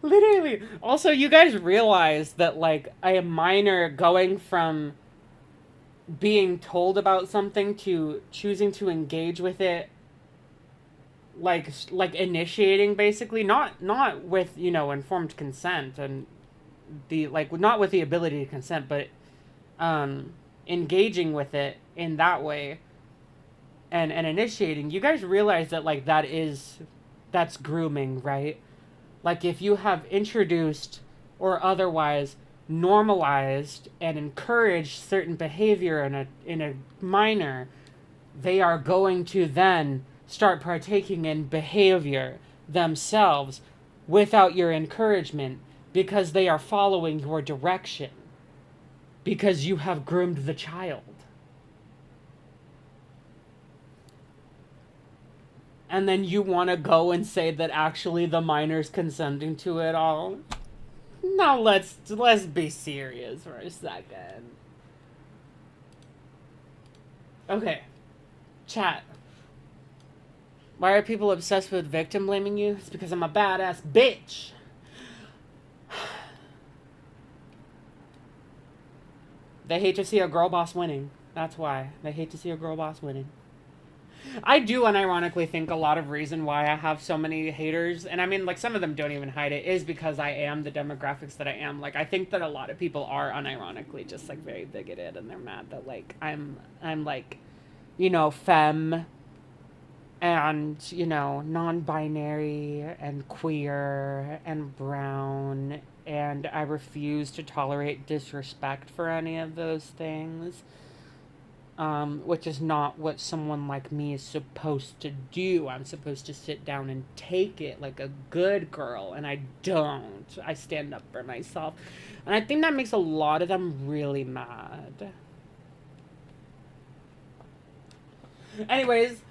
Literally. Also, you guys realize that, like, a minor going from being told about something to choosing to engage with it, like initiating, basically, not with, you know, informed consent and the, like, not with the ability to consent, but engaging with it in that way and initiating. You guys realize that, like, that's grooming, right? Like, if you have introduced or otherwise normalized and encouraged certain behavior in a minor, they are going to then start partaking in behavior themselves without your encouragement, because they are following your direction, because you have groomed the child. And then you want to go and say that actually the minor's consenting to it all. Now let's be serious for a second. Okay. Chat. Why are people obsessed with victim blaming you? It's because I'm a badass bitch. They hate to see a girl boss winning. That's why. They hate to see a girl boss winning. I do unironically think a lot of reason why I have so many haters, and I mean, like, some of them don't even hide it, is because I am the demographics that I am. Like, I think that a lot of people are unironically just, like, very bigoted, and they're mad that, like, I'm like, you know, femme, and, you know, non-binary, and queer, and brown, and I refuse to tolerate disrespect for any of those things. which is not what someone like me is supposed to do. I'm supposed to sit down and take it like a good girl, and I don't. I stand up for myself. And I think that makes a lot of them really mad. Anyways,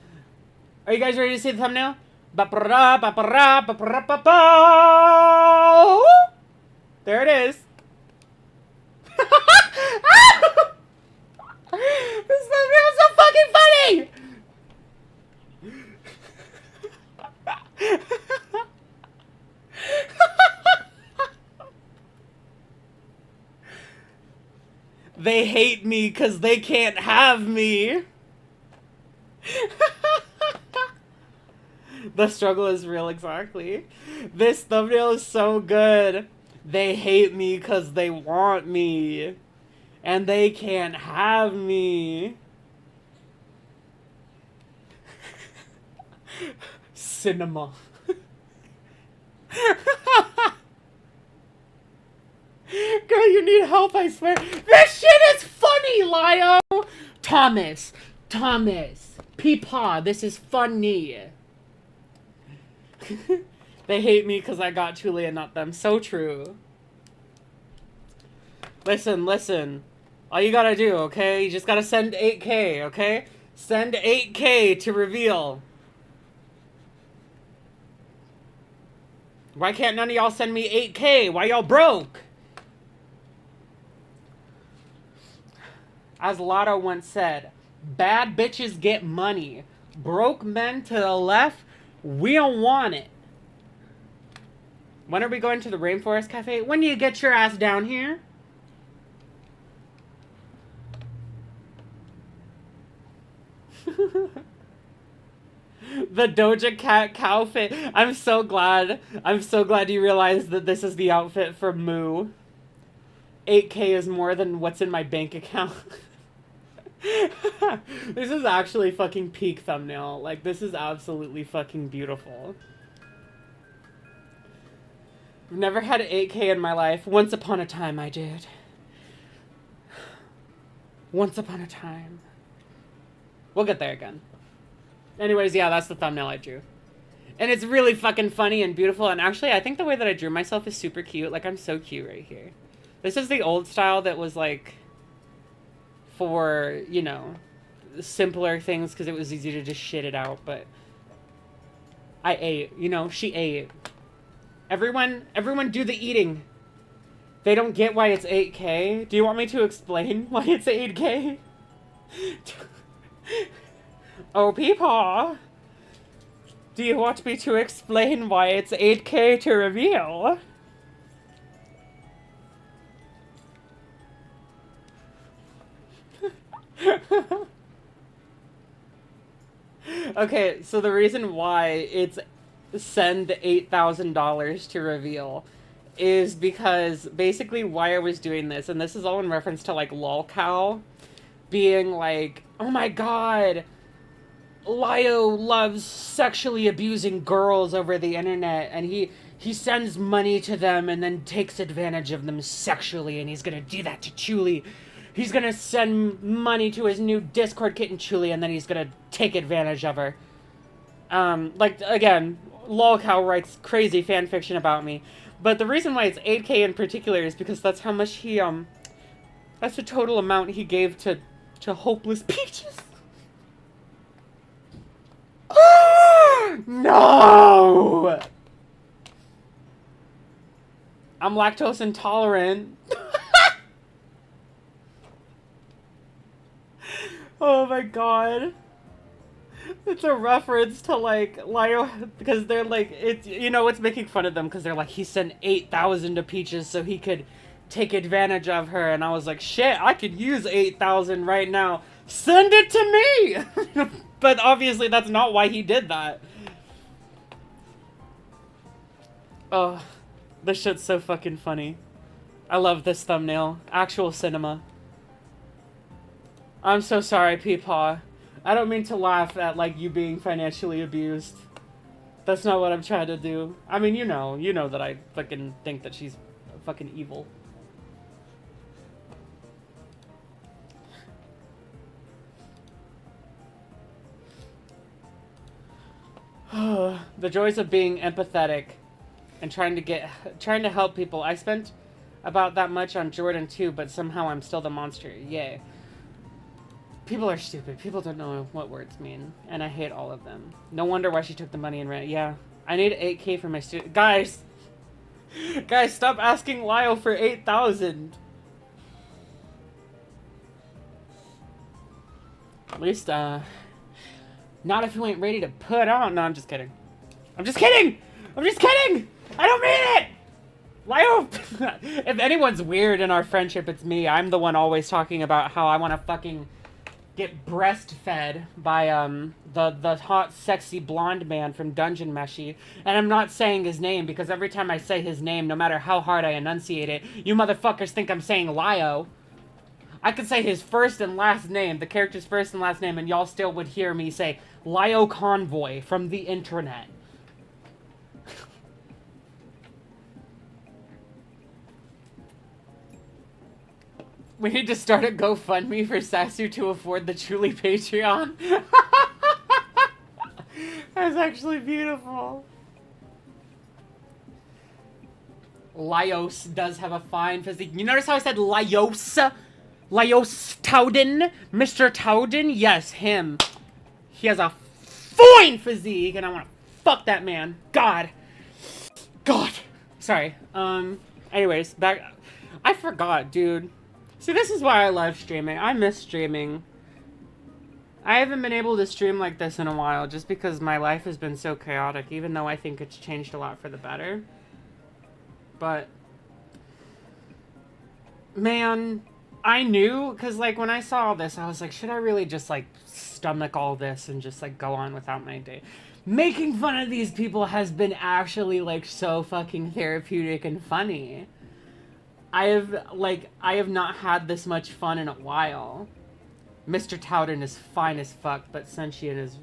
are you guys ready to see the thumbnail? There it is. This thumbnail is so fucking funny! They hate me because they can't have me. The struggle is real, exactly. This thumbnail is so good. They hate me because they want me. And they can't have me. Cinema. Girl, you need help, I swear. This shit is funny, Lio! Thomas. Peepaw, this is funny. They hate me because I got Julia, not them. So true. Listen. All you gotta do, okay? You just gotta send 8K, okay? Send 8K to reveal. Why can't none of y'all send me 8K? Why y'all broke? As Lotto once said, bad bitches get money. Broke men to the left, we don't want it. When are we going to the Rainforest Cafe? When you get your ass down here? The Doja Cat cow fit. I'm so glad you realized that this is the outfit for Moo. 8K is more than what's in my bank account. This is actually fucking peak thumbnail. Like, this is absolutely fucking beautiful. I've never had 8K in my life. Once upon a time I did. Once upon a time. We'll get there again. Anyways, yeah, that's the thumbnail I drew. And it's really fucking funny and beautiful. And actually, I think the way that I drew myself is super cute. Like, I'm so cute right here. This is the old style that was, like, for, you know, simpler things because it was easy to just shit it out. But I ate. You know, she ate. Everyone do the eating. They don't get why it's 8K. Do you want me to explain why it's 8K? Oh, Peepaw. Do you want me to explain why it's 8K to reveal? Okay, so the reason why it's send $8,000 to reveal is because basically why I was doing this, and this is all in reference to like lolcow being like, oh my god, Lio loves sexually abusing girls over the internet, and he sends money to them and then takes advantage of them sexually, and he's gonna do that to Chuli. He's gonna send money to his new Discord kitten Chuli, and then he's gonna take advantage of her. Like, again, lolcow writes crazy fanfiction about me. But the reason why it's 8K in particular is because that's how much he, that's the total amount he gave to Hopeless Peaches. No! I'm lactose intolerant. Oh my god. It's a reference to, like, Lio, because they're, like, it's, you know, it's making fun of them, because they're like, he sent 8,000 to Peaches so he could take advantage of her, and I was like, shit, I could use 8,000 right now. Send it to me! But obviously that's not why he did that. Oh, this shit's so fucking funny. I love this thumbnail. Actual cinema. I'm so sorry, Peepaw. I don't mean to laugh at, like, you being financially abused. That's not what I'm trying to do. I mean, you know that I fucking think that she's fucking evil. The joys of being empathetic and trying to help people. I spent about that much on Jordan too, but somehow I'm still the monster. Yay. People are stupid. People don't know what words mean, and I hate all of them. No wonder why she took the money and ran. Yeah, I need 8K for my student. Guys, stop asking Lyle for 8,000. At least, not if you ain't ready to put on. No, I'm just kidding. I'm just kidding. I don't mean it. Lyle, if anyone's weird in our friendship, it's me. I'm the one always talking about how I want to fucking get breastfed by the hot sexy blonde man from Dungeon Meshy, and I'm not saying his name because every time I say his name, no matter how hard I enunciate it, you motherfuckers think I'm saying Lio. I could say his first and last name, the character's first and last name, and y'all still would hear me say Lio Convoy from the internet. We need to start a GoFundMe for Sasu to afford the Truly Patreon. That's actually beautiful. Laios does have a fine physique. You notice how I said Laios? Laios Towden? Mr. Towden? Yes, him. He has a fine physique, and I want to fuck that man. God. Sorry. Anyways, back. I forgot, dude. See, this is why I love streaming. I miss streaming. I haven't been able to stream like this in a while just because my life has been so chaotic, even though I think it's changed a lot for the better. But, man, I knew, because, like, when I saw all this, I was like, should I really just, like, stomach all this and just, like, go on without my day? Making fun of these people has been actually, like, so fucking therapeutic and funny. I have not had this much fun in a while. Mr. Towden is fine as fuck, but sentient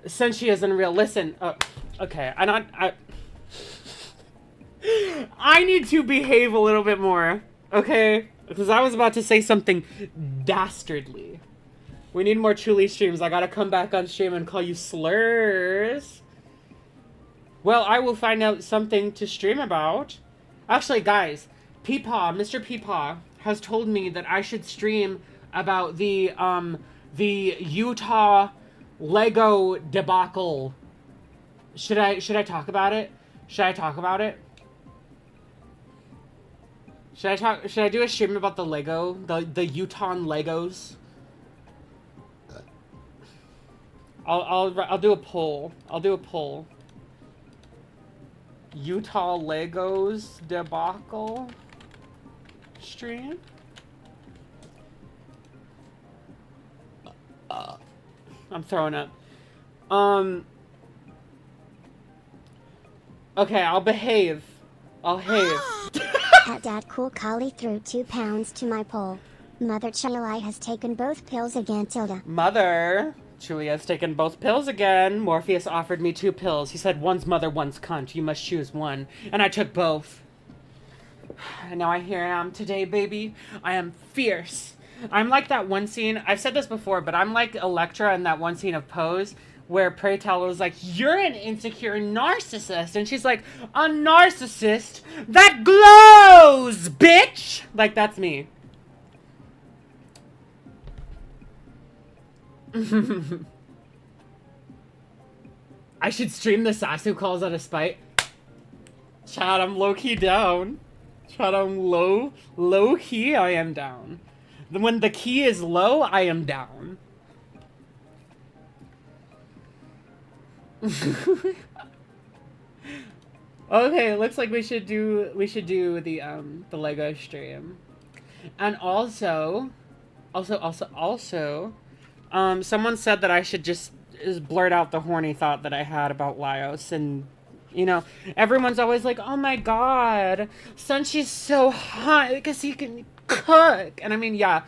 is unreal. Listen, okay, I need to behave a little bit more, okay? Because I was about to say something dastardly. We need more Truly streams. I gotta come back on stream and call you slurs. Well, I will find out something to stream about. Actually, guys, Mr. Peepaw has told me that I should stream about the Utah Lego debacle. Should I talk about it? Should I do a stream about the Lego, the Utah Legos? I'll do a poll. Utah Legos debacle stream. I'm throwing up. Okay, I'll behave. At Dad Cool Collie threw 2 pounds to my pole. Mother Chili has taken both pills again, Tilda. Mother Chili has taken both pills again. Morpheus offered me 2 pills. He said, one's mother, one's cunt. You must choose one. And I took both. And now here I am today, baby. I am fierce. I'm like that one scene. I've said this before, but I'm like Elektra in that one scene of Pose where Pray Tell was like, you're an insecure narcissist. And she's like, a narcissist that glows, bitch. Like, that's me. I should stream the Sasu calls out of spite. Chad, I'm low-key down. Chad, I'm low-key, I am down. When the key is low, I am down. Okay, looks like we should do the Lego stream. And also, someone said that I should just blurt out the horny thought that I had about Laios, and, you know, everyone's always like, oh my god, Sunshi's so hot because he can cook. And I mean, yeah,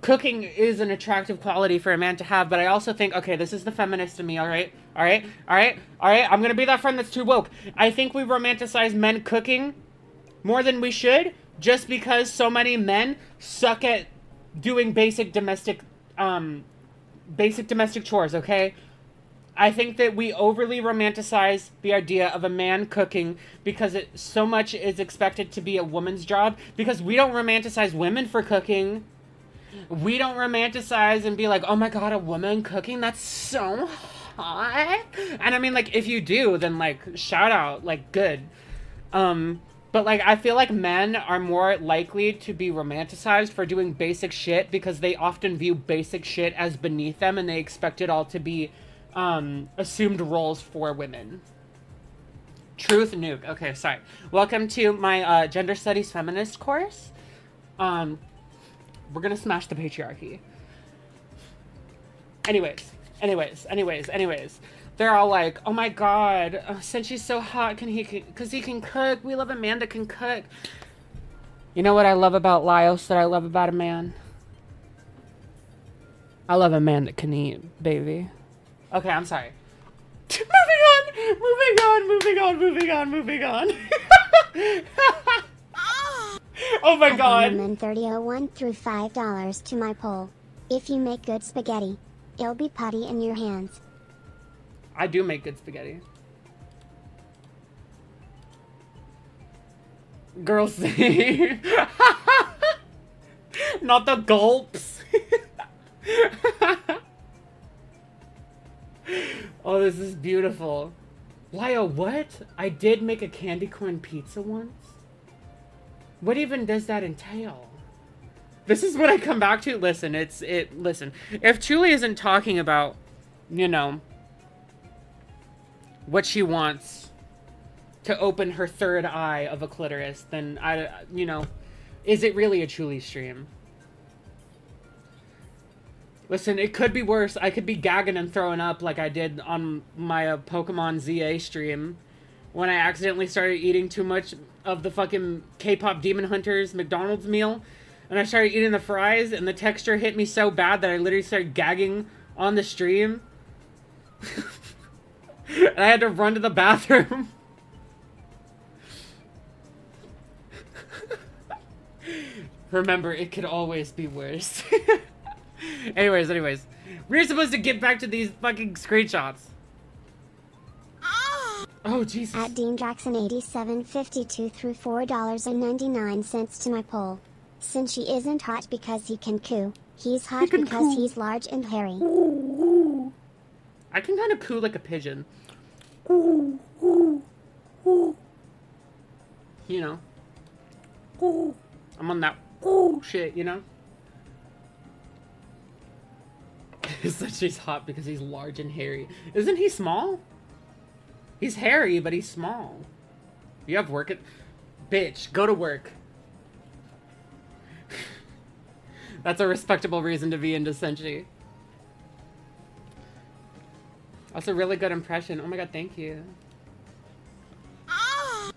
cooking is an attractive quality for a man to have, but I also think, okay, this is the feminist in me, alright, I'm gonna be that friend that's too woke. I think we romanticize men cooking more than we should, just because so many men suck at doing basic domestic chores, okay? I think that we overly romanticize the idea of a man cooking because it so much is expected to be a woman's job, because we don't romanticize women for cooking. We don't romanticize and be like, oh my god, a woman cooking? That's so hot. And I mean, like, if you do, then, like, shout out, like, good. But, like, I feel like men are more likely to be romanticized for doing basic shit because they often view basic shit as beneath them and they expect it all to be assumed roles for women. Truth nuke. Okay, sorry. Welcome to my gender studies feminist course. We're gonna smash the patriarchy. Anyways. They're all like, oh my god, since she's so hot, because he can cook. We love a man that can cook. You know what I love about Laios that I love about a man? I love a man that can eat, baby. Okay, I'm sorry. Moving on. Oh my god. Woman 3001 threw $5 to my poll. If you make good spaghetti, it'll be putty in your hands. I do make good spaghetti. Girls say. Not the gulps. Oh, this is beautiful. Lio, what? I did make a candy corn pizza once? What even does that entail? This is what I come back to. Listen, listen. If Julie isn't talking about, you know, what she wants to open her third eye of a clitoris, then you know, is it really a Julie stream? Listen, it could be worse. I could be gagging and throwing up like I did on my Pokemon ZA stream when I accidentally started eating too much of the fucking K-pop Demon Hunters McDonald's meal. And I started eating the fries and the texture hit me so bad that I literally started gagging on the stream. And I had to run to the bathroom. Remember, it could always be worse. Anyways. We're supposed to get back to these fucking screenshots. Oh, Jesus. At Dean Jackson 8752 threw $4.99 to my poll. Since she isn't hot because he can coo, he's hot because he's large and hairy. I can kind of coo like a pigeon. You know. I'm on that shit, you know? So she's hot because he's large and hairy. Isn't he small? He's hairy, but he's small. You have work at... Bitch, go to work. That's a respectable reason to be into Senshi. That's a really good impression. Oh my god, thank you. At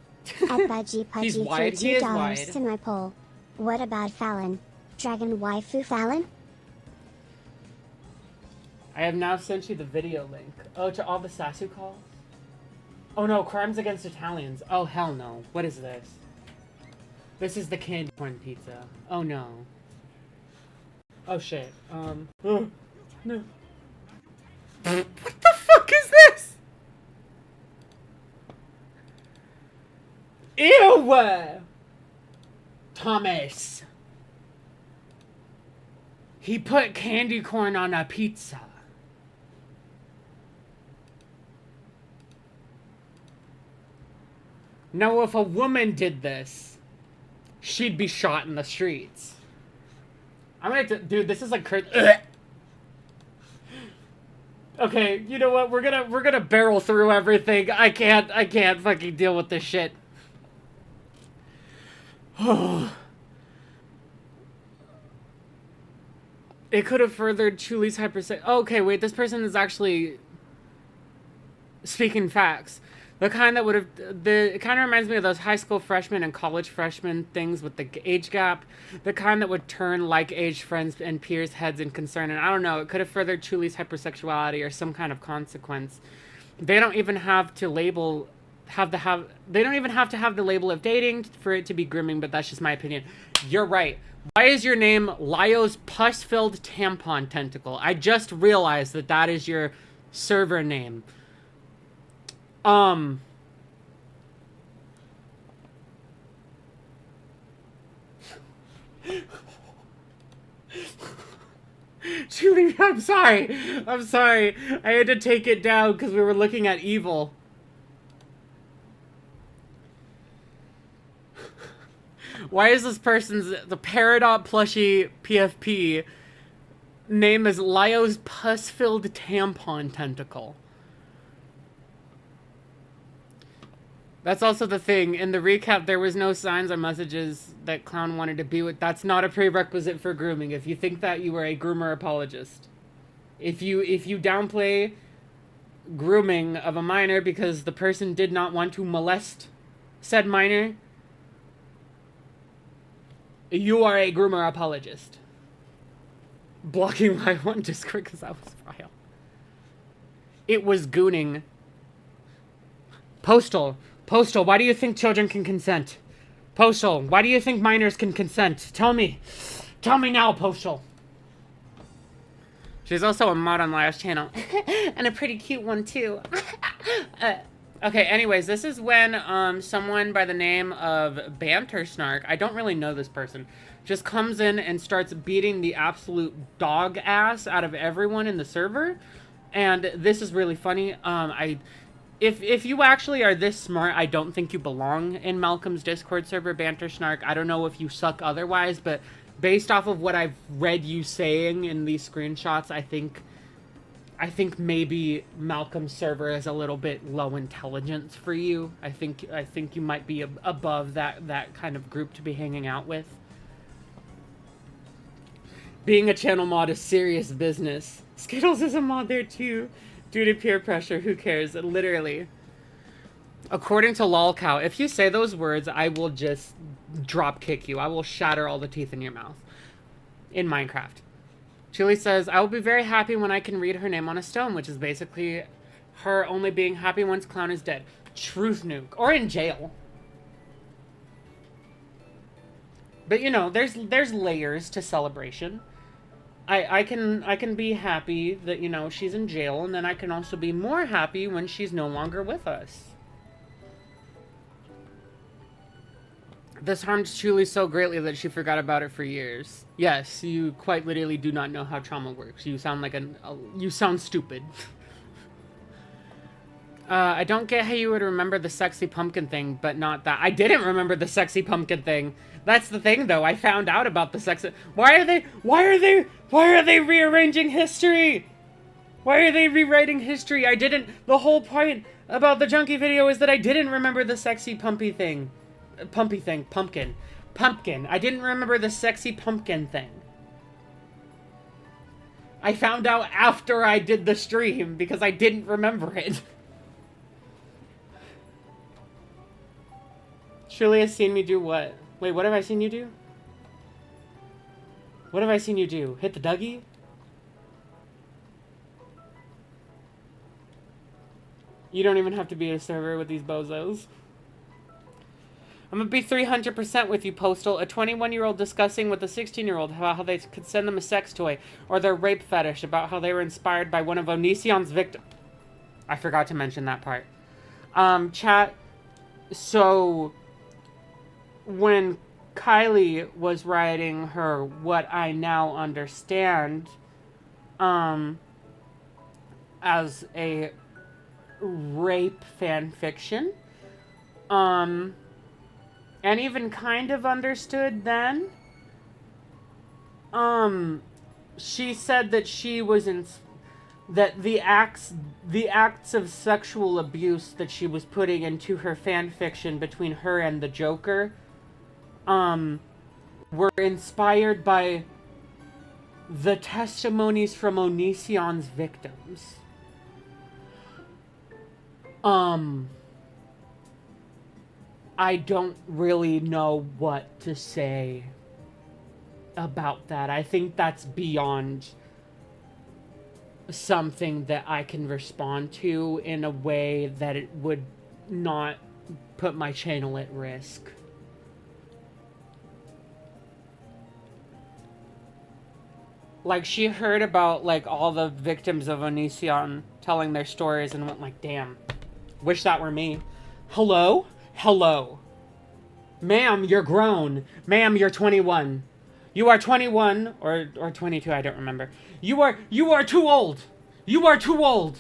Budgie He's Pudgy wide. threw He is $2 wide. to my poll. What about Fallon? Dragon waifu Fallon? I have now sent you the video link. Oh, to all the Sasu calls? Oh no, crimes against Italians. Oh hell no. What is this? This is the candy corn pizza. Oh no. Oh shit. Oh, no. What the fuck is this? Ew! Thomas. He put candy corn on a pizza. Now, if a woman did this, she'd be shot in the streets. I'm gonna dude, this is like crazy. Okay, you know what? We're gonna barrel through everything. I can't fucking deal with this shit. It could have furthered Chuli's hypersex. Okay, wait, this person is actually speaking facts. The kind that would have... It kind of reminds me of those high school freshmen and college freshmen things with the age gap. The kind that would turn like-aged friends and peers' heads in concern. And I don't know, it could have furthered Chuli's hypersexuality or some kind of consequence. They don't even have to label... They don't even have to have the label of dating for it to be grooming, but that's just my opinion. You're right. Why is your name Lio's pus-filled tampon tentacle? I just realized that is your server name. Julie, I'm sorry. I'm sorry. I had to take it down because we were looking at evil. Why is this person's, the Peridot plushie PFP, name is Lio's pus-filled tampon tentacle? That's also the thing. In the recap, there was no signs or messages that Clown wanted to be with. That's not a prerequisite for grooming. If you think that, you are a groomer apologist. If you downplay grooming of a minor because the person did not want to molest said minor, you are a groomer apologist. Blocking my one Discord because I was vile. It was gooning. Postal, why do you think children can consent? Postal, why do you think minors can consent? Tell me now, Postal. She's also a mod on Lia's channel. And a pretty cute one, too. Okay, anyways, this is when someone by the name of Banter Snark, I don't really know this person, just comes in and starts beating the absolute dog ass out of everyone in the server. And this is really funny. If you actually are this smart, I don't think you belong in Malcolm's Discord server, Banter Snark. I don't know if you suck otherwise, but based off of what I've read you saying in these screenshots, I think maybe Malcolm's server is a little bit low intelligence for you. I think you might be above that kind of group to be hanging out with. Being a channel mod is serious business. Skittles is a mod there too. Due to peer pressure, who cares? Literally. According to lolcow, if you say those words, I will just drop kick you. I will shatter all the teeth in your mouth. In Minecraft. Julie says, I will be very happy when I can read her name on a stone, which is basically her only being happy once Clown is dead. Truth nuke. Or in jail. But you know, there's layers to celebration. I can be happy that, you know, she's in jail, and then I can also be more happy when she's no longer with us. This harmed Julie so greatly that she forgot about it for years. Yes, you quite literally do not know how trauma works. You sound like you sound stupid. I don't get how you would remember the sexy pumpkin thing, but not that. I didn't remember the sexy pumpkin thing. That's the thing, though. I found out about the sexy... Why are they rearranging history? Why are they rewriting history? I didn't... The whole point about the junkie video is that I didn't remember the sexy pumpy thing. Pumpkin. I didn't remember the sexy pumpkin thing. I found out after I did the stream because I didn't remember it. Shirley has seen me do what? Wait, what have I seen you do? What have I seen you do? Hit the Dougie? You don't even have to be a server with these bozos. I'm gonna be 300% with you, Postal. A 21-year-old discussing with a 16-year-old about how they could send them a sex toy, or their rape fetish, about how they were inspired by one of Onision's victims. I forgot to mention that part. Chat, so when Kylie was writing her What I Now Understand, as a rape fan fiction, and even kind of understood then, she said that she was that the acts of sexual abuse that she was putting into her fan fiction between her and the Joker, were inspired by the testimonies from Onision's victims. I don't really know what to say about that. I think that's beyond something that I can respond to in a way that it would not put my channel at risk. Like, she heard about, like, all the victims of Onision telling their stories and went like, damn, wish that were me. Hello? Hello. Ma'am, you're grown. Ma'am, you're 21. You are 21 or 22, I don't remember. You are too old. You are too old.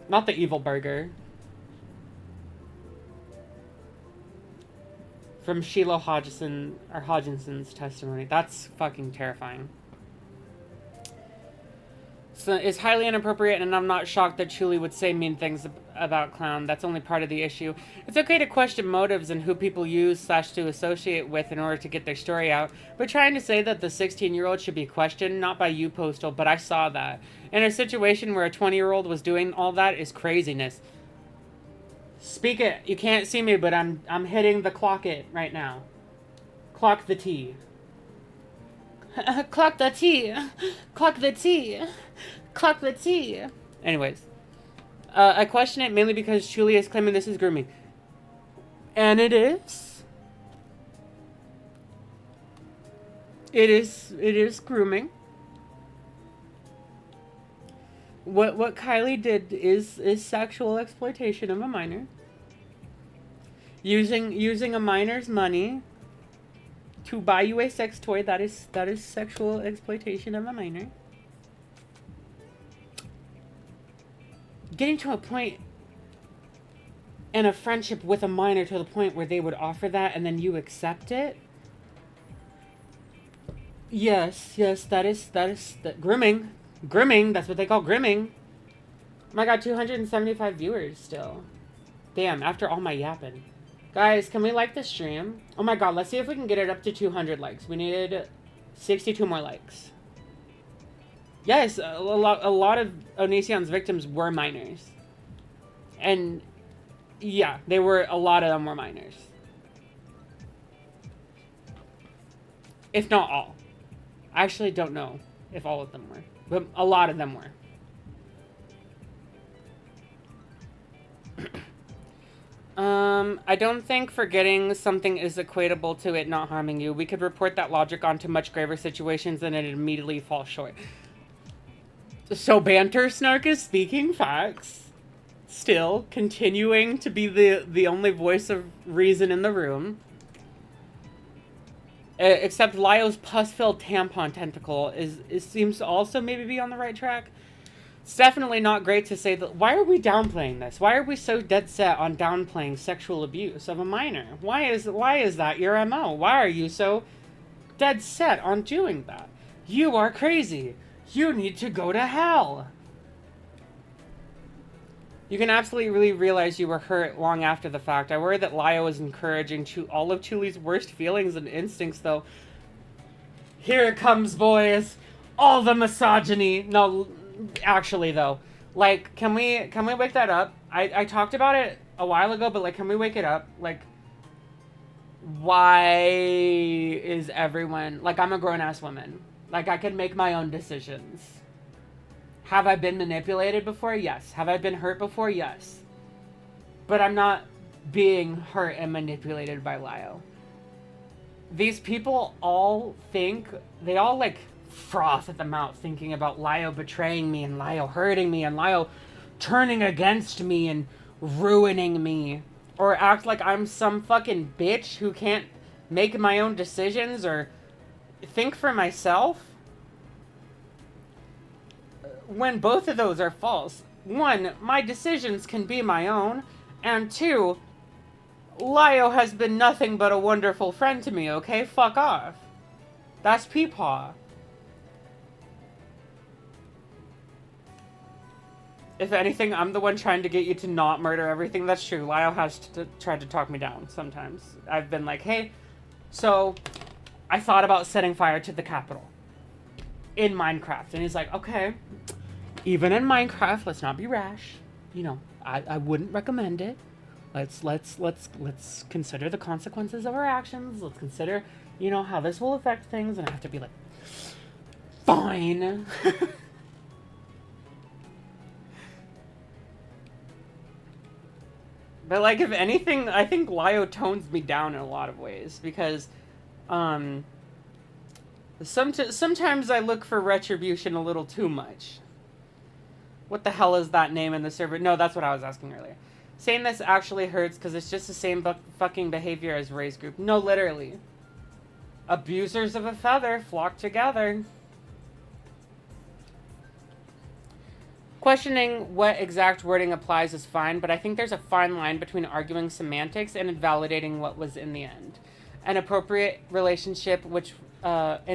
Not the evil burger. From Sheila Hodginson's testimony. That's fucking terrifying. So it's highly inappropriate, and I'm not shocked that Chuli would say mean things about Clown. That's only part of the issue. It's okay to question motives and who people use / to associate with in order to get their story out, but trying to say that the 16-year-old should be questioned, not by you, Postal, but I saw that. In a situation where a 20-year-old was doing all that is craziness. Speak it. You can't see me, but I'm hitting the clock it right now. Clock the T. Clock the T. Clock the T. Clock the T. Anyways. I question it mainly because Julia is claiming this is grooming. And it is. It is grooming. What Kylie did is sexual exploitation of a minor. Using a minor's money to buy you a sex toy, that is sexual exploitation of a minor. Getting to a point in a friendship with a minor to the point where they would offer that and then you accept it. Yes, that is grooming. Grooming, that's what they call grooming. Oh my god, 275 viewers still. Damn, after all my yapping. Guys, can we like the stream? Oh my god, let's see if we can get it up to 200 likes. We needed 62 more likes. Yes, a lot of Onision's victims were minors. And yeah, a lot of them were minors. If not all. I actually don't know if all of them were. But a lot of them were. I don't think forgetting something is equatable to it not harming you. We could report that logic onto much graver situations and it immediately falls short. So Banter Snark is speaking facts. Still continuing to be the only voice of reason in the room. Except Lyo's pus-filled tampon tentacle seems to also maybe be on the right track. It's definitely not great to say that. Why are we downplaying this? Why are we so dead set on downplaying sexual abuse of a minor? Why is that your MO? Why are you so dead set on doing that? You are crazy. You need to go to hell. You can absolutely really realize you were hurt long after the fact. I worry that Lyo is encouraging all of Chuli's worst feelings and instincts, though. Here it comes, boys. All the misogyny. No, actually, though. Like, can we wake that up? I talked about it a while ago, but, like, can we wake it up? Like, why is everyone... Like, I'm a grown-ass woman. Like, I can make my own decisions. Have I been manipulated before? Yes. Have I been hurt before? Yes. But I'm not being hurt and manipulated by Lyo. These people all think, they all like froth at the mouth thinking about Lyo betraying me and Lyo hurting me and Lyo turning against me and ruining me. Or act like I'm some fucking bitch who can't make my own decisions or think for myself. When both of those are false. One, my decisions can be my own. And two, Lyo has been nothing but a wonderful friend to me, okay? Fuck off. That's Peepaw. If anything, I'm the one trying to get you to not murder everything. That's true. Lyo has tried to talk me down sometimes. I've been like, hey, so I thought about setting fire to the Capitol in Minecraft. And he's like, okay, even in Minecraft, let's not be rash. You know, I wouldn't recommend it. Let's consider the consequences of our actions. Let's consider, you know, how this will affect things. And I have to be like, fine. But, like, if anything, I think Lyo tones me down in a lot of ways. Because Sometimes I look for retribution a little too much. What the hell is that name in the server? No, that's what I was asking earlier. Saying this actually hurts because it's just the same fucking behavior as Ray's group. No, literally. Abusers of a feather flock together. Questioning what exact wording applies is fine, but I think there's a fine line between arguing semantics and invalidating what was in the end. An appropriate relationship in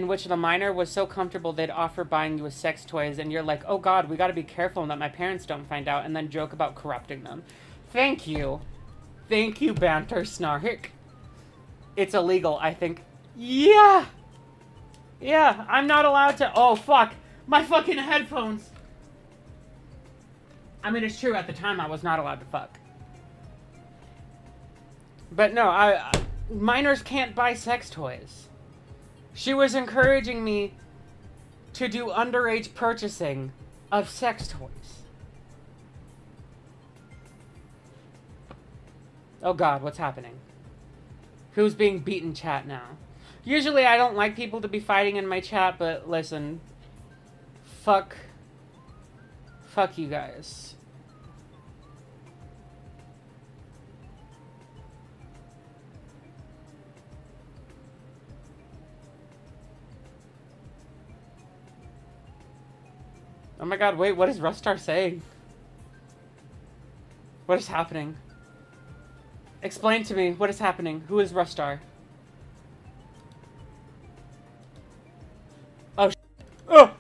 which the minor was so comfortable they'd offer buying you sex toys, and you're like, oh god, we gotta be careful that my parents don't find out, and then joke about corrupting them. Thank you. Thank you, Banter Snark. It's illegal, I think. Yeah! Yeah, I'm not allowed to... Oh, fuck. My fucking headphones. I mean, it's true, at the time I was not allowed to fuck. But no, minors can't buy sex toys. She was encouraging me to do underage purchasing of sex toys. Oh god, what's happening? Who's being beaten chat now? Usually I don't like people to be fighting in my chat, but listen. Fuck you guys. Oh my god, wait, what is Rustar saying? What is happening? Explain to me, what is happening? Who is Rustar? Oh, oh!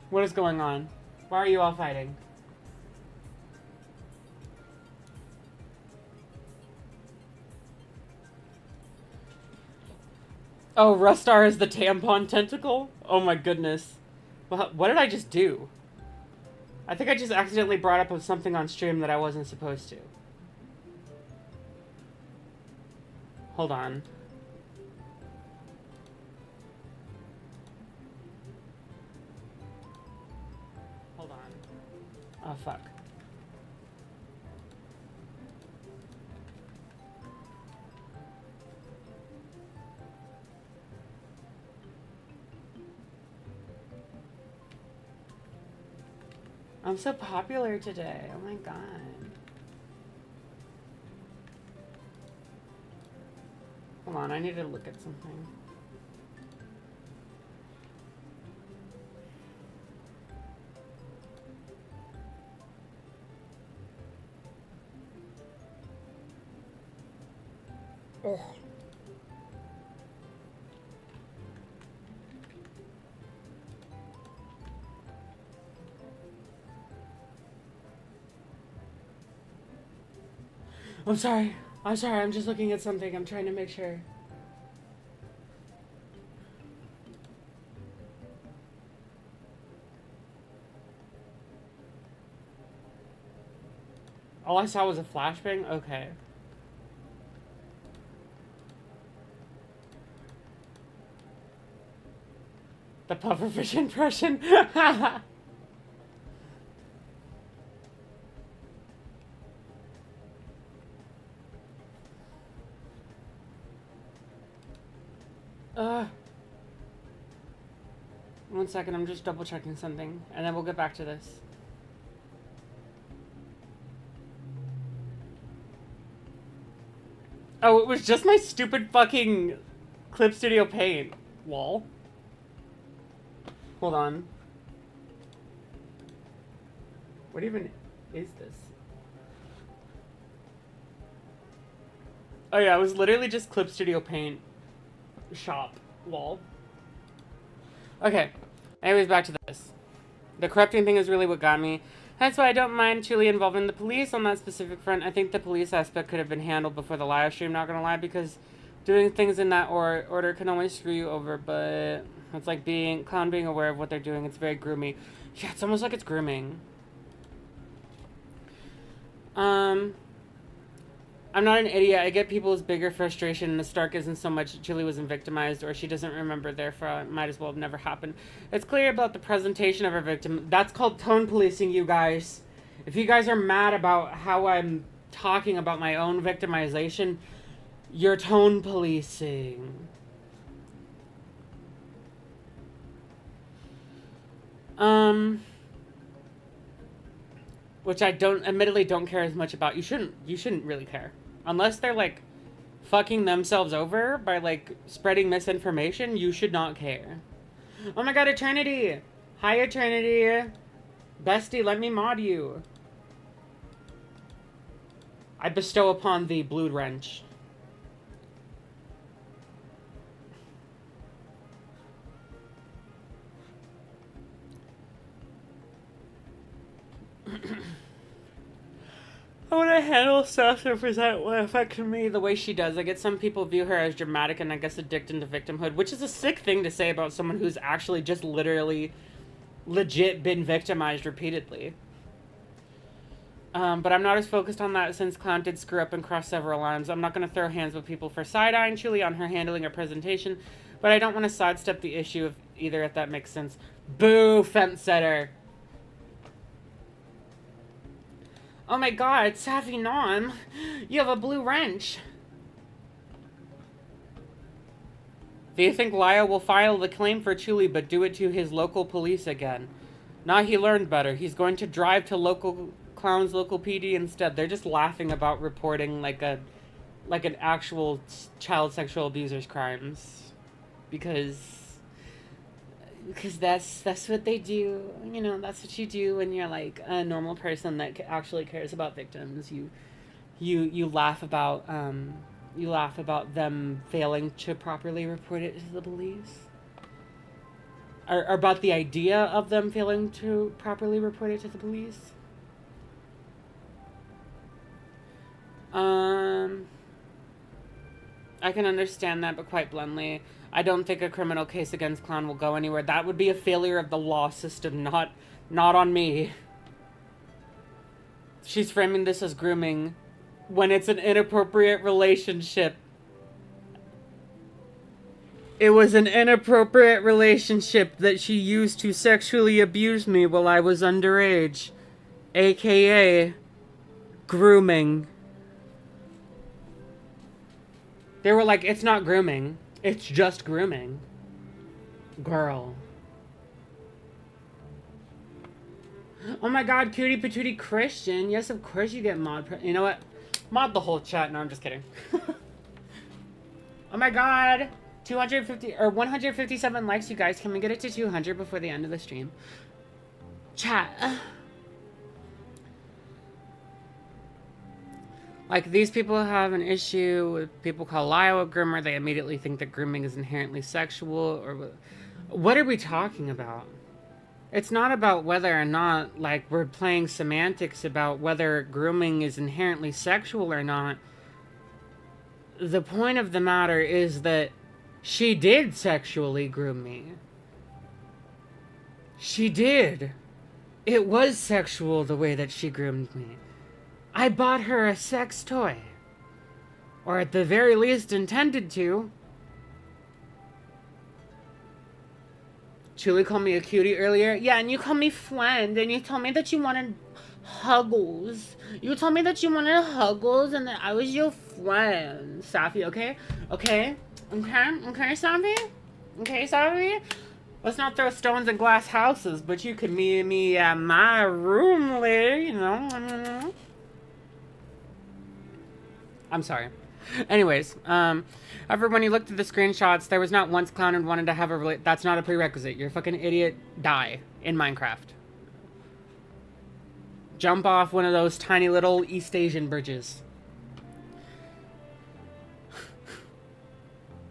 What is going on? Why are you all fighting? Oh, Rustar is the tampon tentacle? Oh my goodness. What did I just do? I think I just accidentally brought up something on stream that I wasn't supposed to. Hold on. Hold on. Oh, fuck. I'm so popular today. Oh my god. Hold on, I need to look at something. Ugh. I'm sorry. I'm sorry. I'm just looking at something. I'm trying to make sure. All I saw was a flashbang? Okay. The pufferfish impression? One second, I'm just double checking something, and then we'll get back to this. Oh, it was just my stupid fucking Clip Studio Paint wall. Hold on. What even is this? Oh yeah, it was literally just Clip Studio Paint shop wall. Okay, anyways, back to this. The corrupting thing is really what got me. That's why I don't mind truly involving the police on that specific front. I think the police aspect could have been handled before the live stream, not gonna lie, because doing things in that order can only screw you over, but it's like clown being aware of what they're doing. It's very groomy. Yeah, it's almost like it's grooming. I'm not an idiot. I get people's bigger frustration. The Stark isn't so much Julie wasn't victimized or she doesn't remember, therefore it might as well have never happened. It's clear about the presentation of her victim. That's called tone policing, you guys. If you guys are mad about how I'm talking about my own victimization, you're tone policing. Which I admittedly don't care as much about. You shouldn't really care. Unless they're, like, fucking themselves over by, like, spreading misinformation, you should not care. Oh my god, Eternity! Hi, Eternity! Bestie, let me mod you. I bestow upon thee Blue Wrench. I want to handle stuff to present what affected me the way she does. I get some people view her as dramatic and I guess addicted to victimhood, which is a sick thing to say about someone who's actually just literally legit been victimized repeatedly. But I'm not as focused on that since Clown did screw up and cross several lines. I'm not going to throw hands with people for side-eyeing Julie on her handling her presentation, but I don't want to sidestep the issue of either, if that makes sense. Boo, fence setter. Oh my god, Safi Nom, you have a blue wrench. Do you think Laya will file the claim for Chuli but do it to his local police again? Nah, he learned better. He's going to drive to local PD instead. They're just laughing about reporting like an actual child sexual abuser's crimes. Because that's what they do. You know, that's what you do when you're like a normal person that actually cares about victims. You laugh about them failing to properly report it to the police. Or about the idea of them failing to properly report it to the police. I can understand that, but quite bluntly, I don't think a criminal case against Clown will go anywhere. That would be a failure of the law system, not on me. She's framing this as grooming when it's an inappropriate relationship. It was an inappropriate relationship that she used to sexually abuse me while I was underage. AKA grooming. They were like, it's not grooming. It's just grooming. Girl. Oh my god, cutie patootie Christian. Yes, of course you get mod. You know what? Mod the whole chat. No, I'm just kidding. Oh my god. 250 or 157 likes, you guys. Can we get it to 200 before the end of the stream? Chat. Like, these people have an issue with people call Lyle a groomer. They immediately think that grooming is inherently sexual. Or what are we talking about? It's not about whether or not, like, we're playing semantics about whether grooming is inherently sexual or not. The point of the matter is that she did sexually groom me. She did. It was sexual the way that she groomed me. I bought her a sex toy. Or at the very least intended to. Julie called me a cutie earlier. Yeah, and you called me friend, and you told me that you wanted huggles. You told me that you wanted huggles and that I was your friend. Safi, okay? Okay? Okay, Safi? Okay, Safi? Let's not throw stones in glass houses, but you could meet me at my room later, you know? I'm sorry. Anyways, however, when you looked at the screenshots, there was not once Clown and wanted to have a that's not a prerequisite. You're a fucking idiot. Die in Minecraft. Jump off one of those tiny little East Asian bridges.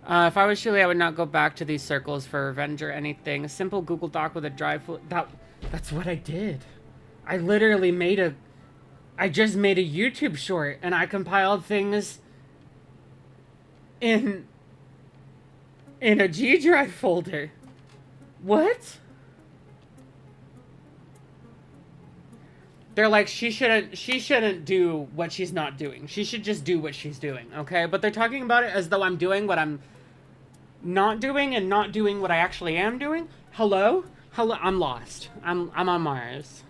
If I was Shirley, I would not go back to these circles for revenge or anything. A simple Google Doc with a drive full... That's what I did. I literally I just made a YouTube short, and I compiled things in a G Drive folder. What? They're like, she shouldn't do what she's not doing. She should just do what she's doing, okay? But they're talking about it as though I'm doing what I'm not doing and not doing what I actually am doing. Hello? Hello? I'm lost. I'm on Mars.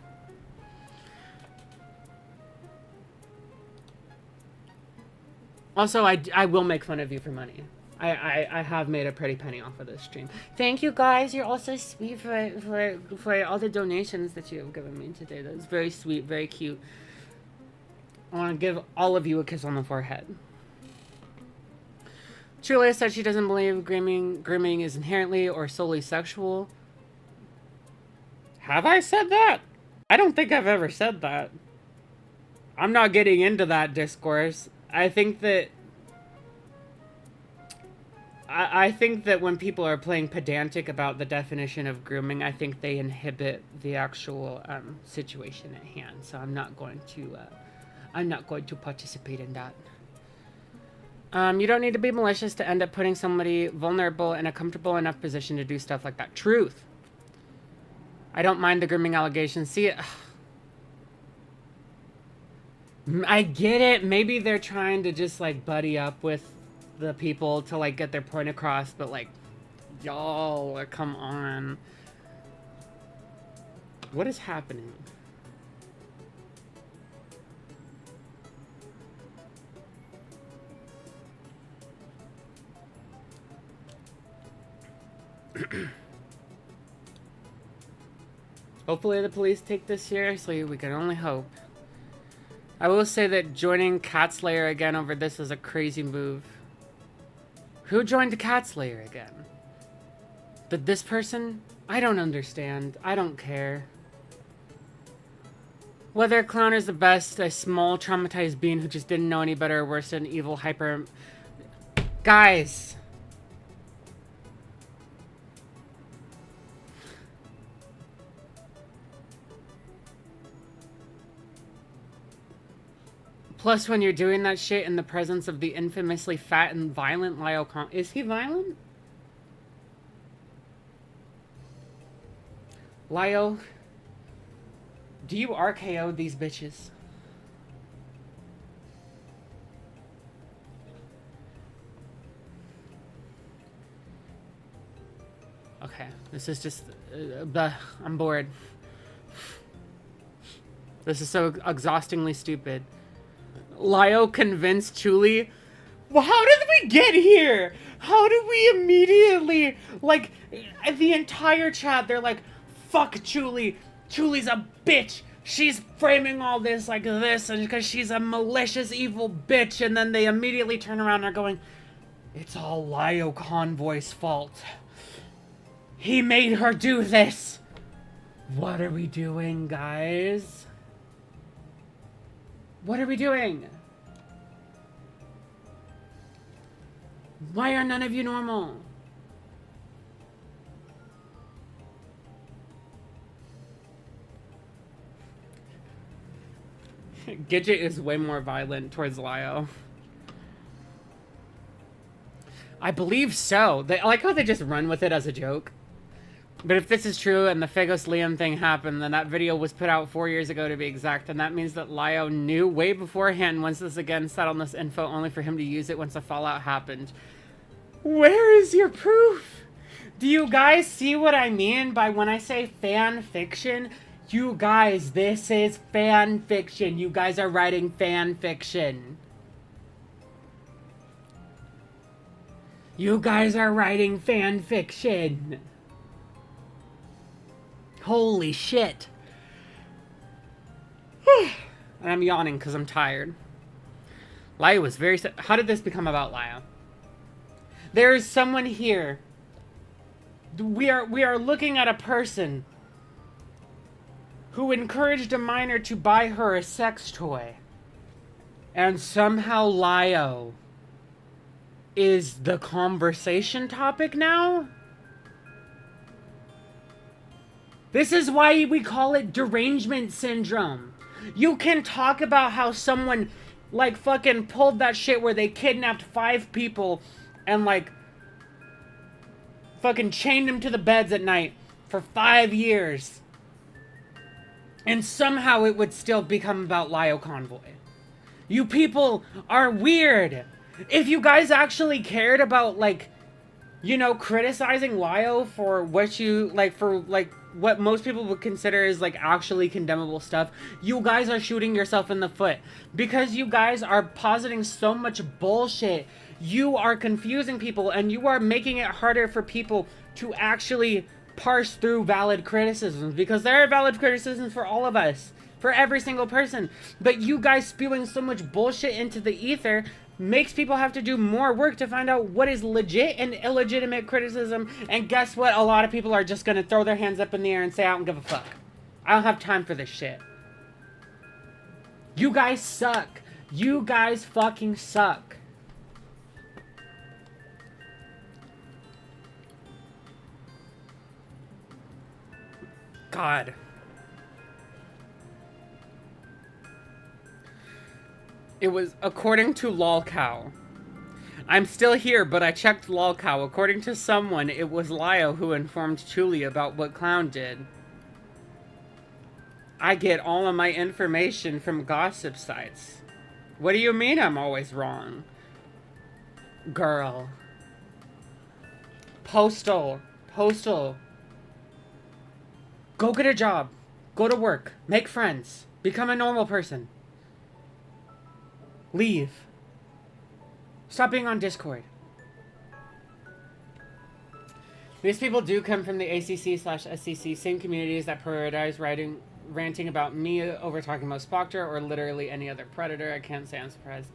Also, I will make fun of you for money. I have made a pretty penny off of this stream. Thank you guys. You're all so sweet for all the donations that you have given me today. That was very sweet, very cute. I want to give all of you a kiss on the forehead. Julia said she doesn't believe grooming is inherently or solely sexual. Have I said that? I don't think I've ever said that. I'm not getting into that discourse. I think that when people are playing pedantic about the definition of grooming, I think they inhibit the actual situation at hand. So I'm not going to participate in that. You don't need to be malicious to end up putting somebody vulnerable in a comfortable enough position to do stuff like that. Truth. I don't mind the grooming allegations. See it. I get it. Maybe they're trying to just like buddy up with the people to like get their point across, but like, y'all, come on. What is happening? Hopefully the police take this seriously. We can only hope. I will say that joining Cat Slayer again over this is a crazy move. Who joined Cat Slayer again? But this person? I don't understand. I don't care. Whether a clown is the best, a small traumatized being who just didn't know any better or worse than evil hyper... Guys! Plus, when you're doing that shit in the presence of the infamously fat and violent Lyle Is he violent? Lyle, do you RKO these bitches? Okay, this is just... I'm bored. This is so exhaustingly stupid. Lio convinced Chuli. Well, how did we get here? How did we immediately, like, the entire chat, they're like, fuck Chuli. Chuli's a bitch. She's framing all this like this and because she's a malicious, evil bitch. And then they immediately turn around and are going, it's all Lio Convoy's fault. He made her do this. What are we doing, guys? What are we doing? Why are none of you normal? Gidget is way more violent towards Lio. I believe so. I like how they just run with it as a joke. But if this is true and the Fagos Liam thing happened, then that video was put out 4 years ago to be exact, and that means that Lio knew way beforehand once this again sat on this info only for him to use it once the fallout happened. Where is your proof? Do you guys see what I mean by when I say fan fiction? You guys, this is fan fiction. You guys are writing fan fiction. You guys are writing fan fiction. Holy shit. And I'm yawning because I'm tired. Lio was very... How did this become about Lio? There is someone here. We are looking at a person who encouraged a minor to buy her a sex toy. And somehow Lio is the conversation topic now? This is why we call it derangement syndrome. You can talk about how someone, like, fucking pulled that shit where they kidnapped 5 people and, like, fucking chained them to the beds at night for 5 years. And somehow it would still become about Lio Convoy. You people are weird. If you guys actually cared about, like, you know, criticizing Lio for what you, like, for, like, what most people would consider is like actually condemnable stuff, you guys are shooting yourself in the foot because you guys are positing so much bullshit. You are confusing people and you are making it harder for people to actually parse through valid criticisms, because there are valid criticisms for all of us, for every single person. But you guys spewing so much bullshit into the ether makes people have to do more work to find out what is legit and illegitimate criticism. And guess what? A lot of people are just gonna throw their hands up in the air and say, I don't give a fuck. I don't have time for this shit. You guys suck. You guys fucking suck. God. It was according to lolcow. I'm still here, but I checked lolcow. According to someone, it was Lio who informed Chuli about what Clown did. I get all of my information from gossip sites. What do you mean I'm always wrong? Girl. Postal. Go get a job. Go to work. Make friends. Become a normal person. Leave. Stop being on Discord. These people do come from the ACC/SCC, same communities that prioritize ranting about me over talking about Spoctor or literally any other predator. I can't say I'm surprised.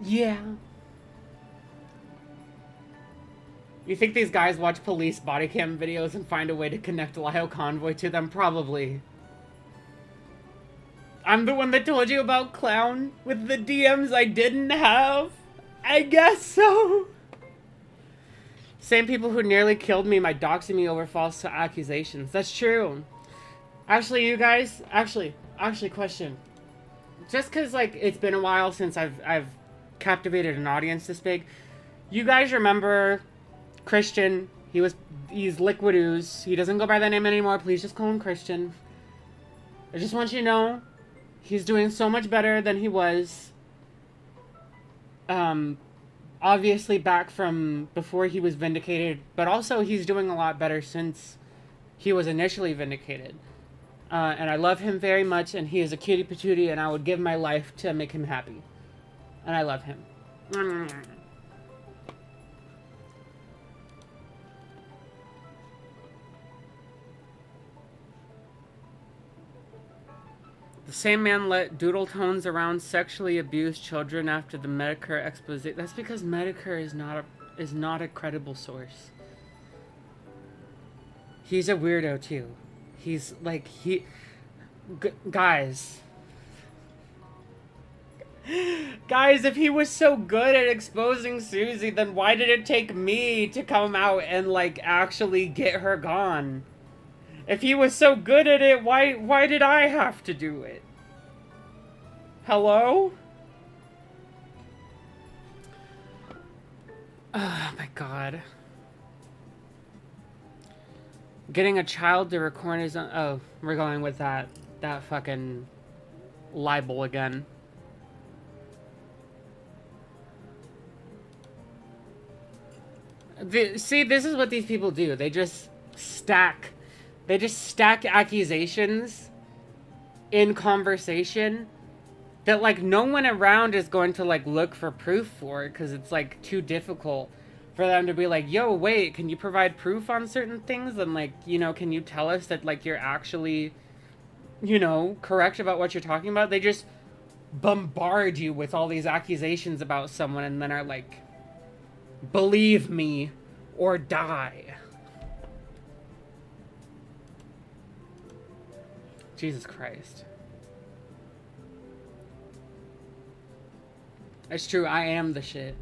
Yeah. You think these guys watch police body cam videos and find a way to connect Lyle Convoy to them? Probably. I'm the one that told you about Clown with the DMs I didn't have? I guess so. Same people who nearly killed me might doxing me over false accusations. That's true. Actually, you guys, actually, question. Just because, like, it's been a while since I've captivated an audience this big, you guys remember Christian? He's Liquid Ooze. He doesn't go by that name anymore. Please just call him Christian. I just want you to know, he's doing so much better than he was. Obviously back from before he was vindicated, but also he's doing a lot better since he was initially vindicated. And I love him very much, and he is a cutie patootie, and I would give my life to make him happy. And I love him. The same man let doodle tones around sexually abuse children after the Medicare expose. That's because Medicare is not a credible source. He's a weirdo too. He's like guys, if he was so good at exposing Susie, then why did it take me to come out and like actually get her gone? If he was so good at it, why did I have to do it? Hello? Oh my god. Getting a child to record his own... Oh, we're going with that fucking libel again. See, this is what these people do. They just stack accusations in conversation that, like, no one around is going to, like, look for proof for, because it's, like, too difficult for them to be like, yo, wait, can you provide proof on certain things? And, like, you know, can you tell us that, like, you're actually, you know, correct about what you're talking about? They just bombard you with all these accusations about someone and then are like, believe me or die. Jesus Christ. It's true, I am the shit.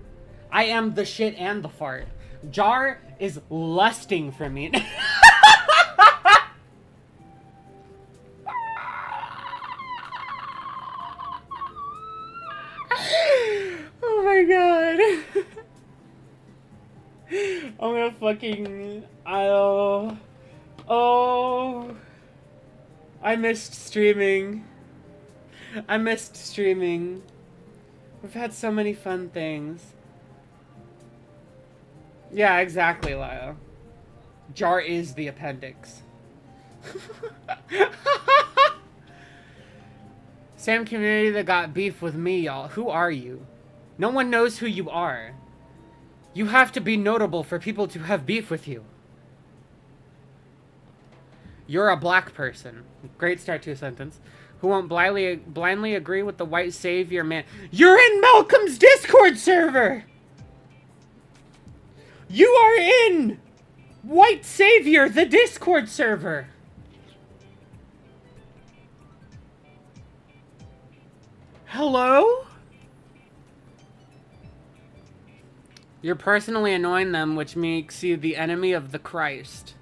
I am the shit and the fart. Jar is lusting for me. Oh my god. I'm gonna fucking... Oh, I missed streaming. We've had so many fun things. Yeah, exactly, Lyle. Jar is the appendix. Same community that got beef with me, y'all. Who are you? No one knows who you are. You have to be notable for people to have beef with you. You're a black person. Great start to a sentence. Who won't blindly agree with the white savior man. You're in Malcolm's Discord server! You are in White Savior, the Discord server! Hello? You're personally annoying them, which makes you the enemy of the Christ.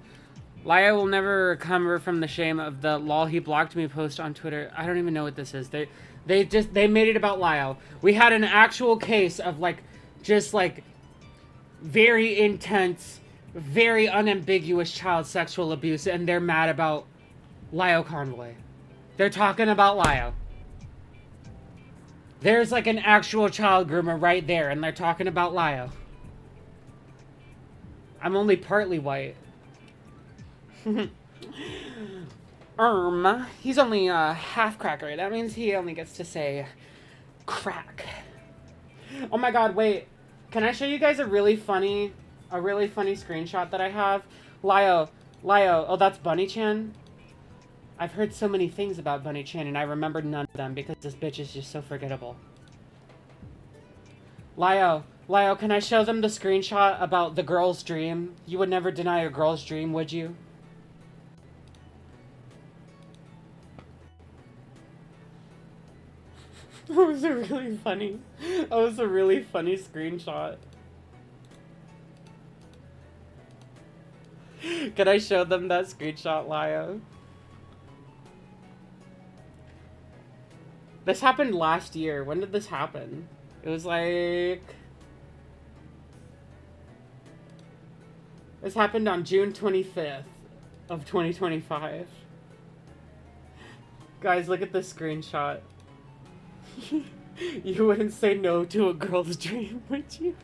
Laya will never recover from the shame of the lol he blocked me post on Twitter. I don't even know what this is. They made it about Lyle. We had an actual case of just very intense, very unambiguous child sexual abuse, and they're mad about Lyle Convoy. They're talking about Lyle. There's an actual child groomer right there, and they're talking about Lyle. I'm only partly white. He's only a half cracker. That means he only gets to say crack. Oh my god, wait. Can I show you guys a really funny screenshot that I have? Lyo. Oh, that's Bunny-chan? I've heard so many things about Bunny-chan, and I remembered none of them because this bitch is just so forgettable. Lyo, can I show them the screenshot about the girl's dream? You would never deny a girl's dream, would you? That was a really funny screenshot. Can I show them that screenshot, Lyo? This happened last year. When did this happen? It was this happened on June 25th of 2025. Guys, look at this screenshot. You wouldn't say no to a girl's dream, would you?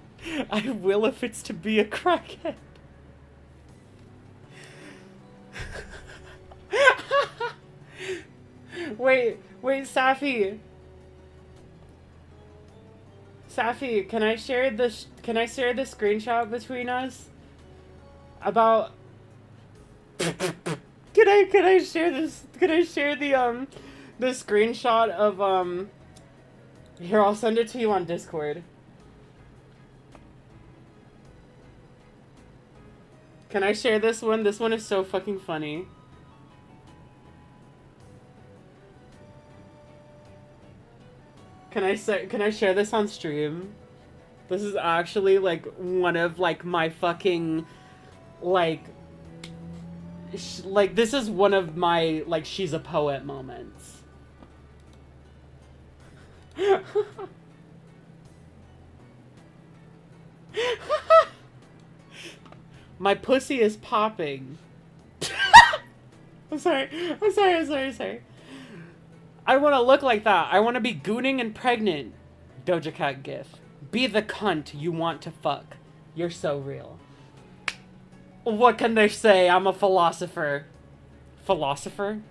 I will if it's to be a crackhead. Wait, Safi. Safi, can I share the screenshot between us? About Can I share this? Can I share the screenshot of Here, I'll send it to you on Discord. Can I share this one? This one is so fucking funny. Can I share this on stream? This is actually one of my fucking this is one of my she's a poet moments. My pussy is popping. I'm sorry. I want to look like that. I want to be gooning and pregnant. Doja Cat gif. Be the cunt you want to fuck. You're so real. What can they say? I'm a philosopher. Philosopher?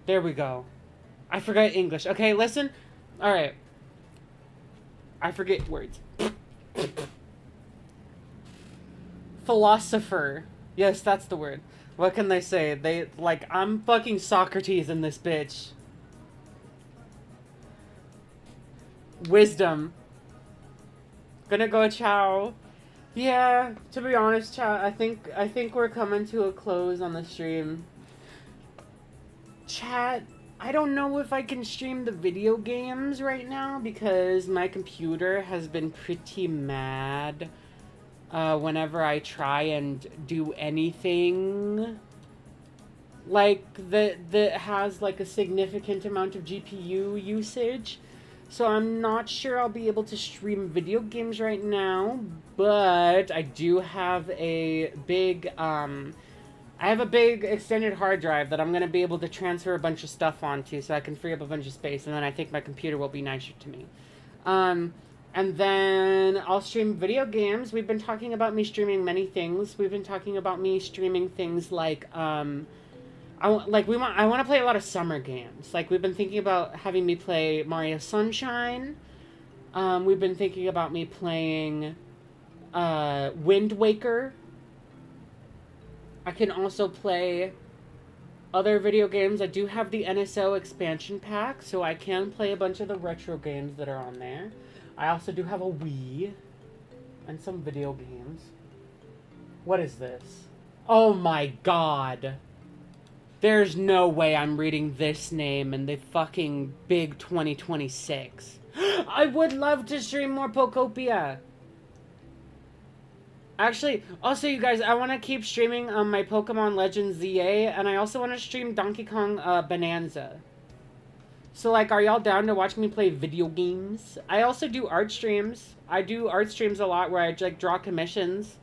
There we go. I forgot English. Okay, listen. Alright. I forget words. Philosopher. Yes, that's the word. What can they say? I'm fucking Socrates in this bitch. Wisdom. Gonna go chow. Yeah, to be honest, chat, I think we're coming to a close on the stream. Chat, I don't know if I can stream the video games right now because my computer has been pretty mad whenever I try and do anything that has a significant amount of GPU usage. So I'm not sure I'll be able to stream video games right now, but I do have a big, extended hard drive that I'm going to be able to transfer a bunch of stuff onto so I can free up a bunch of space, and then I think my computer will be nicer to me. And then I'll stream video games. We've been talking about me streaming many things. We've been talking about me streaming things like I want to play a lot of summer games. Like we've been thinking about having me play Mario Sunshine. We've been thinking about me playing Wind Waker. I can also play other video games. I do have the NSO expansion pack, so I can play a bunch of the retro games that are on there. I also do have a Wii and some video games. What is this? Oh my god. There's no way I'm reading this name in the fucking big 2026. I would love to stream more Pokopia. Actually, also you guys, I want to keep streaming my Pokemon Legends ZA, and I also want to stream Donkey Kong Bonanza. So, like, are y'all down to watch me play video games? I also do art streams. I do art streams a lot where I, like, draw commissions.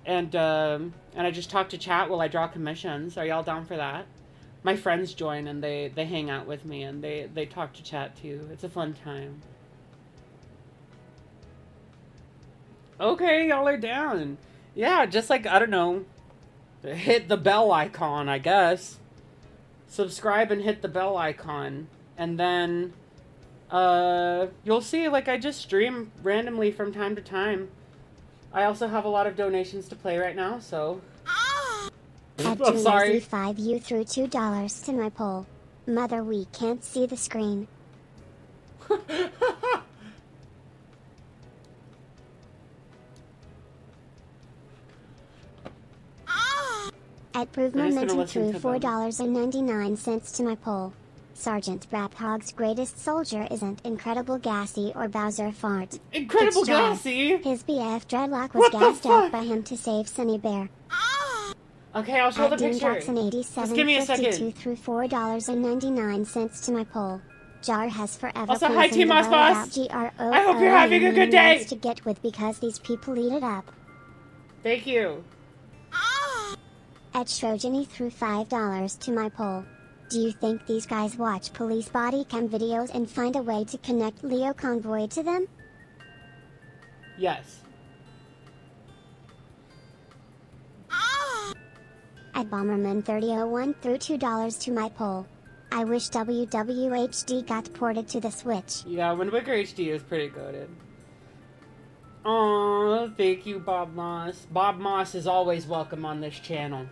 And I just talk to chat while I draw commissions. Are y'all down for that? My friends join and they hang out with me and they talk to chat too. It's a fun time. Okay, y'all are down. Yeah, just like, I don't know, hit the bell icon, I guess. Subscribe and hit the bell icon. And then, you'll see, like, I just stream randomly from time to time. I also have a lot of donations to play right now, so... I'm sorry. At 5 you threw $2 to my poll. Mother, we can't see the screen. At Prove Momentum threw $4.99 to my poll. Sergeant Raphog's greatest soldier isn't Incredible Gassy or Bowser Fart. Incredible Gassy? His BF Dreadlock was gassed out by him to save Sunny Bear. Okay, I'll show the picture. Just give me a second. Threw $4.99 to my poll. Jar has forever Also, hi, Team Moss Boss. I hope you're having a good day. To get with because these people eat it up. Thank you. At Trojany threw $5 to my poll. Do you think these guys watch police body cam videos and find a way to connect Leo Convoy to them? Yes. At Bomberman3001 threw $2 to my poll. I wish WWHD got ported to the Switch. Yeah, Wind Waker HD is pretty goated. Aww, thank you, Bob Moss. Bob Moss is always welcome on this channel.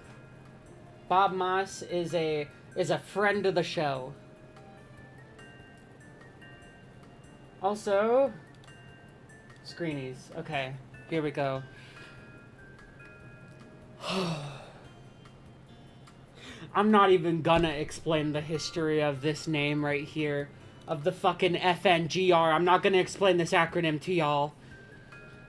Bob Moss is a friend of the show. Also, screenies. Okay, here we go. I'm not even gonna explain the history of this name right here. Of the fucking FNGR. I'm not gonna explain this acronym to y'all.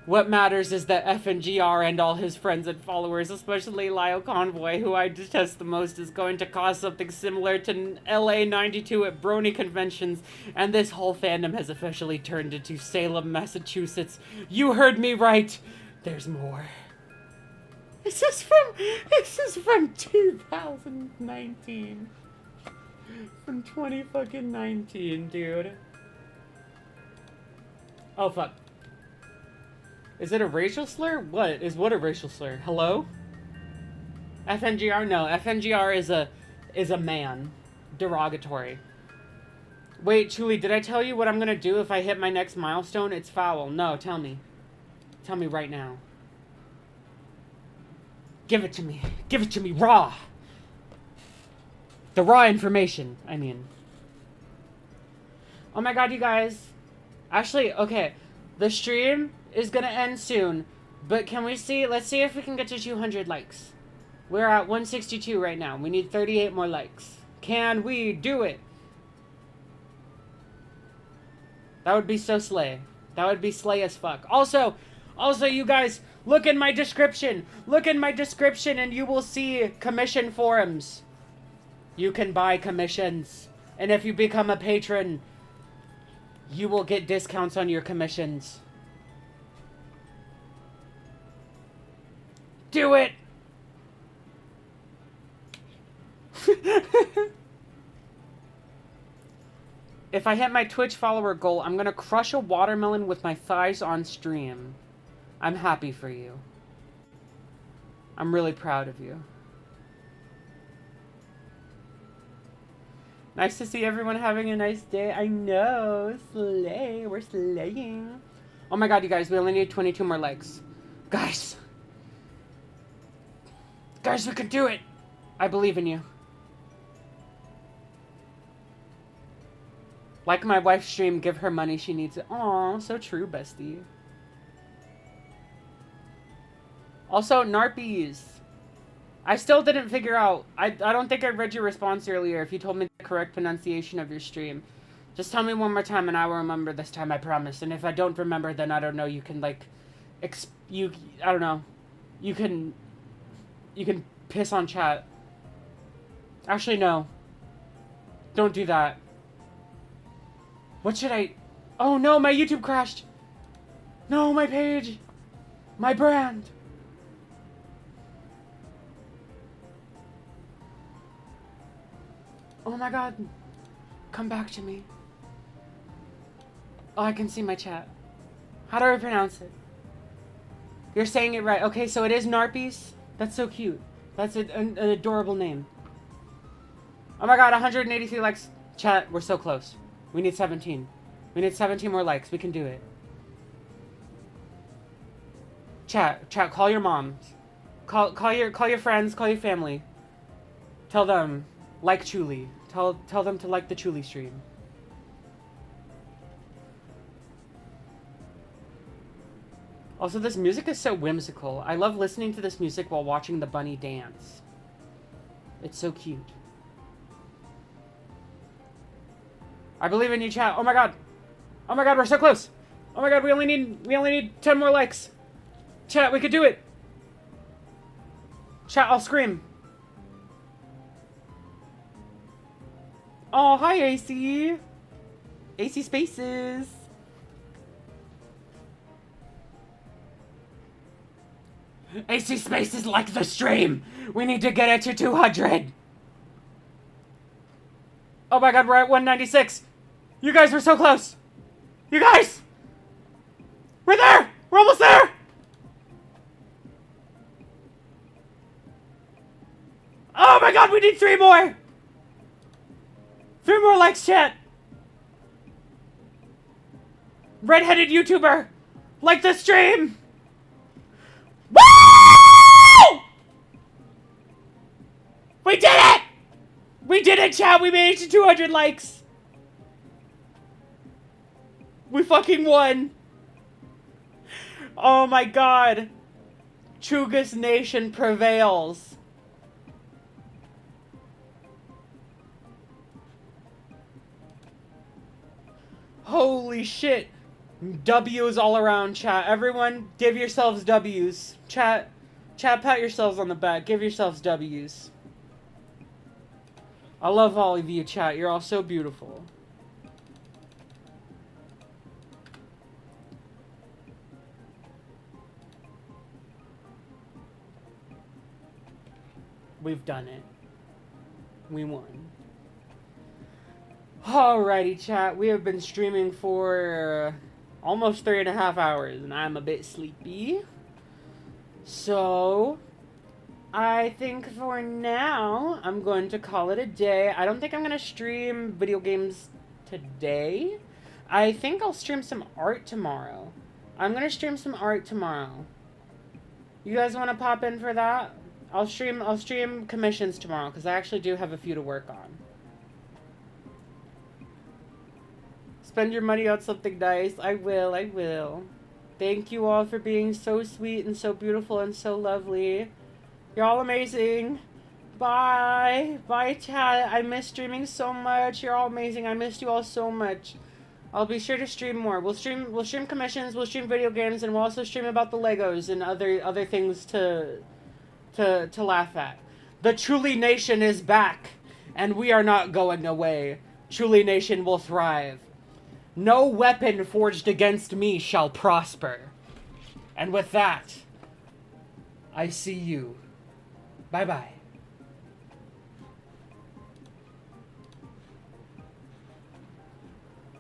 What matters is that FNGR and all his friends and followers, especially Lyle Convoy, who I detest the most, is going to cause something similar to LA 92 at Brony conventions, and this whole fandom has officially turned into Salem, Massachusetts. You heard me right! There's more. This is from 2019. From 2019, dude. Oh, fuck. Is it a racial slur? What a racial slur? Hello? FNGR? No, FNGR is a man. Derogatory. Wait, Chuli, did I tell you what I'm gonna do if I hit my next milestone? It's foul. No, tell me. Tell me right now. Give it to me. Give it to me raw. The raw information, I mean. Oh my god, you guys. Actually, okay. The stream is gonna end soon, but can we see, let's see if we can get to 200 likes. We're at 162 right now. We need 38 more likes. Can we do it? That would be so slay. That would be slay as fuck. Also, you guys, look in my description. Look in my description and you will see commission forums. You can buy commissions. And if you become a patron, you will get discounts on your commissions. Do it! If I hit my Twitch follower goal, I'm gonna crush a watermelon with my thighs on stream. I'm happy for you. I'm really proud of you. Nice to see everyone having a nice day. I know. Slay. We're slaying. Oh my god, you guys. We only need 22 more likes. Guys. Guys, we can do it. I believe in you. Like my wife's stream, give her money. She needs it. Aw, so true, bestie. Also, Narpies. I still didn't figure out. I don't think I read your response earlier if you told me the correct pronunciation of your stream. Just tell me one more time and I will remember this time, I promise. And if I don't remember, then I don't know. You can, like, I don't know. You can piss on chat. Actually, no. Don't do that. What should I... Oh no, my YouTube crashed. No, my page. My brand. Oh my god. Come back to me. Oh, I can see my chat. How do I pronounce it? You're saying it right. Okay, so it is Narpies. That's so cute. That's an adorable name. Oh my god, 183 likes. Chat, we're so close. We need 17. We need 17 more likes. We can do it. Chat, call your moms. Call your friends, call your family. Tell them, like Chuli. Tell them to like the Chuli stream. Also, this music is so whimsical. I love listening to this music while watching the bunny dance. It's so cute. I believe in you, chat. Oh my god. Oh my god, we're so close. Oh my god, we only need 10 more likes. Chat, we could do it. Chat, I'll scream. Oh, hi, AC. AC Spaces. AC Spaces like the stream. We need to get it to 200. Oh my god, we're at 196. You guys were so close. You guys. We're there. We're almost there. Oh my god, we need 3 more. 3 more likes, chat. Redheaded YouTuber. Like the stream. Woo! We did it! We did it, chat! We made it to 200 likes! We fucking won! Oh my god! Chugas Nation prevails! Holy shit! W's all around, chat. Everyone, give yourselves W's. Chat, pat yourselves on the back. Give yourselves W's. I love all of you, chat. You're all so beautiful. We've done it. We won. Alrighty, chat. We have been streaming for almost 3.5 hours, and I'm a bit sleepy. So, I think for now, I'm going to call it a day. I don't think I'm going to stream video games today. I think I'll stream some art tomorrow. I'm going to stream some art tomorrow. You guys want to pop in for that? I'll stream commissions tomorrow, because I actually do have a few to work on. Spend your money on something nice. I will. Thank you all for being so sweet and so beautiful and so lovely. You're all amazing. Bye. Bye, chat. I miss streaming so much. You're all amazing. I missed you all so much. I'll be sure to stream more. We'll stream commissions, we'll stream video games, and we'll also stream about the Legos and other things to laugh at. The Chuli Nation is back, and we are not going away. Chuli Nation will thrive. No weapon forged against me shall prosper. And with that, I see you. Bye-bye.